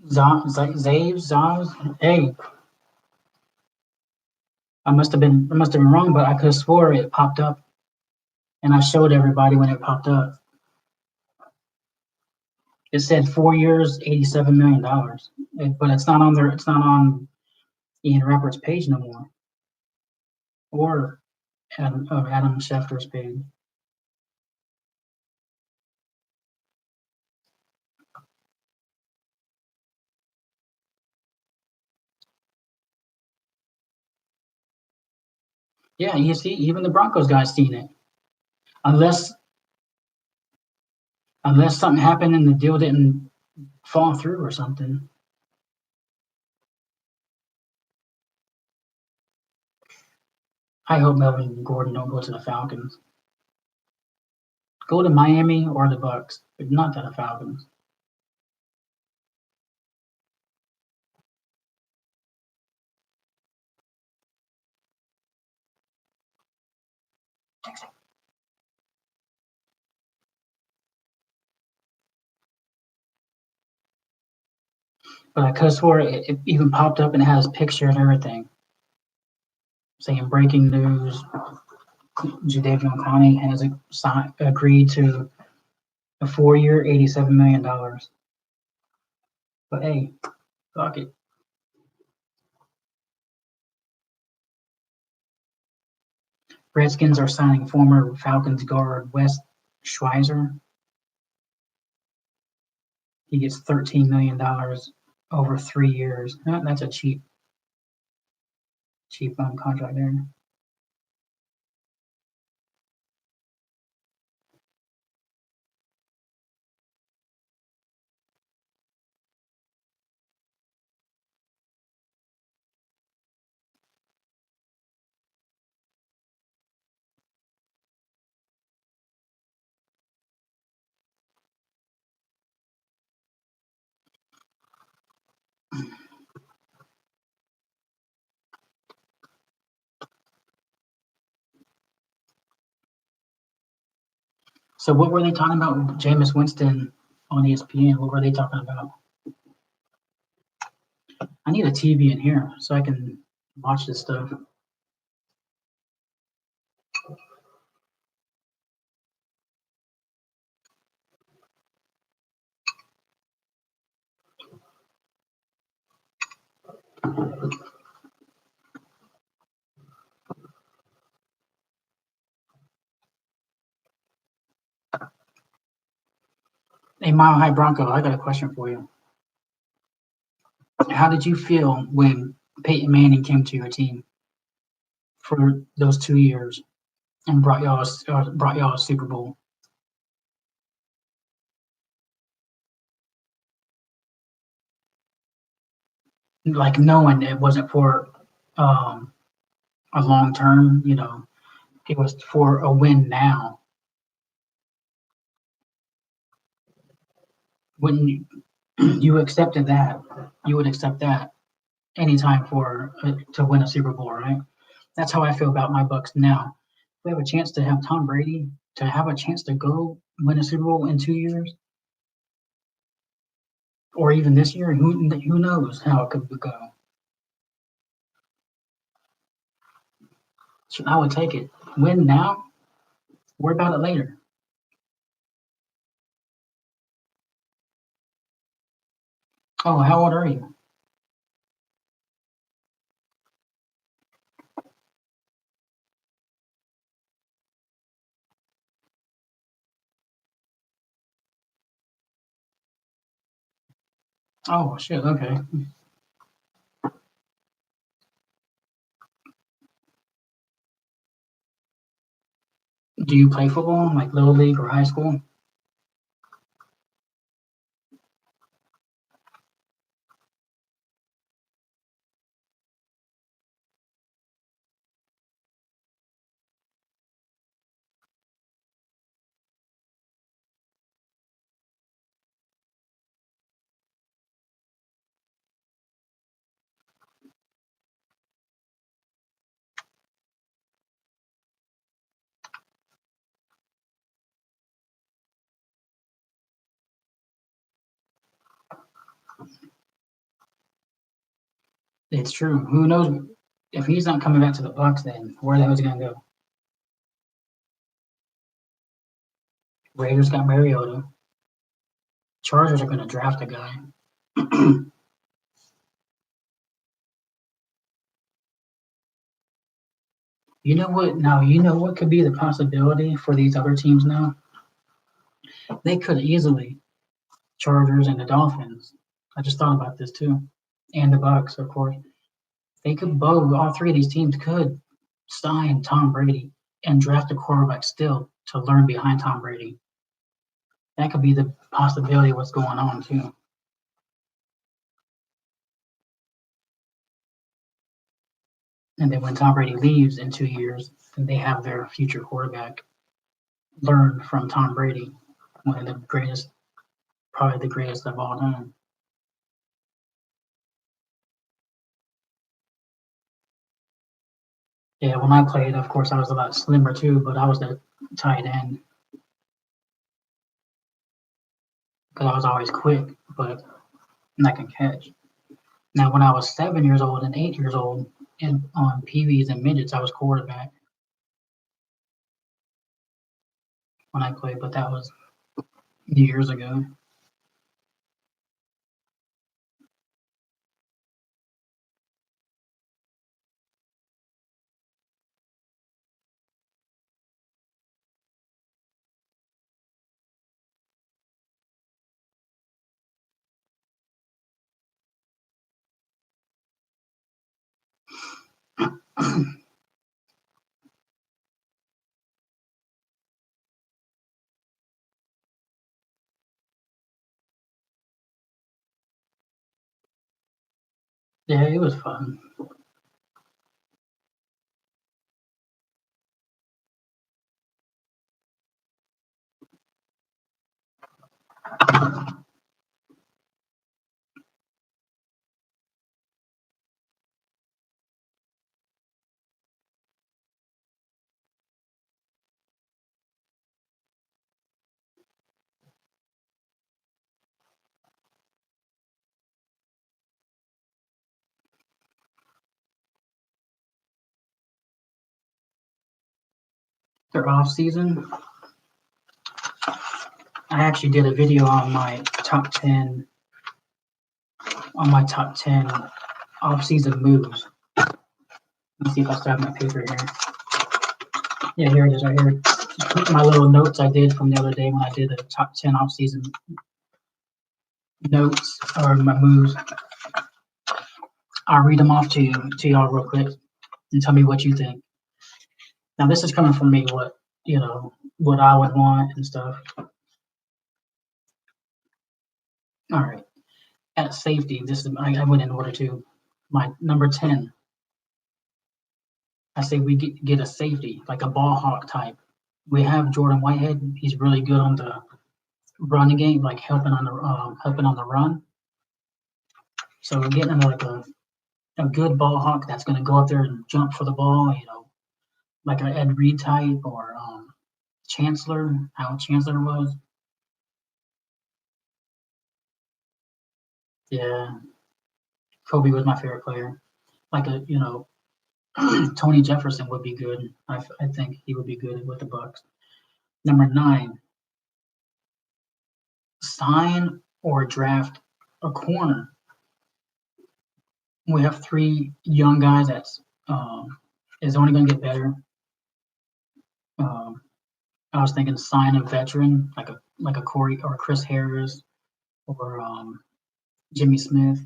Zaz. Hey, I must have been wrong, but I could have swore it popped up, and I showed everybody when it popped up. It said 4 years, $87 million, but it's not on there. It's not on Ian Rappert's page no more, or Adam Schefter's page. Yeah, you see, even the Broncos guys seen it, unless something happened and the deal didn't fall through or something. I hope Melvin Gordon don't go to the Falcons. Go to Miami or the Bucks, but not to the Falcons. But I could have swore it even popped up and it has his picture and everything, saying breaking news: Jadeveon Clowney has agreed to a 4-year, $87 million. But hey, fuck it. Redskins are signing former Falcons guard Wes Schweizer. He gets $13 million over 3 years. That's a cheap contract there. So what were they talking about with Jameis Winston on ESPN? What were they talking about? I need a TV in here so I can watch this stuff. Hey, Mile High Bronco, I got a question for you. How did you feel when Peyton Manning came to your team for those 2 years and brought y'all a Super Bowl? Like knowing it wasn't for a long term, it was for a win now. Wouldn't you accepted that? You would accept that anytime to win a Super Bowl, right? That's how I feel about my Bucks now. If we have a chance to have Tom Brady, to have a chance to go win a Super Bowl in 2 years, or even this year, who knows how it could go. So I would take it. Win now, worry about it later. Oh, how old are you? Oh, shit, okay. Do you play football, like Little League or high school? It's true. Who knows if he's not coming back to the Bucks? Then where the hell is he gonna go? Raiders got Mariota. Chargers are gonna draft a guy. You know what? Now you know what could be the possibility for these other teams. Now they could easily Chargers and the Dolphins. I just thought about this too, and the Bucks, of course. They could both. All three of these teams could sign Tom Brady and draft a quarterback still to learn behind Tom Brady. That could be the possibility of what's going on too. And then when Tom Brady leaves in 2 years, then they have their future quarterback learn from Tom Brady, one of the greatest, probably the greatest of all time. Yeah, when I played, of course, I was a lot slimmer too, but I was the tight end because I was always quick, but I can catch. Now, when I was 7 years old and 8 years old, and on PVs and midgets, I was quarterback when I played, but that was years ago. Yeah, it was fun. Their off season, I actually did a video on my top 10 off season moves. Let's see if I still have my paper here. Yeah, here it is, right here. Just my little notes I did from the other day when I did the top 10 off season notes or my moves. I'll read them off to y'all real quick and tell me what you think. Now this is coming from me, what I would want and stuff. All right. At safety, this is I went in order too. My number 10. I say we get a safety, like a ball hawk type. We have Jordan Whitehead. He's really good on the running game, like helping on the run. So we're getting like a good ball hawk that's going to go up there and jump for the ball, like an Ed Reed type or Chancellor, how Chancellor was. Yeah, Kobe was my favorite player. Like Tony Jefferson would be good. I think he would be good with the Bucks. Number 9, sign or draft a corner. We have 3 young guys that's is only going to get better. I was thinking sign a veteran like a Corey or Chris Harris or Jimmy Smith.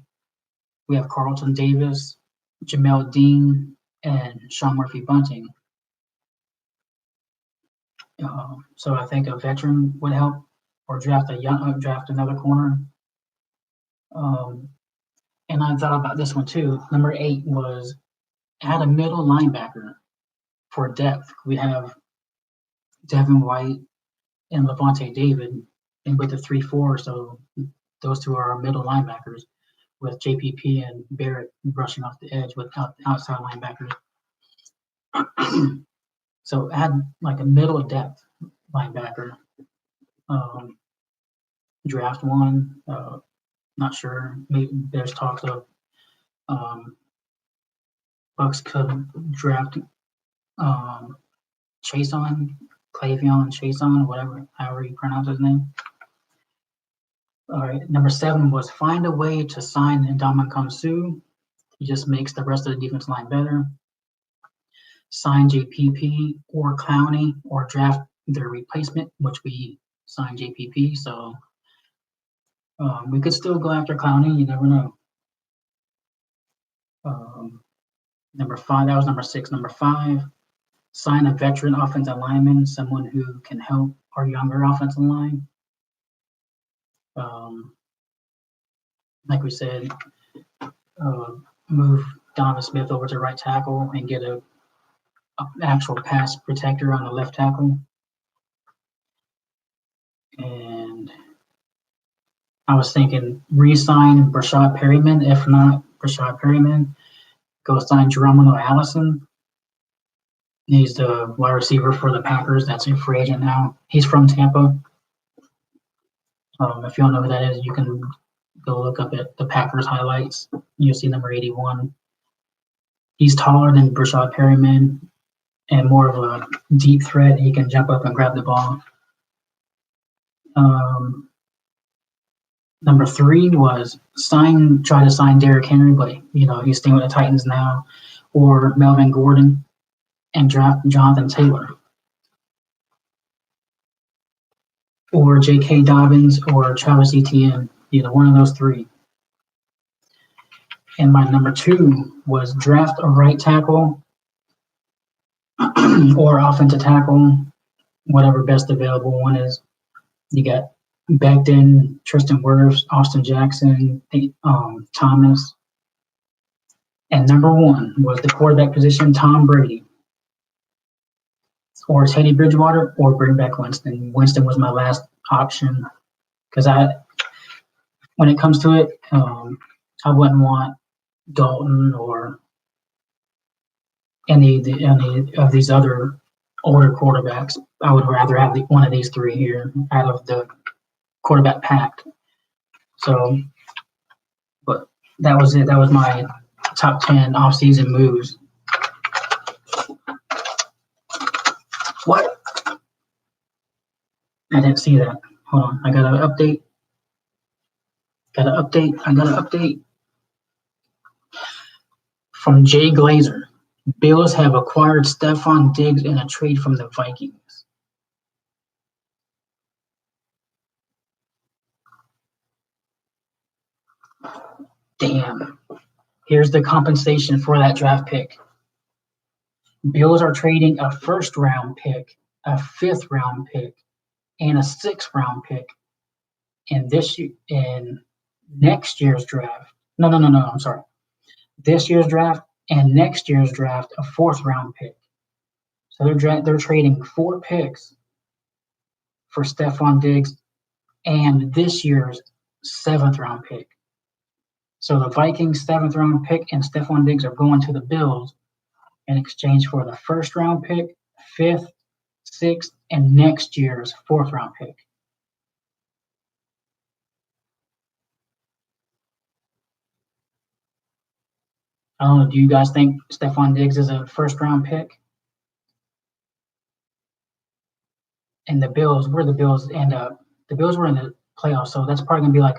We have Carlton Davis, Jamel Dean, and Sean Murphy Bunting. So I think a veteran would help, or draft another corner. And I thought about this one too. Number 8 was add a middle linebacker for depth. We have Devin White and Levante David, and with the 3-4, so those 2 are our middle linebackers, with JPP and Barrett rushing off the edge with outside linebackers. So add like a middle depth linebacker. Draft one. Not sure. Maybe there's talks of Bucks could draft Chason, Clavion Chason, whatever, however you pronounce his name. All right, number 7 was find a way to sign Ndamukong Suh. He just makes the rest of the defense line better. Sign JPP or Clowney or draft their replacement, which we signed JPP. So we could still go after Clowney. You never know. Number 5, that was number 6. Number 5, sign a veteran offensive lineman, someone who can help our younger offensive line. Like we said, move Donovan Smith over to right tackle and get an actual pass protector on the left tackle. And I was thinking re-sign Brashad Perryman. If not Brashad Perryman, go sign Geronimo Allison. He's the wide receiver for the Packers. That's a free agent now. He's from Tampa. If you don't know who that is, you can go look up at the Packers highlights. You'll see number 81. He's taller than Brashad Perryman and more of a deep threat. He can jump up and grab the ball. Number 3 was try to sign Derrick Henry, but he's staying with the Titans now, or Melvin Gordon, and draft Jonathan Taylor, or J.K. Dobbins, or Travis Etienne. Either one of those 3. And my number 2 was draft a right tackle or offensive tackle, whatever best available one is. You got Becton, Tristan Wirfs, Austin Jackson, Thomas. And number 1 was the quarterback position, Tom Brady, or Teddy Bridgewater, or bring back Winston. Winston was my last option because when it comes to it, I wouldn't want Dalton or any of these other older quarterbacks. I would rather have one of these 3 here out of the quarterback pack. So, but that was it. That was my top 10 offseason moves. What? I didn't see that. Hold on. I got an update. I got an update from Jay Glazer. Bills have acquired Stephon Diggs in a trade from the Vikings. Damn. Here's the compensation for that draft pick. Bills are trading a first-round pick, a fifth-round pick, and a sixth-round pick in next year's draft. No, I'm sorry. This year's draft and next year's draft, a fourth-round pick. So they're trading 4 picks for Stephon Diggs and this year's 7th-round pick. So the Vikings' 7th-round pick and Stephon Diggs are going to the Bills in exchange for the first-round pick, 5th, 6th, and next year's 4th-round pick. I don't know. Do you guys think Stephon Diggs is a first-round pick? And the Bills, where the Bills end up? The Bills were in the playoffs, so that's probably going to be like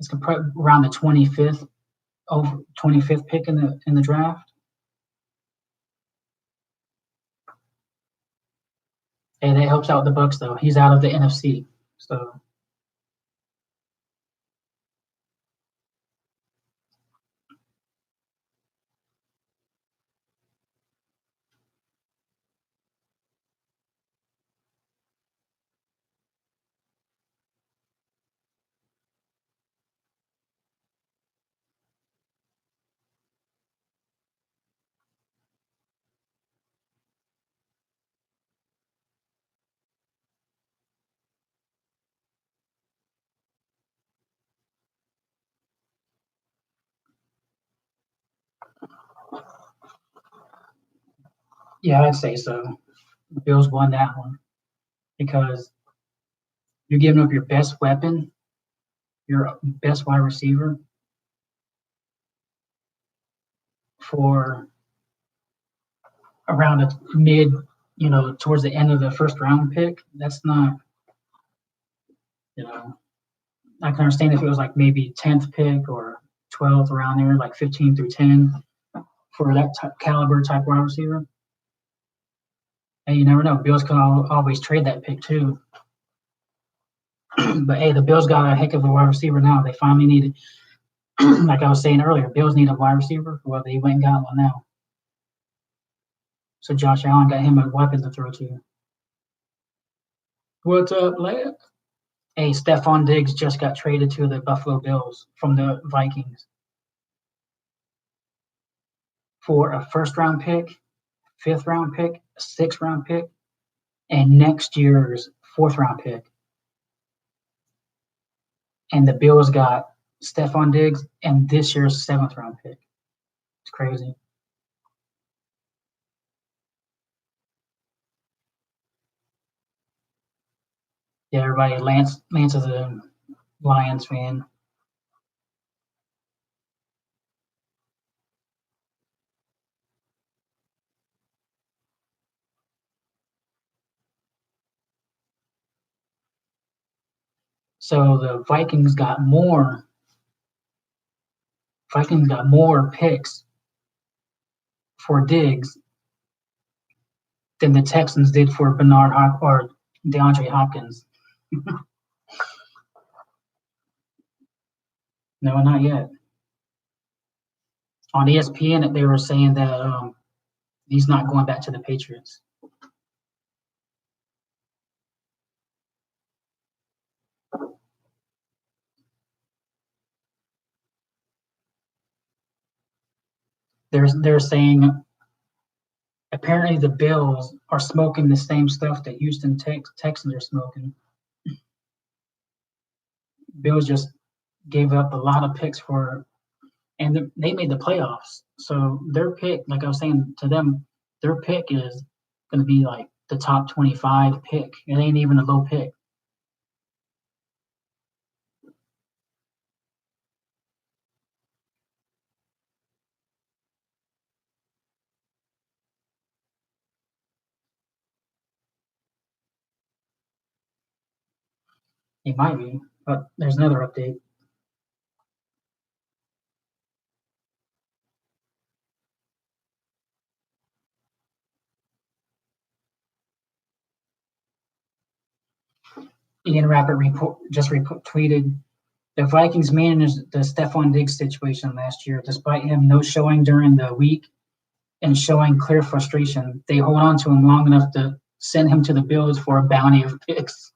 it's around the 25th pick in the draft. Hey, that helps out the Bucks though. He's out of the NFC, so. Yeah, I'd say so. The Bills won that one because you're giving up your best weapon, your best wide receiver for around a mid, towards the end of the first round pick. That's not, I can understand if it was like maybe 10th pick or 12th around there, like 15 through 10 for that caliber type wide receiver. And you never know. Bills can always trade that pick too. But hey, the Bills got a heck of a wide receiver now. They finally needed, like I was saying earlier, Bills need a wide receiver. Well, they went and got one now. So Josh Allen got him a weapon to throw to. What's up, lad? Hey, Stephon Diggs just got traded to the Buffalo Bills from the Vikings for a first-round pick, 5th-round pick, a 6th-round pick, and next year's 4th-round pick. And the Bills got Stephon Diggs and this year's 7th-round pick. It's crazy. Yeah, everybody. Lance is a Lions fan. So the Vikings got more. Vikings got more picks for Diggs than the Texans did for Bernard or DeAndre Hopkins. No, not yet. On ESPN, they were saying that he's not going back to the Patriots. They're saying apparently the Bills are smoking the same stuff that Houston Texans are smoking. Bills just gave up a lot of picks and they made the playoffs. So their pick, like I was saying to them, their pick is going to be like the top 25 pick. It ain't even a low pick. It might be, but there's another update. Ian Rappert tweeted the Vikings managed the Stephon Diggs situation last year, despite him no showing during the week and showing clear frustration. They hold on to him long enough to send him to the Bills for a bounty of picks.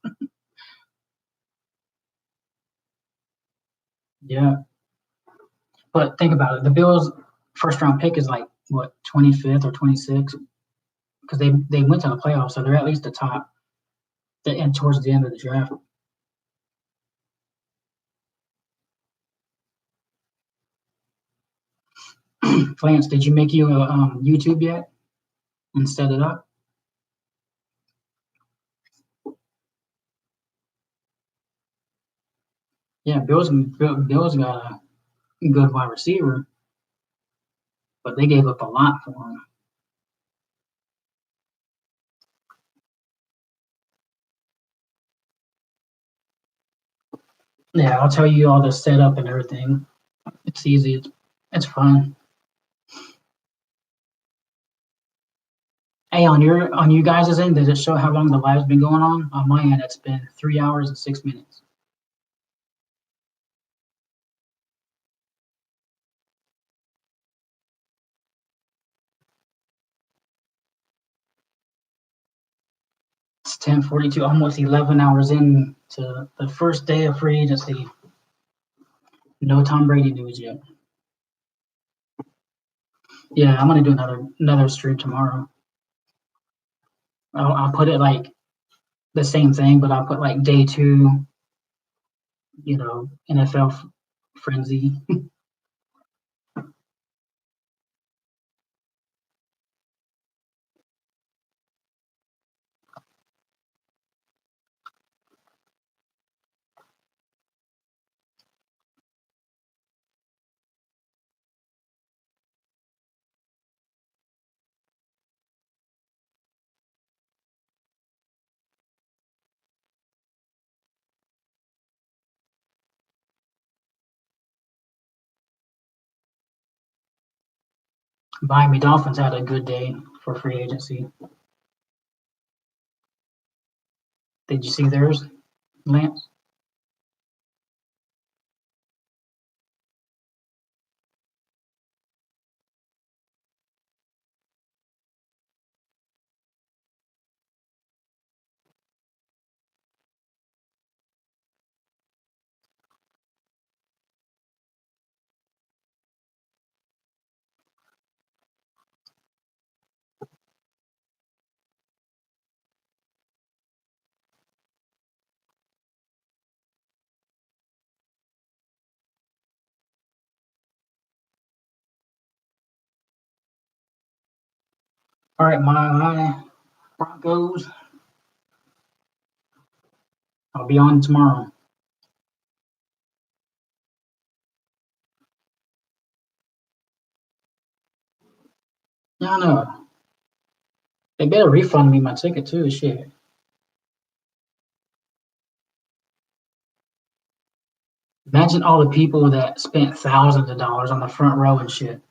Yeah, but think about it. The Bills' first round pick is like what 25th or 26th because they went to the playoffs, so they're at least the top. And towards the end of the draft. Lance, did you make you a YouTube yet and set it up? Yeah, Bills got a good wide receiver, but they gave up a lot for him. Yeah, I'll tell you all the setup and everything. It's easy. It's fun. Hey, on you guys' end, does it show how long the live's been going on? On my end, it's been 3 hours and 6 minutes. It's 10:42, almost 11 hours in to the first day of free agency. No Tom Brady news yet. Yeah, I'm gonna do another stream tomorrow. I'll put it like the same thing, but I'll put like day 2, NFL frenzy. Miami Dolphins had a good day for free agency. Did you see theirs, Lance? All right, my Broncos I'll be on tomorrow. Yeah, I know. They better refund me my ticket too. Shit. Imagine all the people that spent thousands of dollars on the front row and shit.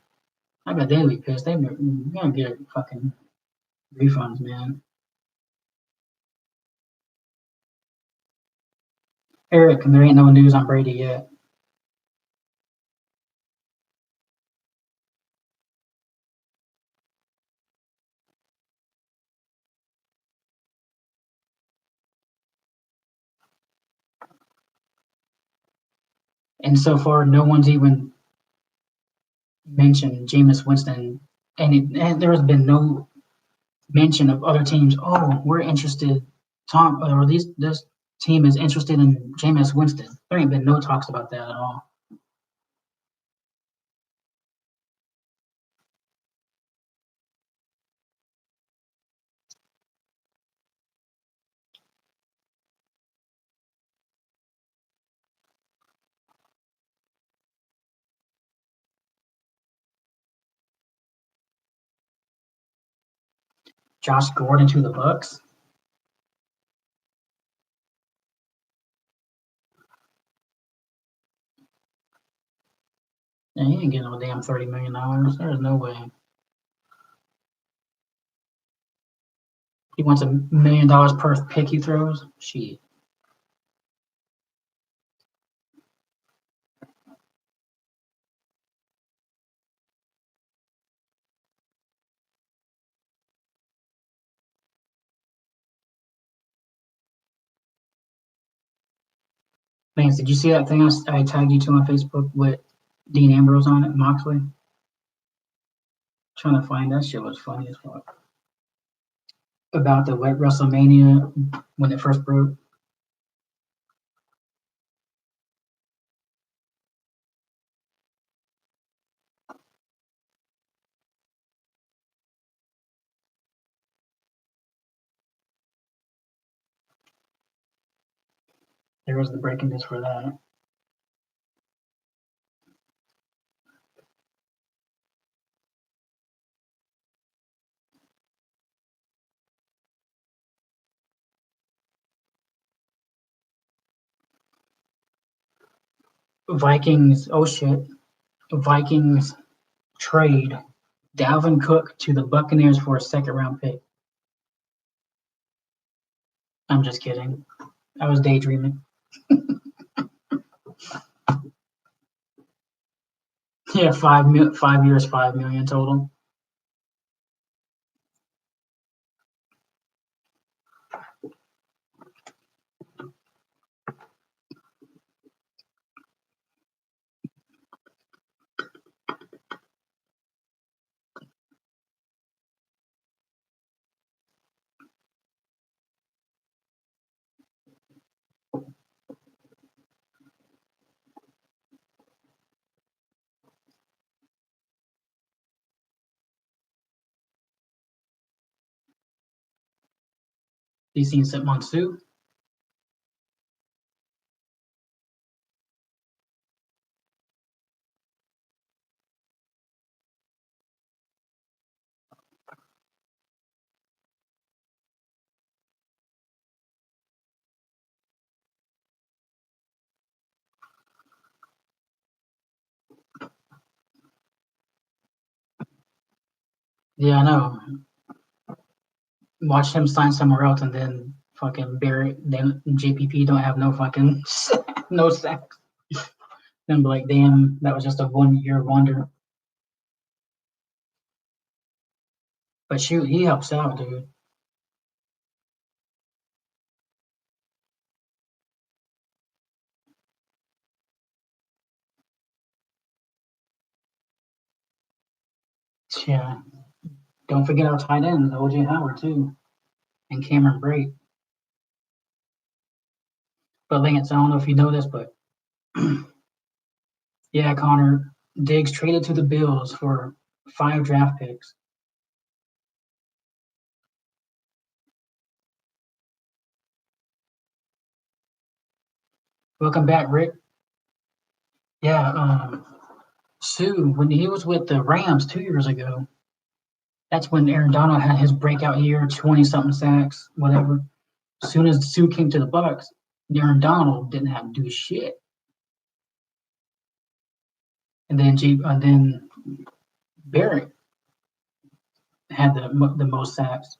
I bet they'd be pissed. They're gonna get fucking refunds, man. Eric, there ain't no news on Brady yet. And so far, no one's even mentioned Jameis Winston, and there has been no mention of other teams. Oh, we're interested. This team is interested in Jameis Winston. There ain't been no talks about that at all. Josh Gordon to the Bucks. Yeah, he ain't getting no damn $30 million. There's no way. He wants $1 million per pick he throws. Shit. Lance, did you see that thing I tagged you to on Facebook with Dean Ambrose on it, Moxley? Trying to find that shit was funny as fuck. About the WrestleMania when it first broke. There was the breaking news for that. Vikings, oh shit. Vikings trade Dalvin Cook to the Buccaneers for a second round pick. I'm just kidding. I was daydreaming. Yeah, 5 years, 5 million total. You seen Monsu? Yeah, I know. Watch him sign somewhere else and then fucking bury then JPP don't have no fucking no sacks. Then be like, damn, that was just a 1 year wonder. But shoot, he helps out, dude. Yeah. Don't forget our tight ends, OJ Howard too, and Cameron Brate. But Lance, I don't know if you know this, but yeah, Connor, Diggs traded to the Bills for 5 draft picks. Welcome back, Rick. Yeah, Sue, when he was with the Rams 2 years ago, that's when Aaron Donald had his breakout year, 20 something sacks, whatever. As soon as Sue came to the Bucks, Aaron Donald didn't have to do shit. And then Barrett had the most sacks.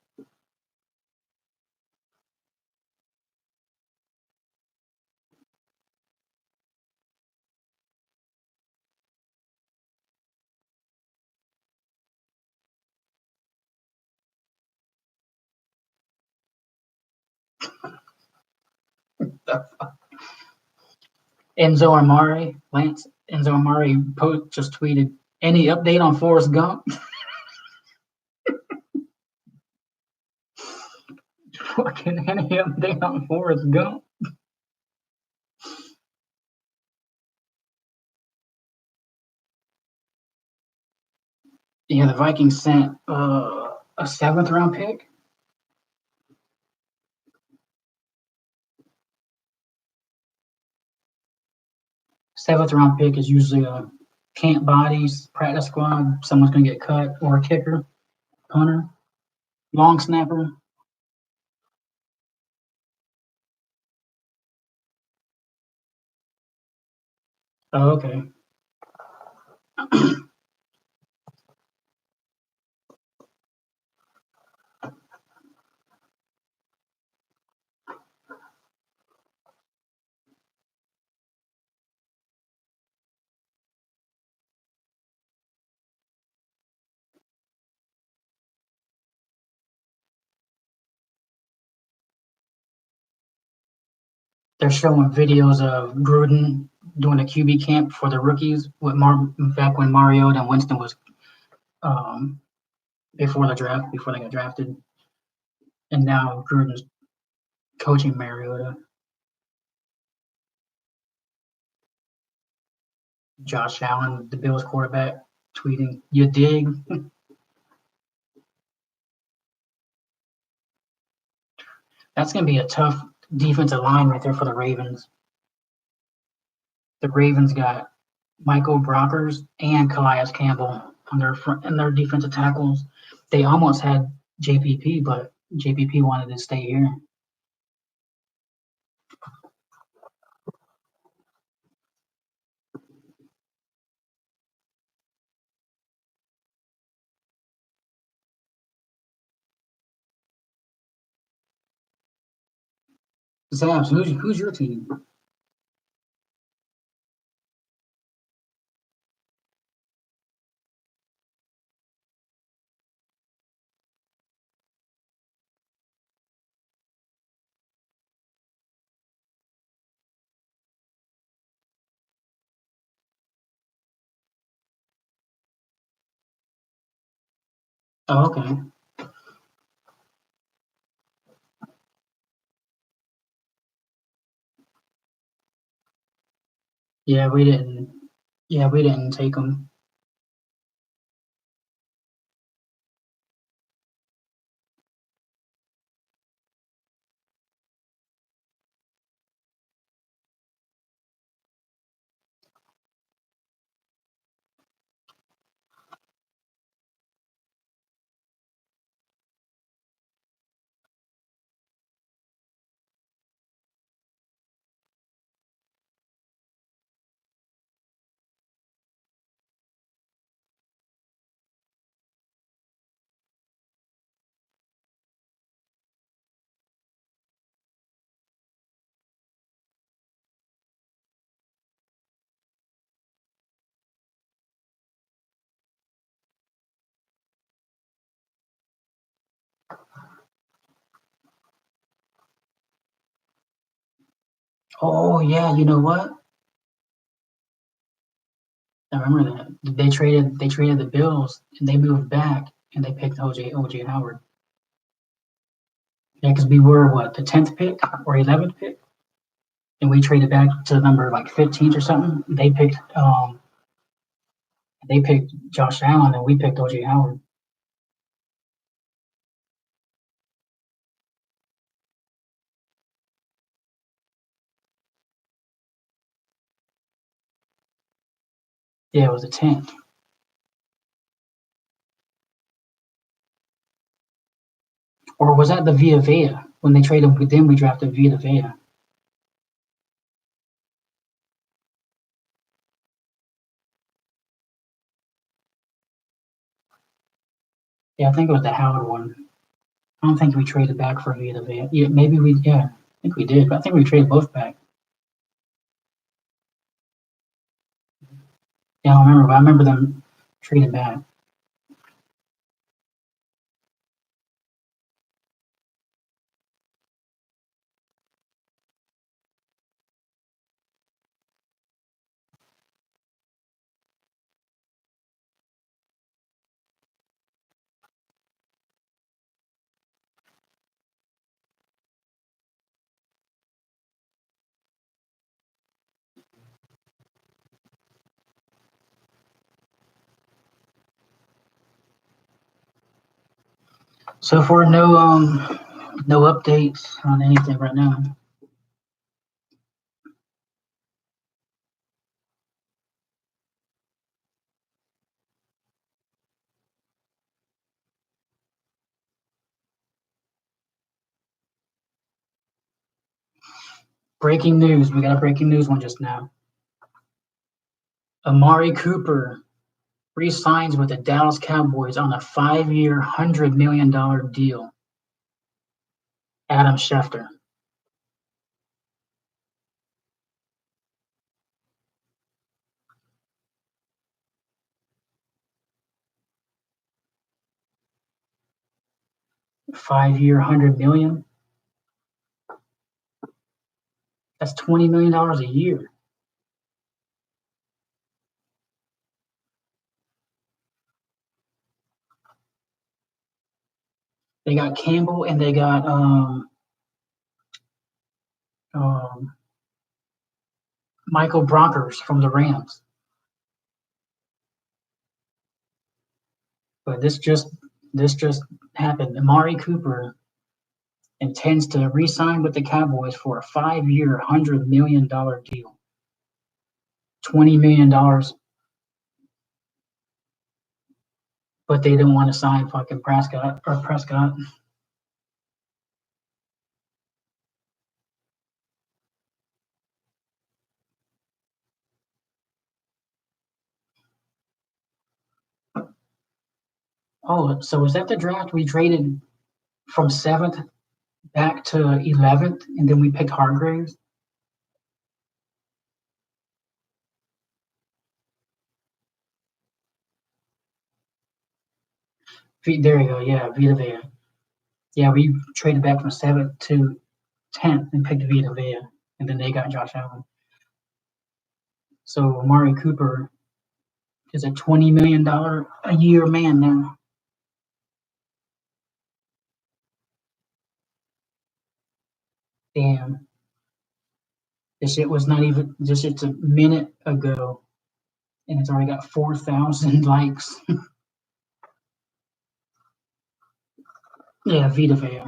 Enzo Amari just tweeted, "Any update on Forrest Gump?" Fucking any update on Forrest Gump? Yeah, the Vikings sent a seventh round pick. Seventh round pick is usually a camp bodies, practice squad, someone's gonna get cut, or a kicker, punter, long snapper. Oh, okay. They're showing videos of Gruden doing a QB camp for the rookies with back when Mariota and Winston was um, before they got drafted, and now Gruden's coaching Mariota. Josh Allen, the Bills quarterback, tweeting, "You dig?" That's going to be a tough defensive line right there for the Ravens. The Ravens got Michael Brockers and Calais Campbell on their defensive tackles. They almost had JPP, but JPP wanted to stay here. Zabs, who's your team? Oh, okay. Yeah, we didn't. Yeah, we didn't take them. Oh yeah, you know what? I remember that they traded the Bills and they moved back and they picked OJ Howard. Yeah, because we were what, the 10th pick or 11th pick, and we traded back to the number like 15th or something. They picked Josh Allen and we picked OJ Howard. Yeah, it was a 10th. Or was that the Vita Vea? When they traded him, then we drafted Vita Vea. Yeah, I think it was the Howard one. I don't think we traded back for Vita Vea. Yeah, maybe we, yeah, I think we did, but I think we traded both back. Yeah, I don't remember, but I remember them trading back. So far, no updates on anything right now. Breaking news. We got a breaking news one just now. Amari Cooper re-signs with the Dallas Cowboys on a 5-year, $100 million deal. Adam Schefter. $5-year, $100 million. That's $20 million a year. They got Campbell and they got Michael Bronkers from the Rams. But this just happened. Amari Cooper intends to re-sign with the Cowboys for a 5-year, $100 million deal. $20 million, but they didn't want to sign fucking Prescott. Oh, so was that the draft we traded from 7th back to 11th, and then we picked Hargraves? There you go. Yeah, Vita Vea. Yeah, we traded back from 7th to 10th and picked Vita Vea, and then they got Josh Allen. So Amari Cooper is a $20 million a year man now. Damn. This shit was not even, this shit's a minute ago, and it's already got 4,000 likes. Yeah, Vita Vea.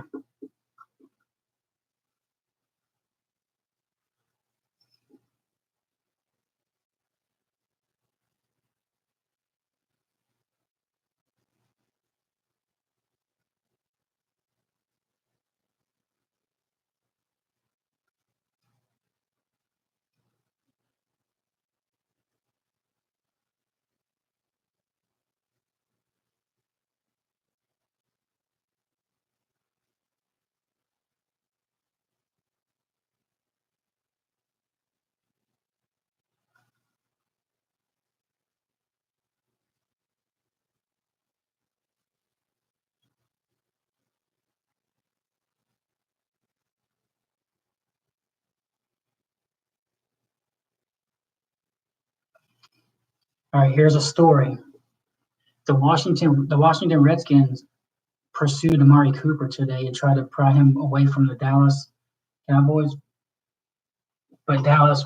All right, here's a story. The Washington Redskins pursued Amari Cooper today and tried to pry him away from the Dallas Cowboys, but Dallas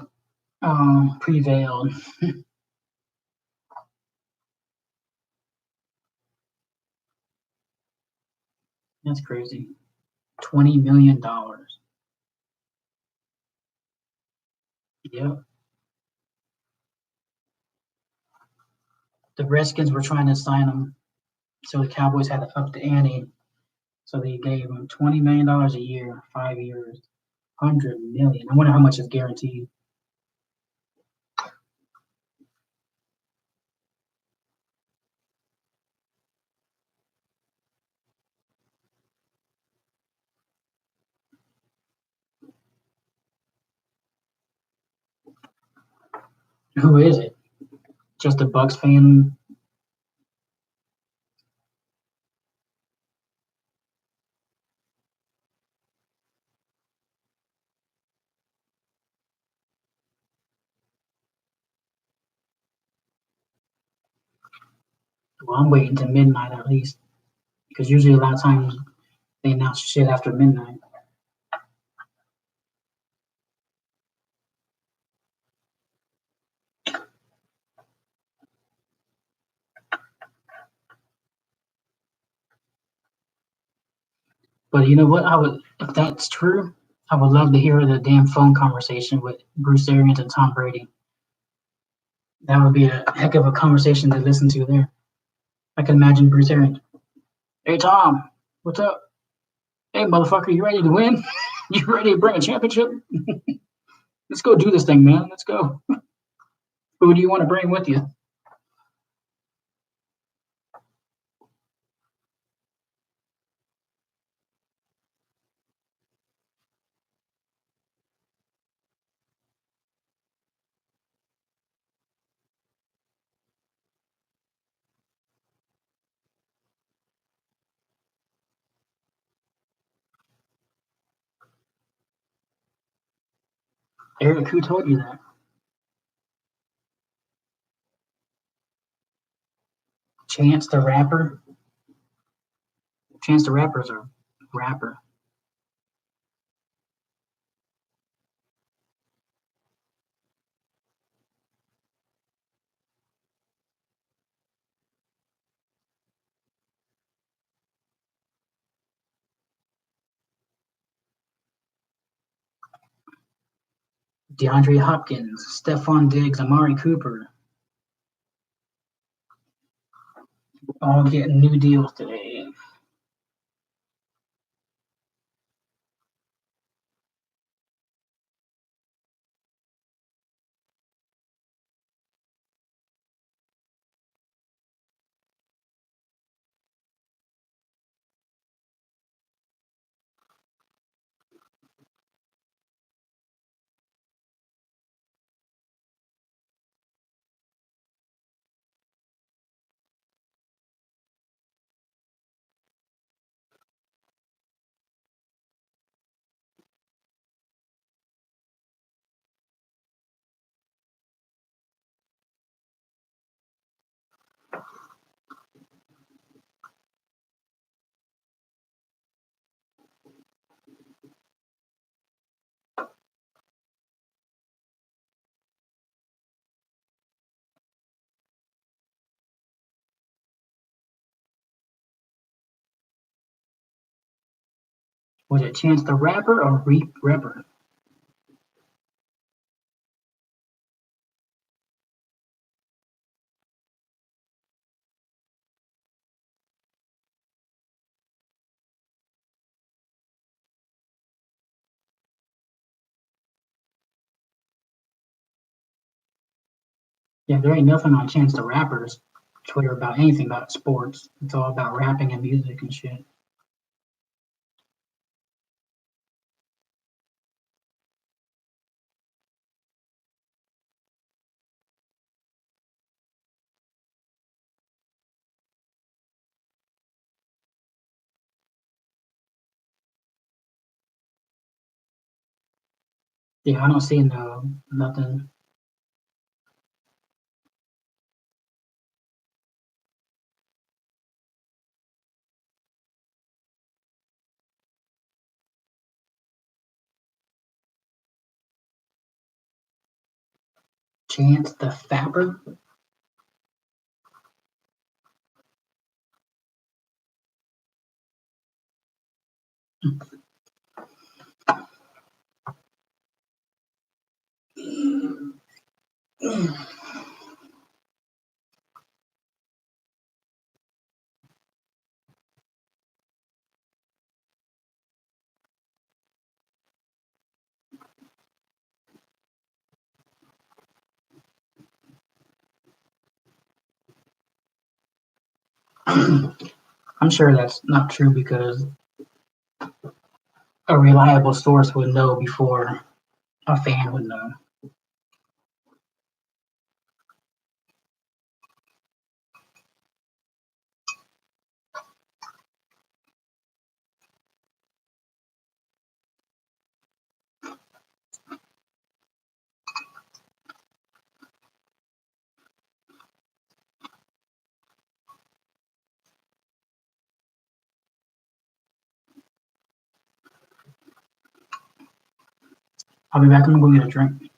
prevailed. That's crazy. $20 million. Yep. the Redskins were trying to sign him, so the Cowboys had to up the ante. So they gave him $20 million a year, 5 years, $100 million. I wonder how much is guaranteed. Who is it? Just a Bucks fan? Well, I'm waiting to midnight at least, because usually a lot of times they announce shit after midnight. But you know what? If that's true, I would love to hear the damn phone conversation with Bruce Arians and Tom Brady. That would be a heck of a conversation to listen to there. I can imagine Bruce Arians. Hey Tom, what's up? Hey motherfucker, you ready to win? You ready to bring a championship? Let's go do this thing, man. Let's go. Who do you want to bring with you? Eric, who told you that? Chance the Rapper? Chance the Rapper's a rapper. DeAndre Hopkins, Stephon Diggs, Amari Cooper, all getting new deals today. Was it Chance the Rapper or Reap Rapper? Yeah, there ain't nothing on Chance the Rapper's Twitter about anything about sports. It's all about rapping and music and shit. Yeah, I don't see nothing. Chance the Fapper? I'm sure that's not true because a reliable source would know before a fan would know. I'll be back. I'm gonna go get a drink.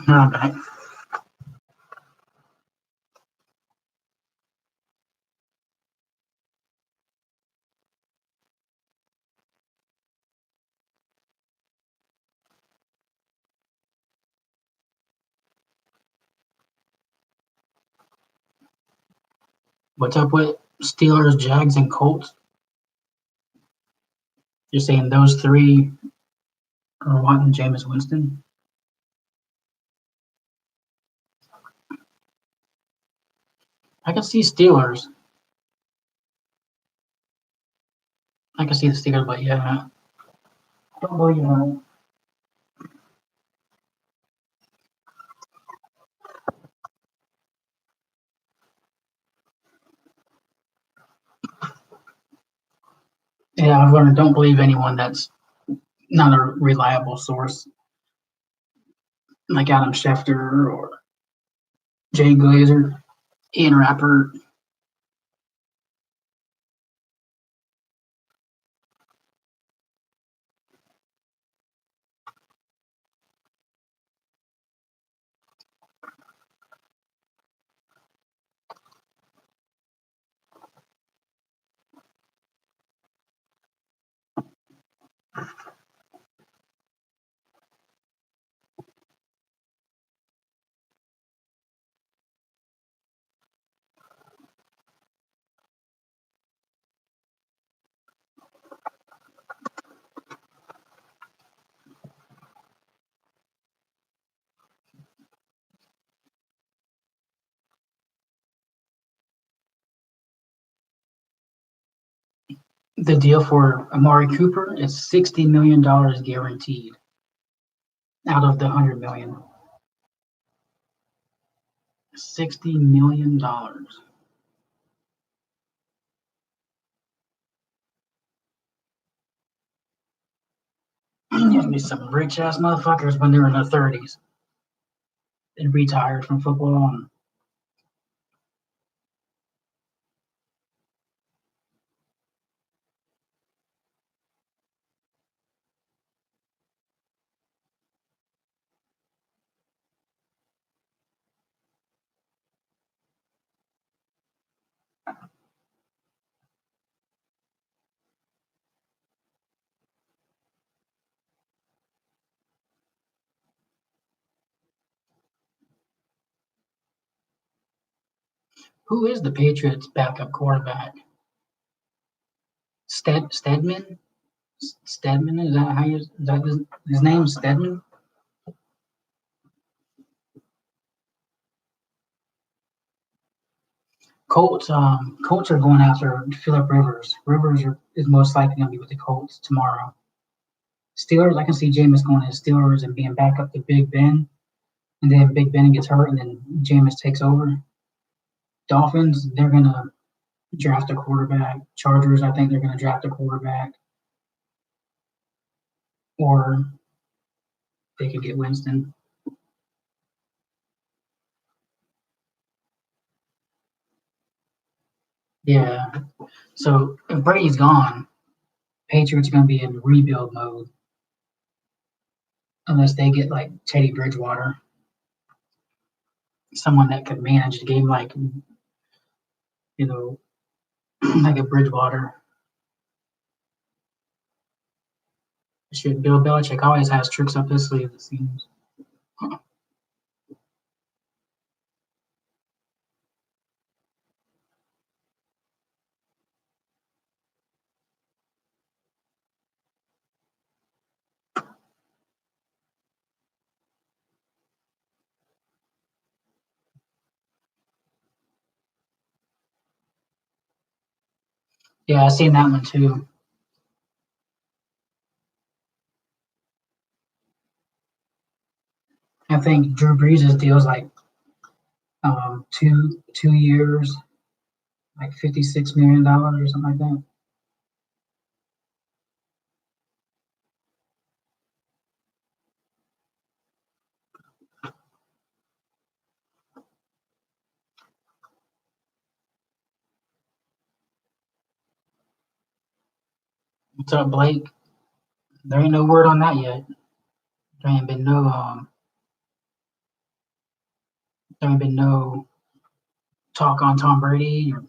I'm back. What's up with Steelers, Jags, and Colts? You're saying those three are wanting Jameis Winston? I can see Steelers. I can see the Steelers, but yeah, don't believe in. Yeah, I've learned don't believe anyone that's not a reliable source, like Adam Schefter or Jay Glazer, Ian Rappert. The deal for Amari Cooper is $60 million guaranteed out of the $100 million. $60 million. Used to be some rich ass motherfuckers when they were in their 30s and retired from football. And who is the Patriots' backup quarterback? Stedman? Stedman? Is that how you? Is that his name? Stedman? Colts are going after Philip Rivers. Is most likely going to be with the Colts tomorrow. Steelers, I can see Jameis going to the Steelers and being back up to Big Ben. and then Big Ben gets hurt, and then Jameis takes over. Dolphins, they're gonna draft a quarterback. Chargers, I think they're gonna draft a quarterback, or they could get Winston. Yeah. So if Brady's gone, Patriots are gonna be in rebuild mode unless they get like Teddy Bridgewater, someone that could manage the game like like a Bridgewater. Shit, Bill Belichick always has tricks up his sleeve, it seems. Yeah, I seen that one too. I think Drew Brees' deal is like 2 years, like $56 million or something like that. What's up, Blake? There ain't no word on that yet. There ain't been no talk on Tom Brady or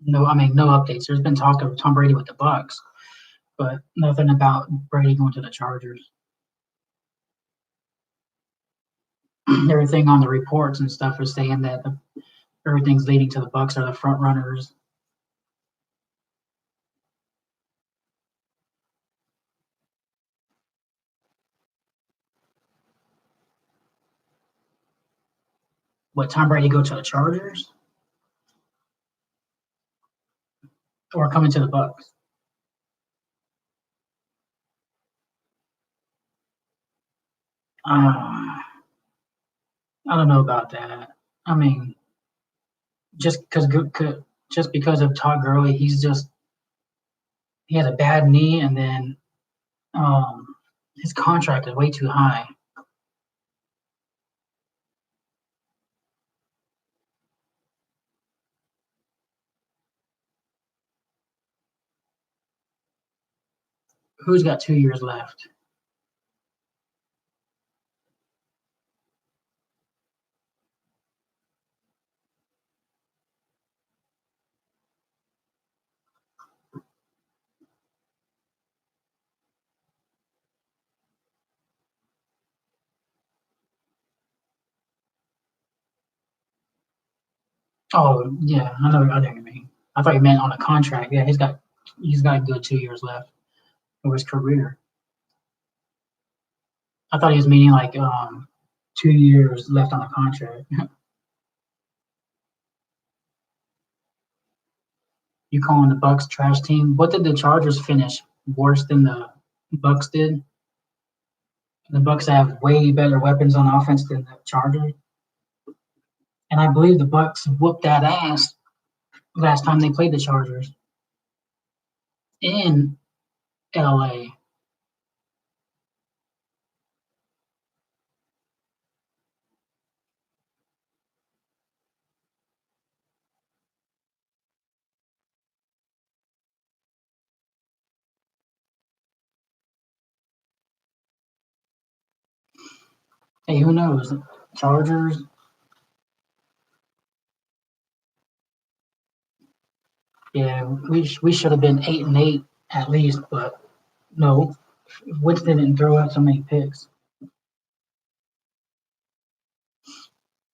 no updates. There's been talk of Tom Brady with the Bucks, but nothing about Brady going to the Chargers. Everything on the reports and stuff is saying that everything's leading to the Bucks are the front runners. What, Tom Brady go to the Chargers or coming to the Bucks? I don't know about that. I mean, just because of Todd Gurley, he has a bad knee, and then his contract is way too high. Who's got 2 years left? Oh yeah, I know what you mean. I thought you meant on a contract. Yeah, he's got a good 2 years left of his career. I thought he was meaning like 2 years left on the contract. You calling the Bucks trash team? What did the Chargers finish worse than the Bucks did? The Bucks have way better weapons on offense than the Chargers, and I believe the Bucks whooped that ass last time they played the Chargers in LA. Hey, who knows? Chargers. Yeah, we should have been 8-8 at least, but no, Winston didn't throw out so many picks.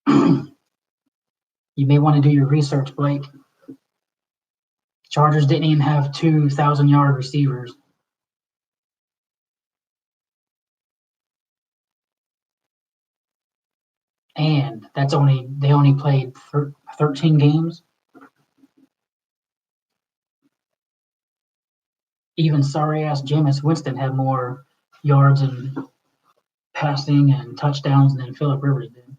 You may want to do your research, Blake. Chargers didn't even have 2,000-yard receivers. And they only played 13 games. Even sorry ass Jameis Winston had more yards and passing and touchdowns than Phillip Rivers did.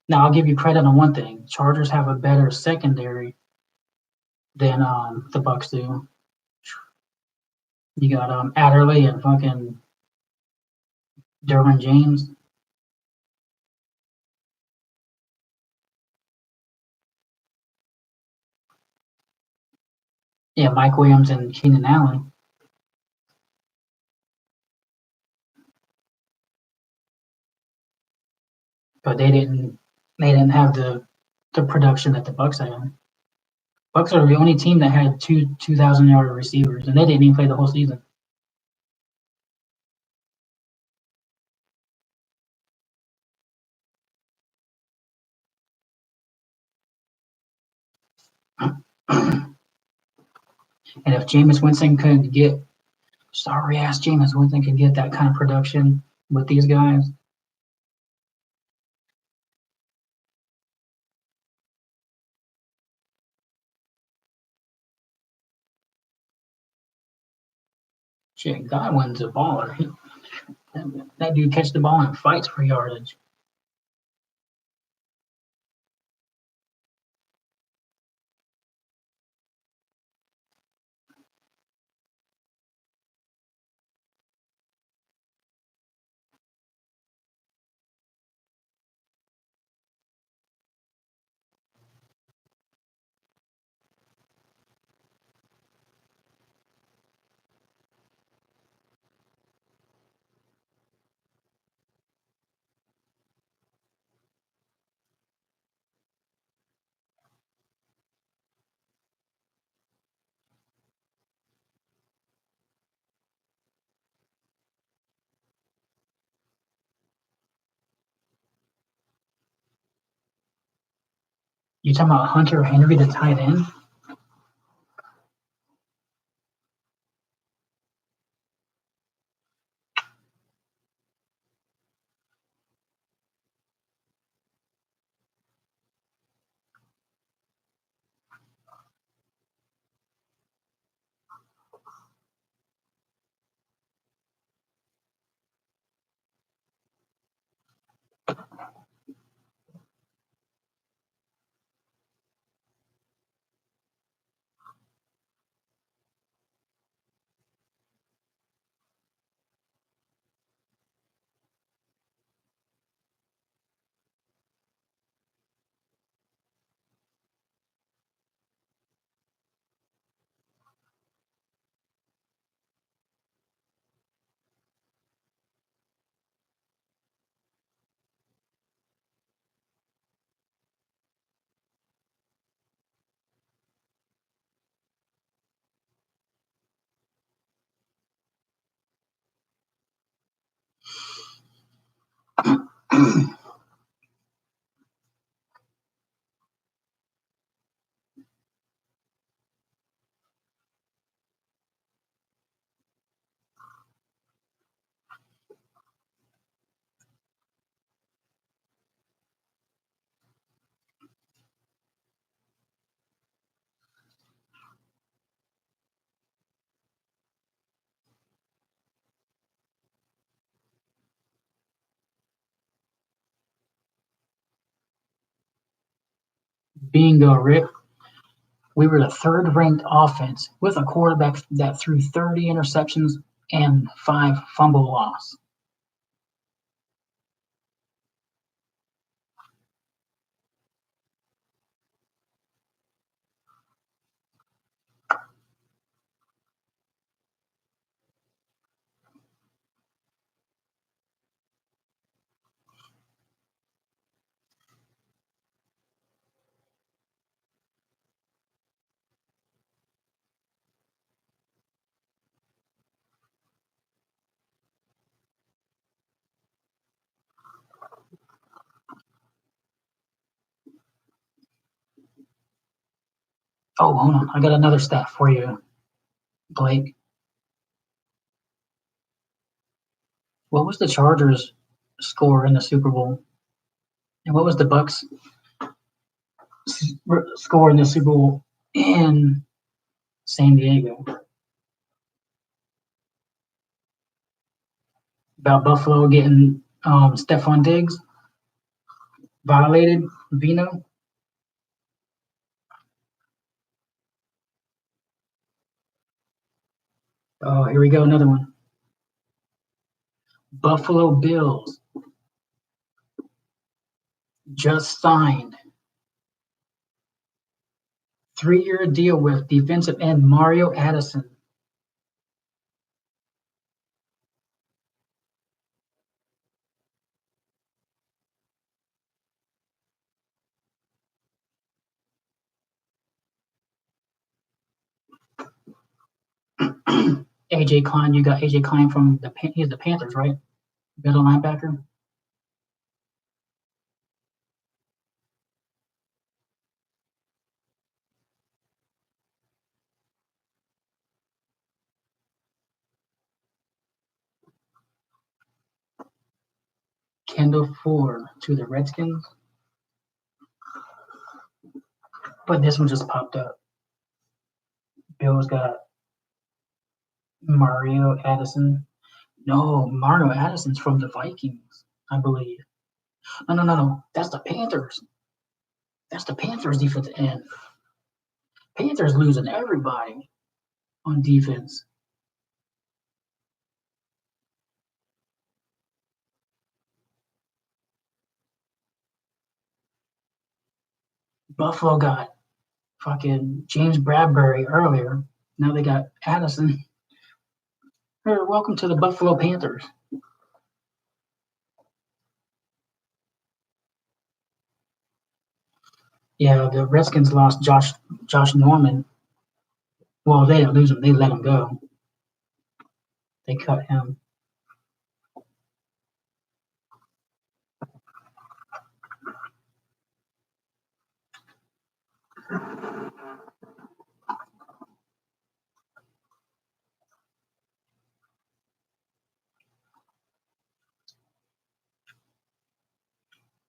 Now I'll give you credit on one thing: Chargers have a better secondary than the Bucks do. You got Adderley and fucking Derwin James. Yeah, Mike Williams and Keenan Allen. But they didn't have the production that the Bucks had. Bucks are the only team that had 2,000-yard receivers, and they didn't even play the whole season. And if Jameis Winston could get sorry-ass Jameis Winston could get that kind of production with these guys, shit, Godwin's a baller. That dude catches the ball and fights for yardage. You talking about Hunter Henry, the tight end? Bingo, Rick. We were the third-ranked offense with a quarterback that threw 30 interceptions and 5 fumble loss. Oh, hold on. I got another stat for you, Blake. What was the Chargers' score in the Super Bowl? And what was the Bucks' score in the Super Bowl in San Diego? about Buffalo getting Stephon Diggs violated. Vino. Oh, here we go. Another one. Buffalo Bills just signed 3-year deal with defensive end Mario Addison. AJ Klein, you got AJ Klein from he's the Panthers, right? Middle linebacker. Kendall Ford to the Redskins. But this one just popped up. Bills got Mario Addison. No, Mario Addison's from the Vikings, I believe. No. That's the Panthers. That's the Panthers defensive end. Panthers losing everybody on defense. Buffalo got fucking James Bradbury earlier. Now they got Addison. Hey, welcome to the Buffalo Panthers. Yeah, the Redskins lost Josh Norman. Well, they didn't lose him. They let him go. They cut him.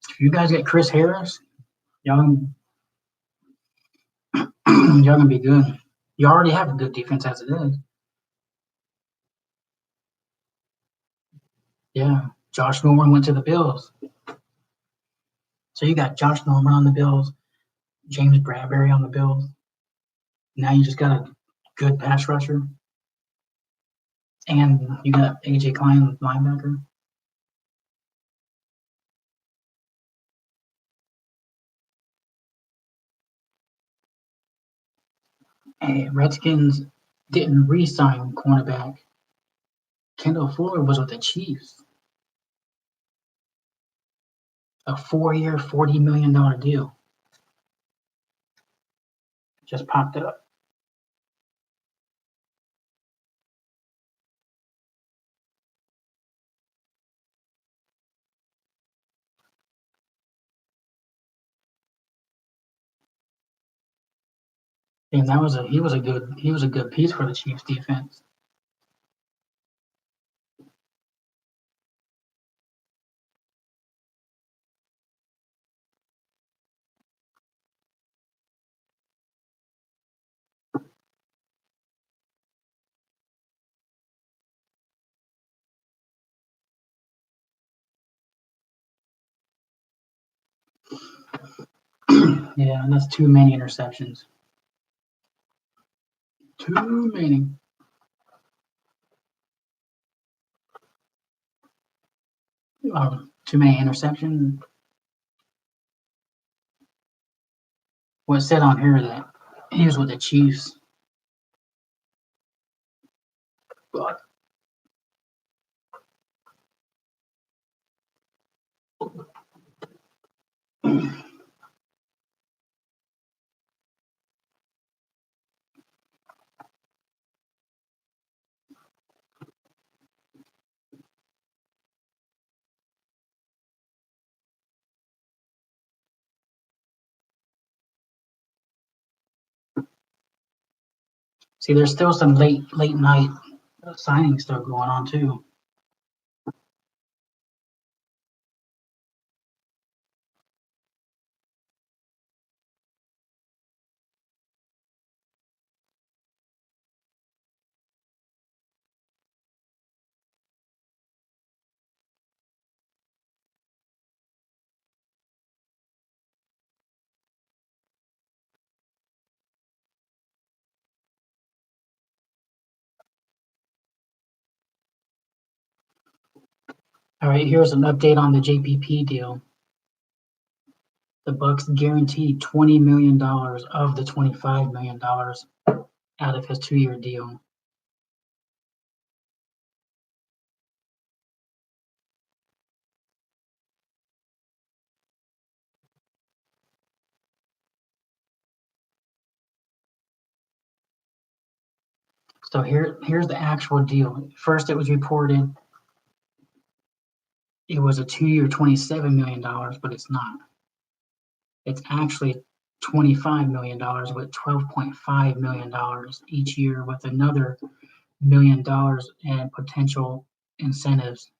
If you guys get Chris Harris, y'all gonna be good. You already have a good defense as it is. Yeah, Josh Norman went to the Bills. So you got Josh Norman on the Bills, James Bradbury on the Bills. Now you just got a good pass rusher, and you got AJ Klein, linebacker. And Redskins didn't re-sign cornerback. Kendall Fuller was with the Chiefs. A 4-year, $40 million deal. Just popped up. And he was a good piece for the Chiefs defense. Yeah, and that's too many interceptions. Too many. Too many interceptions. Well, it said on here that he was with the Chiefs. But see, there's still some late night signings still going on too. All right, here's an update on the JPP deal. The Bucks guaranteed $20 million of the $25 million out of his 2-year deal. So here's the actual deal. First, it was reported it was a 2-year, $27 million, but it's not. It's actually $25 million with $12.5 million each year, with another $1 million in potential incentives.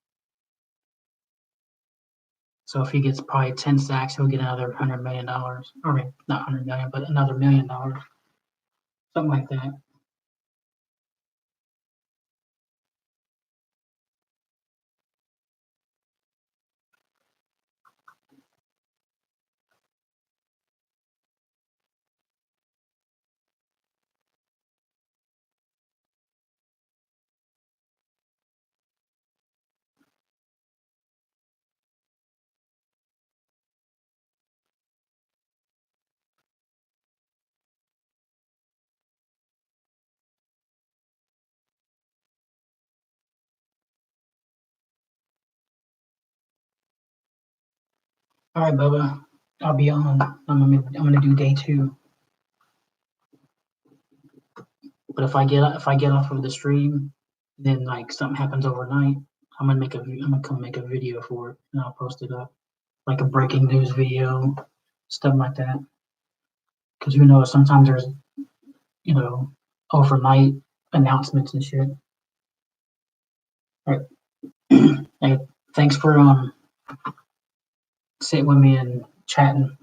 So if he gets probably 10 sacks, he'll get another $100 million, or not 100 million, but another $1 million, something like that. All right, Bubba, I'll be on. I'm gonna do day 2. But if I get off of the stream, then like something happens overnight, I'm gonna come make a video for it and I'll post it up, like a breaking news video, stuff like that. Because who knows? Sometimes there's overnight announcements and shit. All right. Hey, thanks for sitting with me and chatting.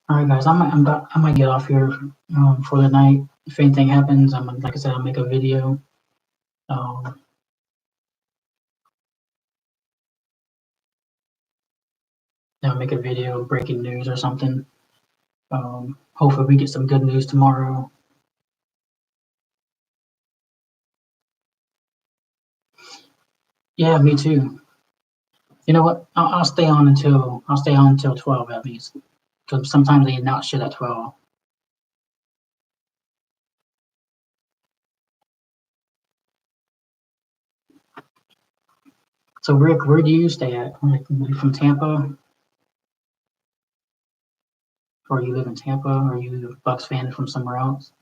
All right, guys, I might get off here for the night. If anything happens, like I said, I'll make a video. Um, I'll make a video breaking news or something. Hopefully, we get some good news tomorrow. Yeah, me too. You know what? I'll stay on until 12 at least, because sometimes they announce shit at 12. So Rick, where do you stay at? Like, are you from Tampa? Or you live in Tampa? Or are you a Bucks fan from somewhere else?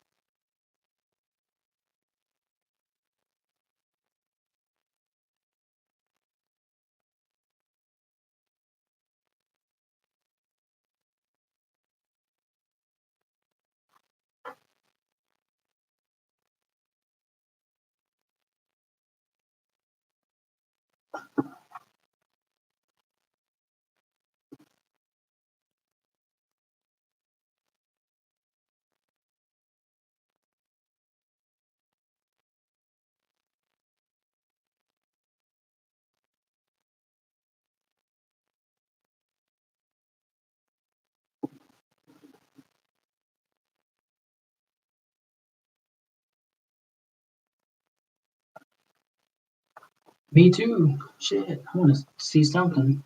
Me too. Shit, I want to see something.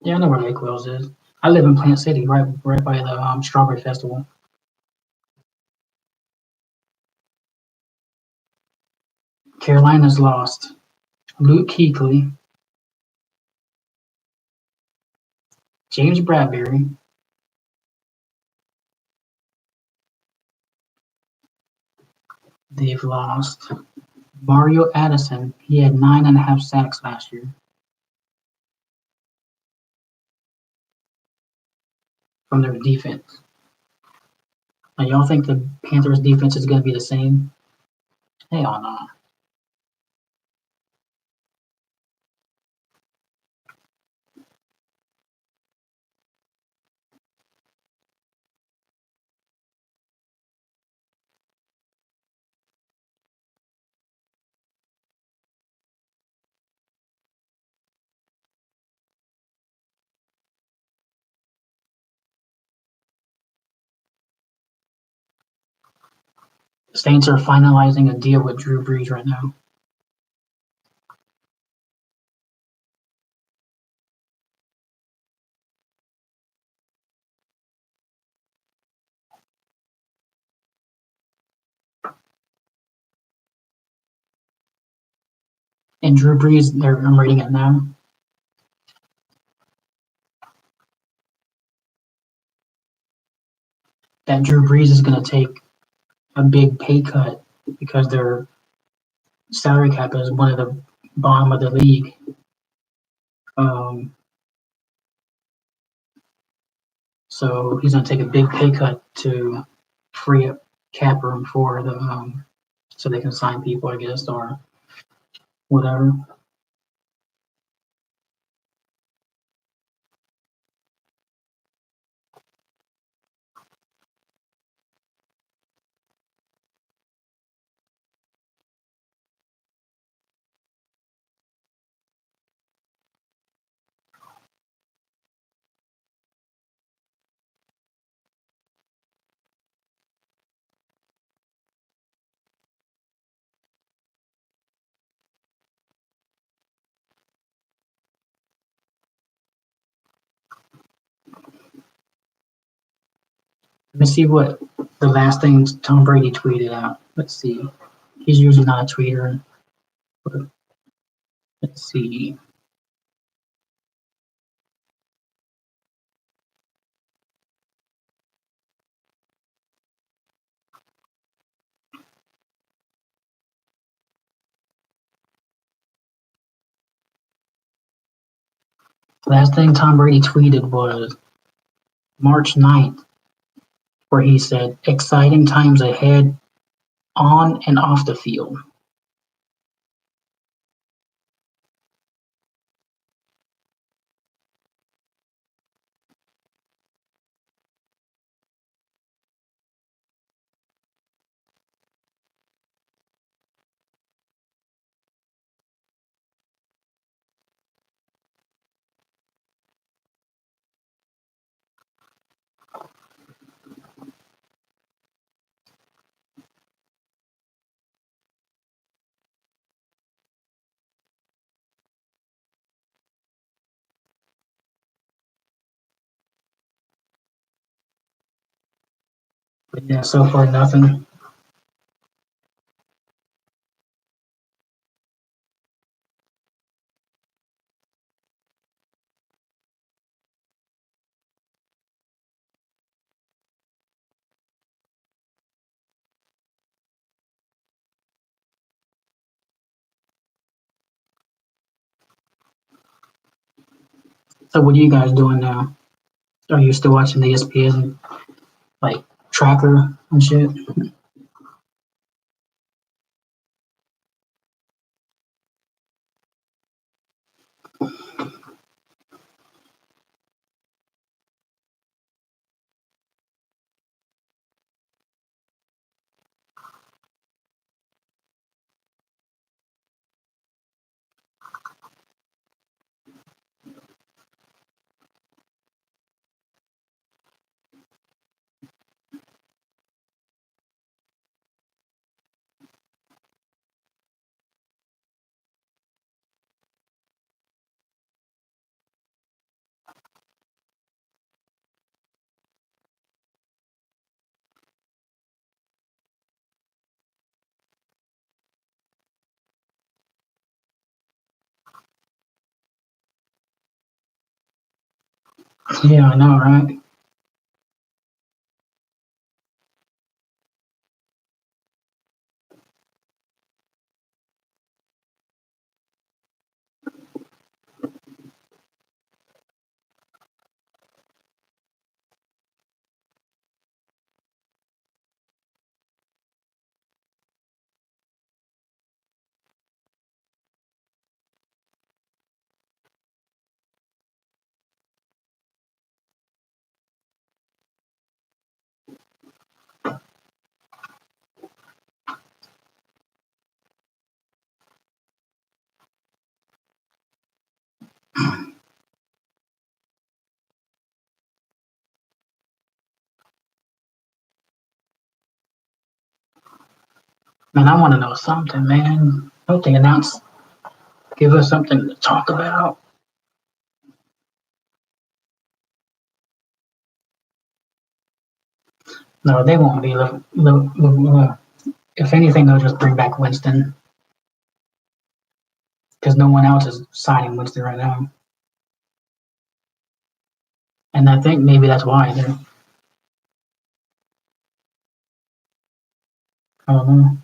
Yeah, I know where Lake Wells is. I live in Plant City, right by the Strawberry Festival. Carolina's lost. Luke Kuechly, James Bradbury, they've lost Mario Addison, he had 9.5 sacks last year from their defense. Now, y'all think the Panthers defense is going to be the same? Hell no. The Saints are finalizing a deal with Drew Brees right now. And Drew Brees, I'm reading it now. That Drew Brees is going to take a big pay cut because their salary cap is one of the bottom of the league. So he's going to take a big pay cut to free up cap room for the so they can sign people, I guess, or whatever. Let me see what the last thing Tom Brady tweeted out. Let's see. He's usually not a tweeter. But let's see. The last thing Tom Brady tweeted was March 9th, where he said, "Exciting times ahead on and off the field." But yeah, so far nothing. So what are you guys doing now? Are you still watching the ESPN like tracker and shit? Yeah, I know, right? Man, I want to know something, man. Hope they announce, give us something to talk about. No, they won't be. If anything, they'll just bring back Winston because no one else is signing Winston right now. And I think maybe that's why they're. I don't know.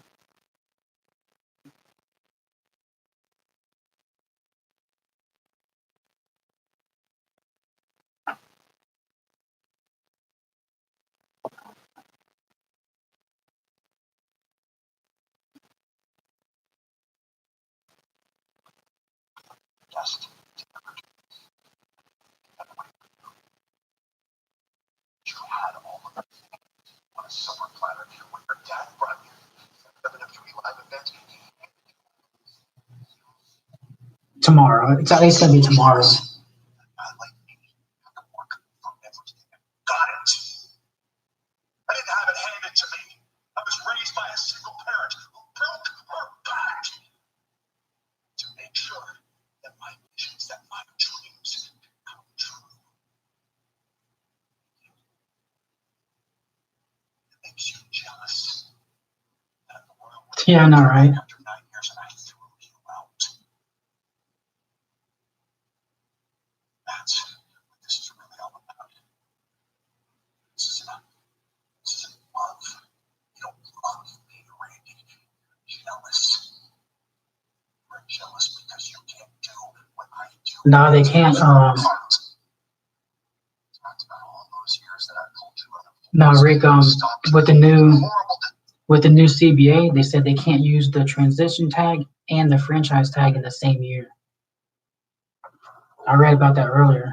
Just you had all of that on a silver platter when your dad brought you WWE live events. Tomorrow. It's at least gonna be tomorrow. Not like me. I can work from everything. Got it. I didn't have it handed to me. I was raised by a single parent who broke her back to make sure that my visions, that my dreams come true. It makes you jealous. That the world was Yeah, I know, right? after 9 years and I threw you out. That's what this is really all about. This isn't love. You don't love me, Randy. You're jealous. You're jealous because you can't do what I do. No, they can't. No, Rick. With the new CBA, they said they can't use the transition tag and the franchise tag in the same year. I read about that earlier.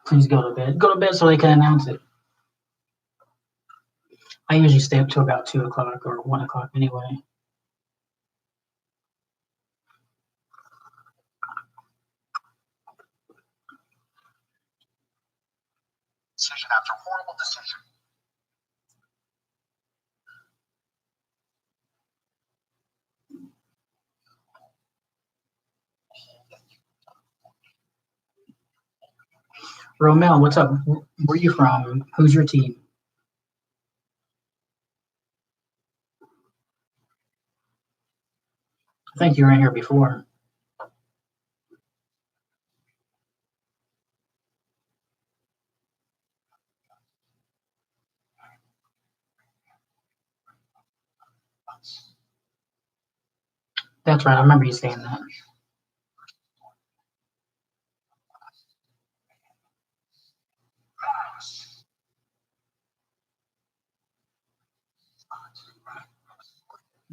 Please go to bed. Go to bed so they can announce it. I usually stay up till about 2 o'clock or 1 o'clock anyway. Decision after horrible decision. Romel, what's up? Where you from? Who's your team? I think you were in here before. That's right. I remember you saying that.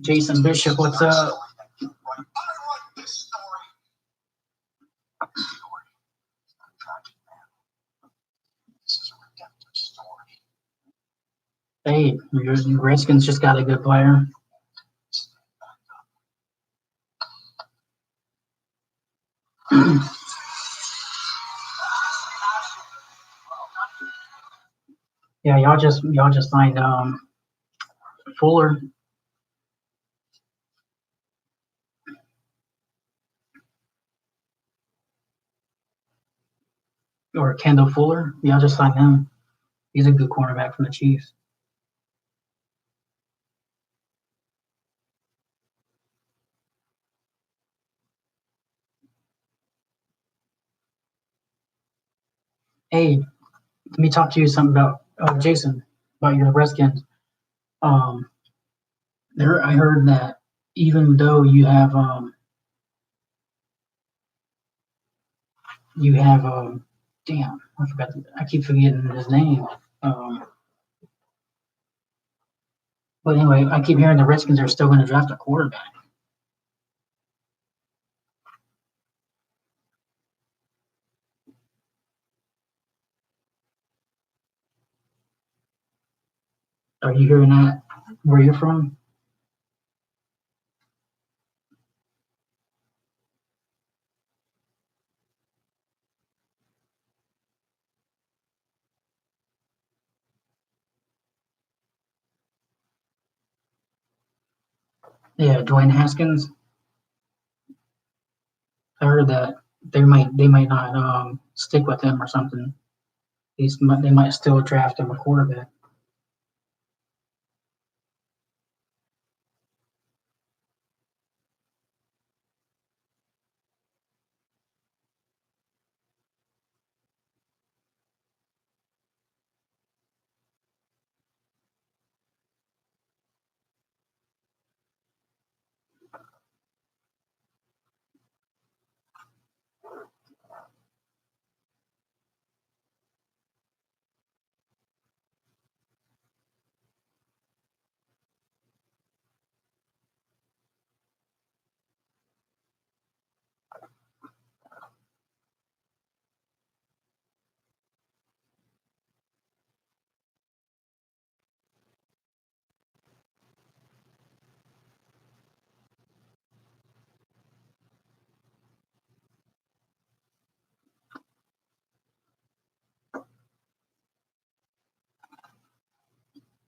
Jason Bishop, what's up? I write this story. It's not a tragic man. This is a redemptive story. Hey, your Redskins just got a good player. Yeah, y'all just signed Fuller. Or Kendall Fuller. Y'all just signed him. He's a good cornerback from the Chiefs. Hey, let me talk to you something about Jason, about your Redskins. I heard that even though you have damn, I forgot. I keep forgetting his name. But anyway, I keep hearing the Redskins are still going to draft a quarterback. Are you hearing that where you're from? Yeah, Dwayne Haskins. I heard that they might not stick with him or something. They might still draft him a quarterback.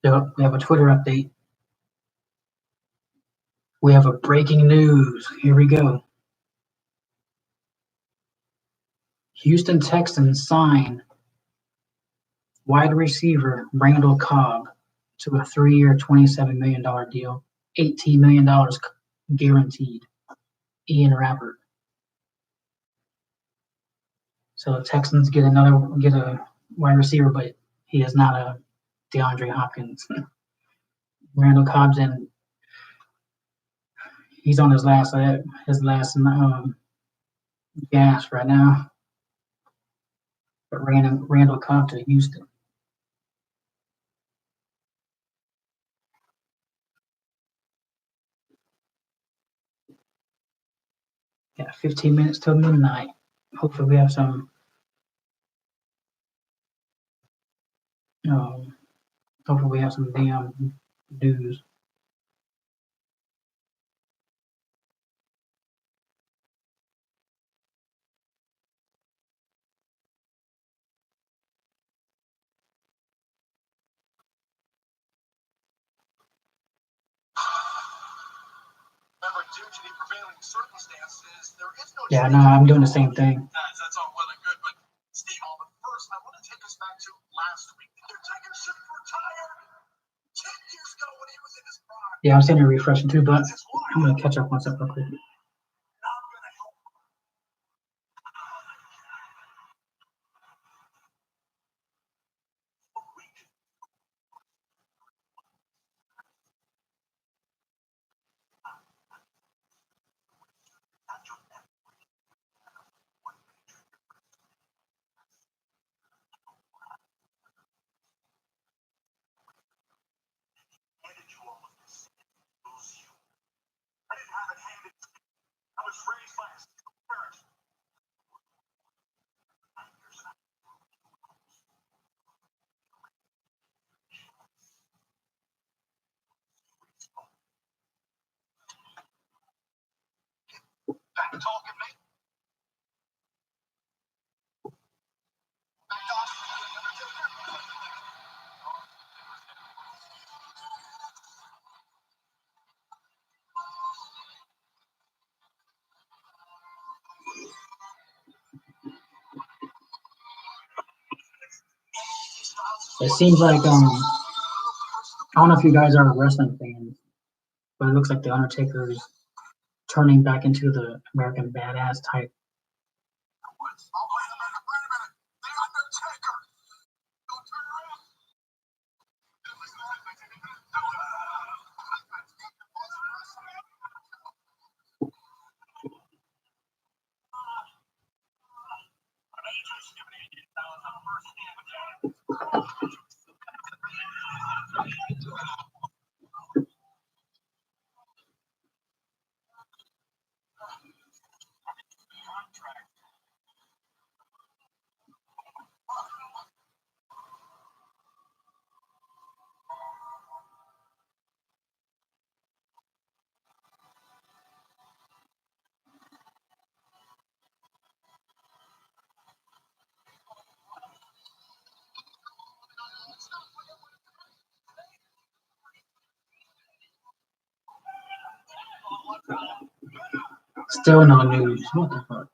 Yep, we have a Twitter update. We have a breaking news. Here we go. Houston Texans sign wide receiver Randall Cobb to a 3-year, $27 million deal, $18 million guaranteed. Ian Rappert. So the Texans get a wide receiver, but he is not a DeAndre Hopkins. Randall Cobb's in. He's on his last gas right now. But Randall Cobb to Houston. Yeah, 15 minutes till midnight. Hopefully we have some. Hopefully we have some damn news. Remember, due to the prevailing circumstances, there is no. Yeah, no, I'm doing the same thing. That's all well and good, but Steve, but first, I want to take us back to last week. Undertaker should have retired 10 years ago when he was in his prime. Yeah, I'm sitting here refreshing too, but I'm gonna catch up on something real quick. I was raised by a single parent. Back talking, mate. Back talking. It seems like I don't know if you guys are wrestling fans, but it looks like the Undertaker is turning back into the American Badass type. Wait a minute. The Undertaker. Don't turn around. Still no news. What the fuck?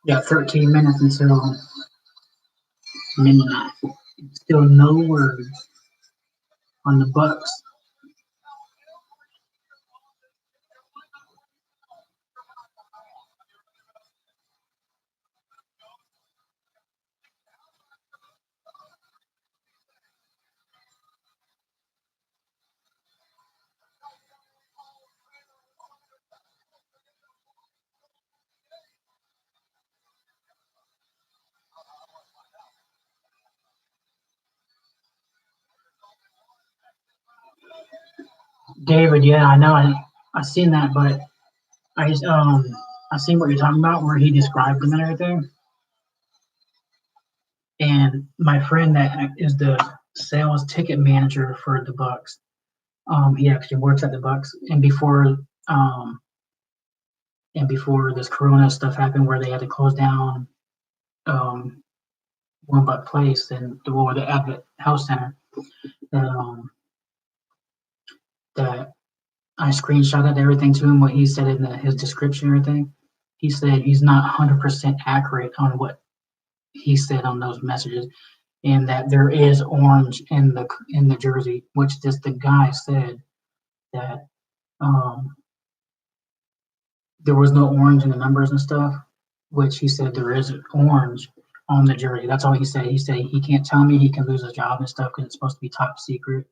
Yeah, 13 minutes until midnight. Still no word on the Bucks. David, yeah, I know. I seen that, but I seen what you're talking about, where he described them and everything. And my friend that is the sales ticket manager for the Bucks, he actually works at the Bucks. Um, and before this Corona stuff happened, where they had to close down um, One Buck Place and the Abbott Health Center, that that I screenshotted everything to him, what he said in his description and everything. He said he's not 100% accurate on what he said on those messages, and that there is orange in the jersey, which just the guy said that um, there was no orange in the numbers and stuff, which he said there is orange on the jury. That's all he said. He said he can't tell me, he can lose his job and stuff because it's supposed to be top secret.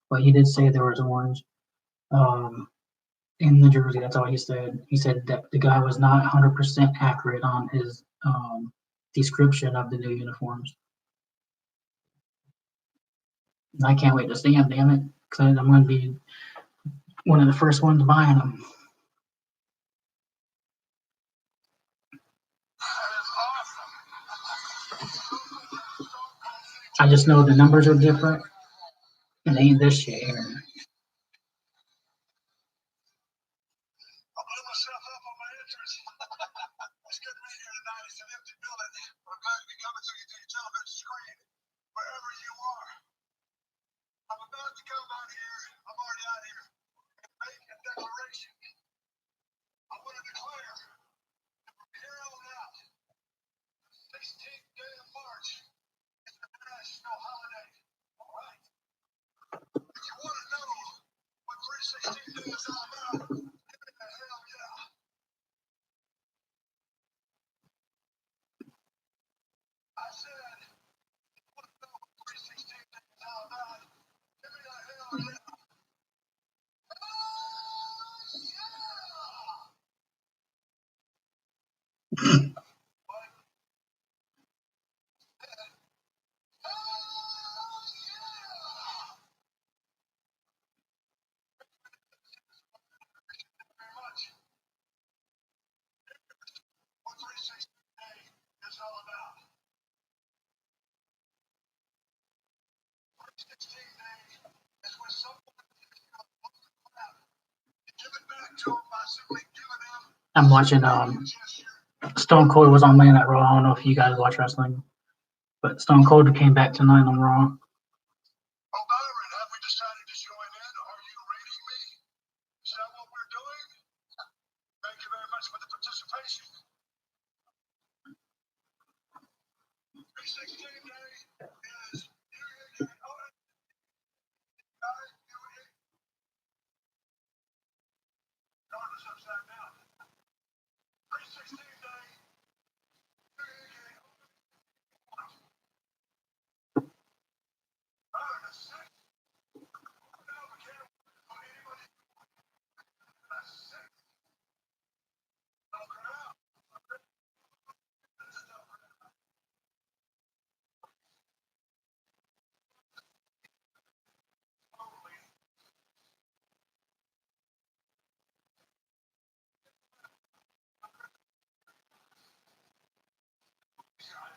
But he did say there was orange in the jersey. That's all he said. He said that the guy was not 100% accurate on his description of the new uniforms. And I can't wait to see them, damn it, because I'm going to be one of the first ones buying them. I just know the numbers are different. It ain't this year. I blew myself up on my entrance. It's good to meet you tonight. It's an empty building. But I'm glad to be coming to you through your television screen, wherever you are. I'm about to come out here. I'm already out here and make a declaration. I want to declare from here on out, 16th day of March is a national holiday. All right. If you want to know what 316 Day is all about, give me a hell yeah. I said, what the 316 Day is all about, give me a hell yeah. I'm watching Stone Cold was on Monday Night Raw. I don't know if you guys watch wrestling, but Stone Cold came back tonight on Raw.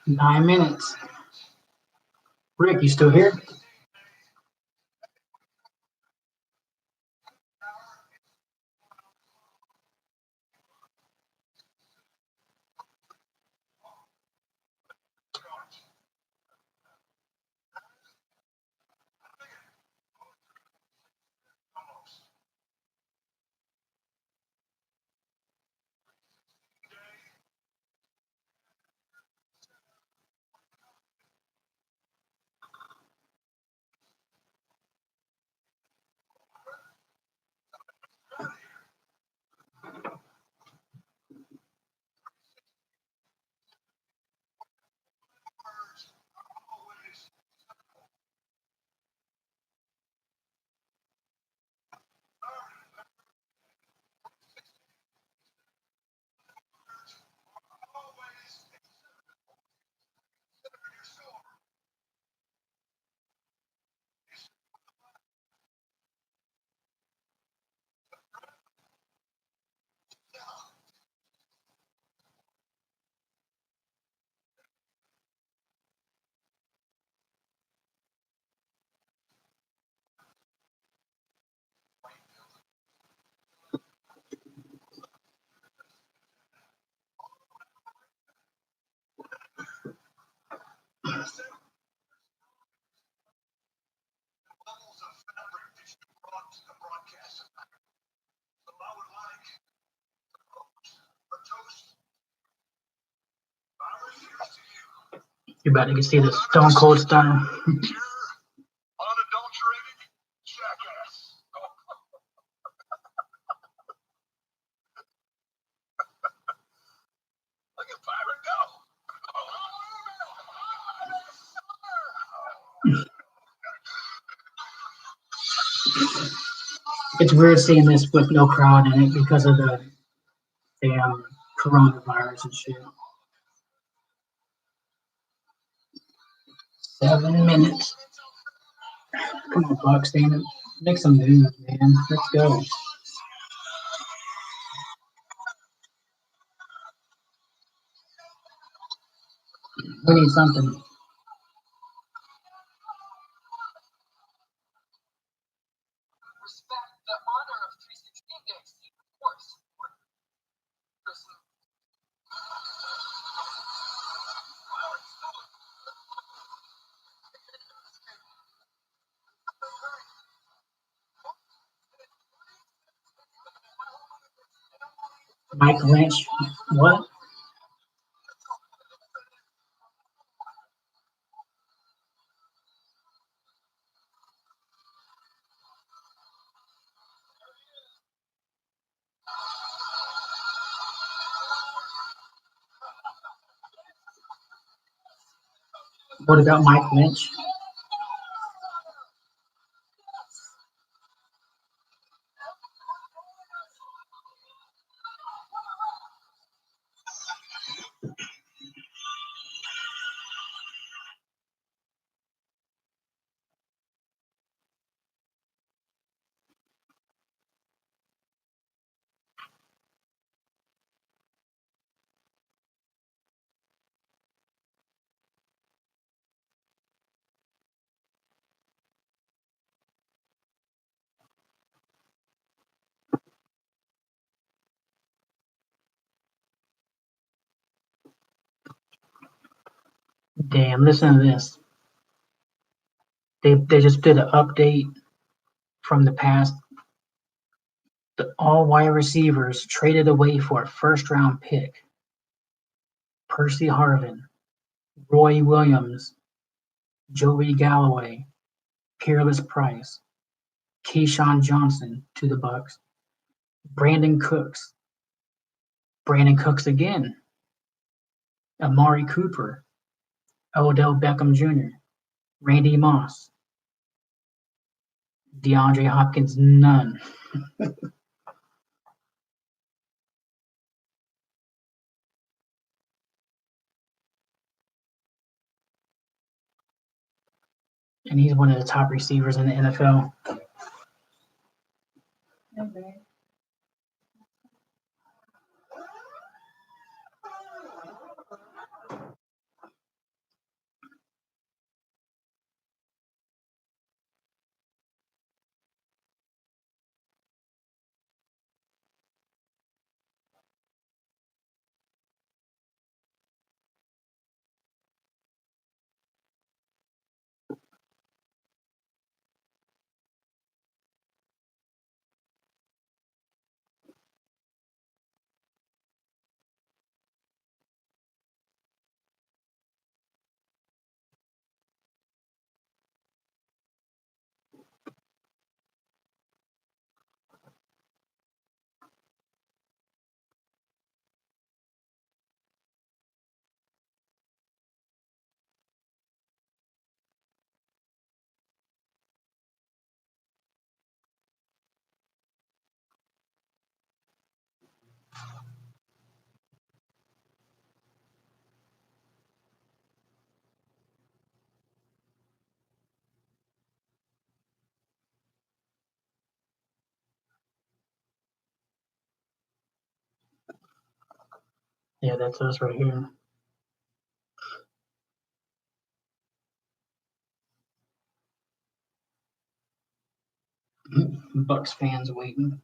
Nine minutes. Rick, you still here? You're about to see the Stone Cold Stunner. It's weird seeing this with no crowd in it because of the damn coronavirus and shit. 7 minutes. Come on, Buck, stand up. Make some moves, man. Let's go. We need something. Mike Lynch. What? What about Mike Lynch? Damn, listen to this. They just did an update from the past. All wide receivers traded away for a first round pick. Percy Harvin, Roy Williams, Joey Galloway, Peerless Price, Keyshawn Johnson to the Bucks, Brandon Cooks, Brandon Cooks again, Amari Cooper, Odell Beckham Jr., Randy Moss, DeAndre Hopkins, none. And he's one of the top receivers in the NFL. Okay. Yeah, that's us right here. Bucks fans waiting.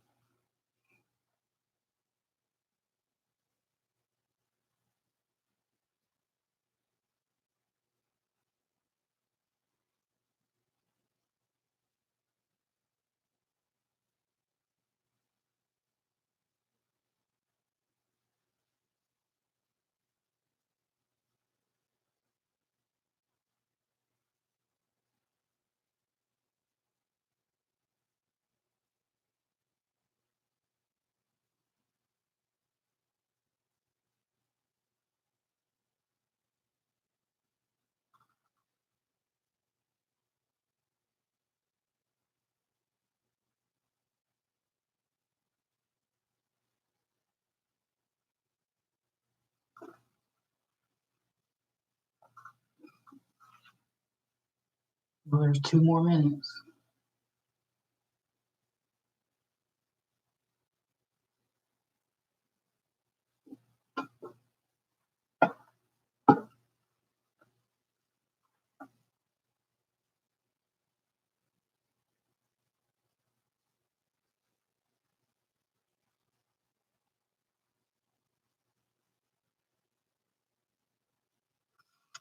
Well, there's 2 more minutes.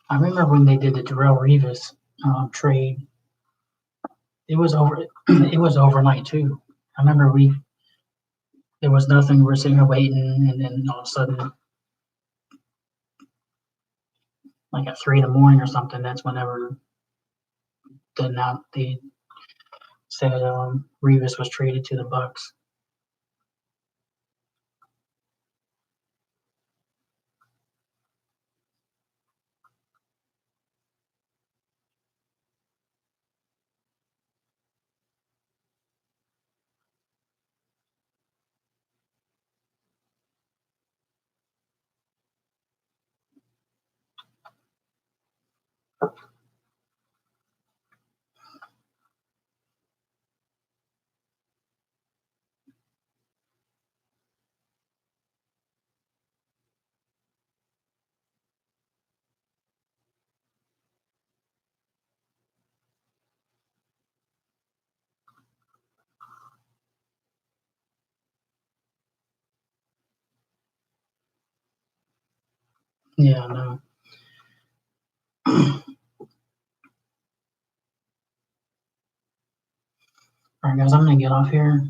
I remember when they did the Darrell Revis trade. It was over. It was overnight too. I remember there was nothing. We're sitting there waiting, and then all of a sudden, like at 3 in the morning or something, that's whenever they said Revis was traded to the Bucks. Yeah, no. All right, guys, I'm gonna get off here.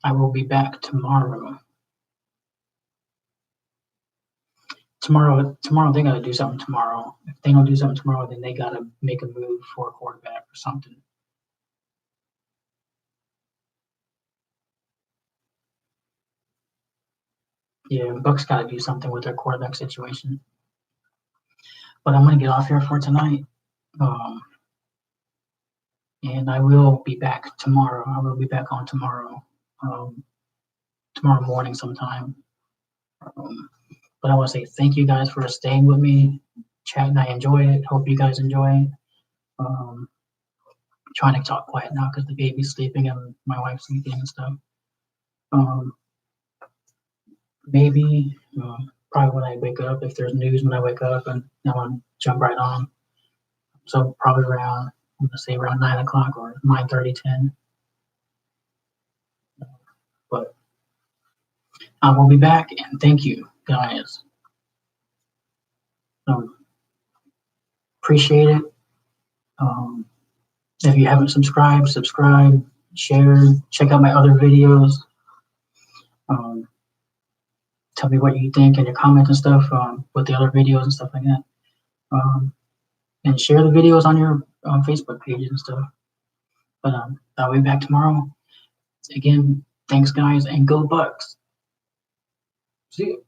I will be back tomorrow. Tomorrow they gotta do something tomorrow. If they don't do something tomorrow, then they gotta make a move for a quarterback or something. Yeah, Bucks gotta do something with their quarterback situation. But I'm gonna get off here for tonight. And I will be back tomorrow. I will be back on tomorrow. Tomorrow morning sometime. But I want to say thank you guys for staying with me, chatting. I enjoy it. Hope you guys enjoy. Trying to talk quiet now because the baby's sleeping and my wife's sleeping and stuff. Maybe probably when I wake up, if there's news when I wake up, and I want to jump right on. So probably around, I'm gonna say around 9 o'clock or 9:30, 10. But I will be back, and thank you guys. Appreciate it. If you haven't subscribed, subscribe, share, check out my other videos. Tell me what you think in your comments and stuff with the other videos and stuff like that. And share the videos on your Facebook pages and stuff. But I'll be back tomorrow. Again, thanks guys, and go Bucks. See you.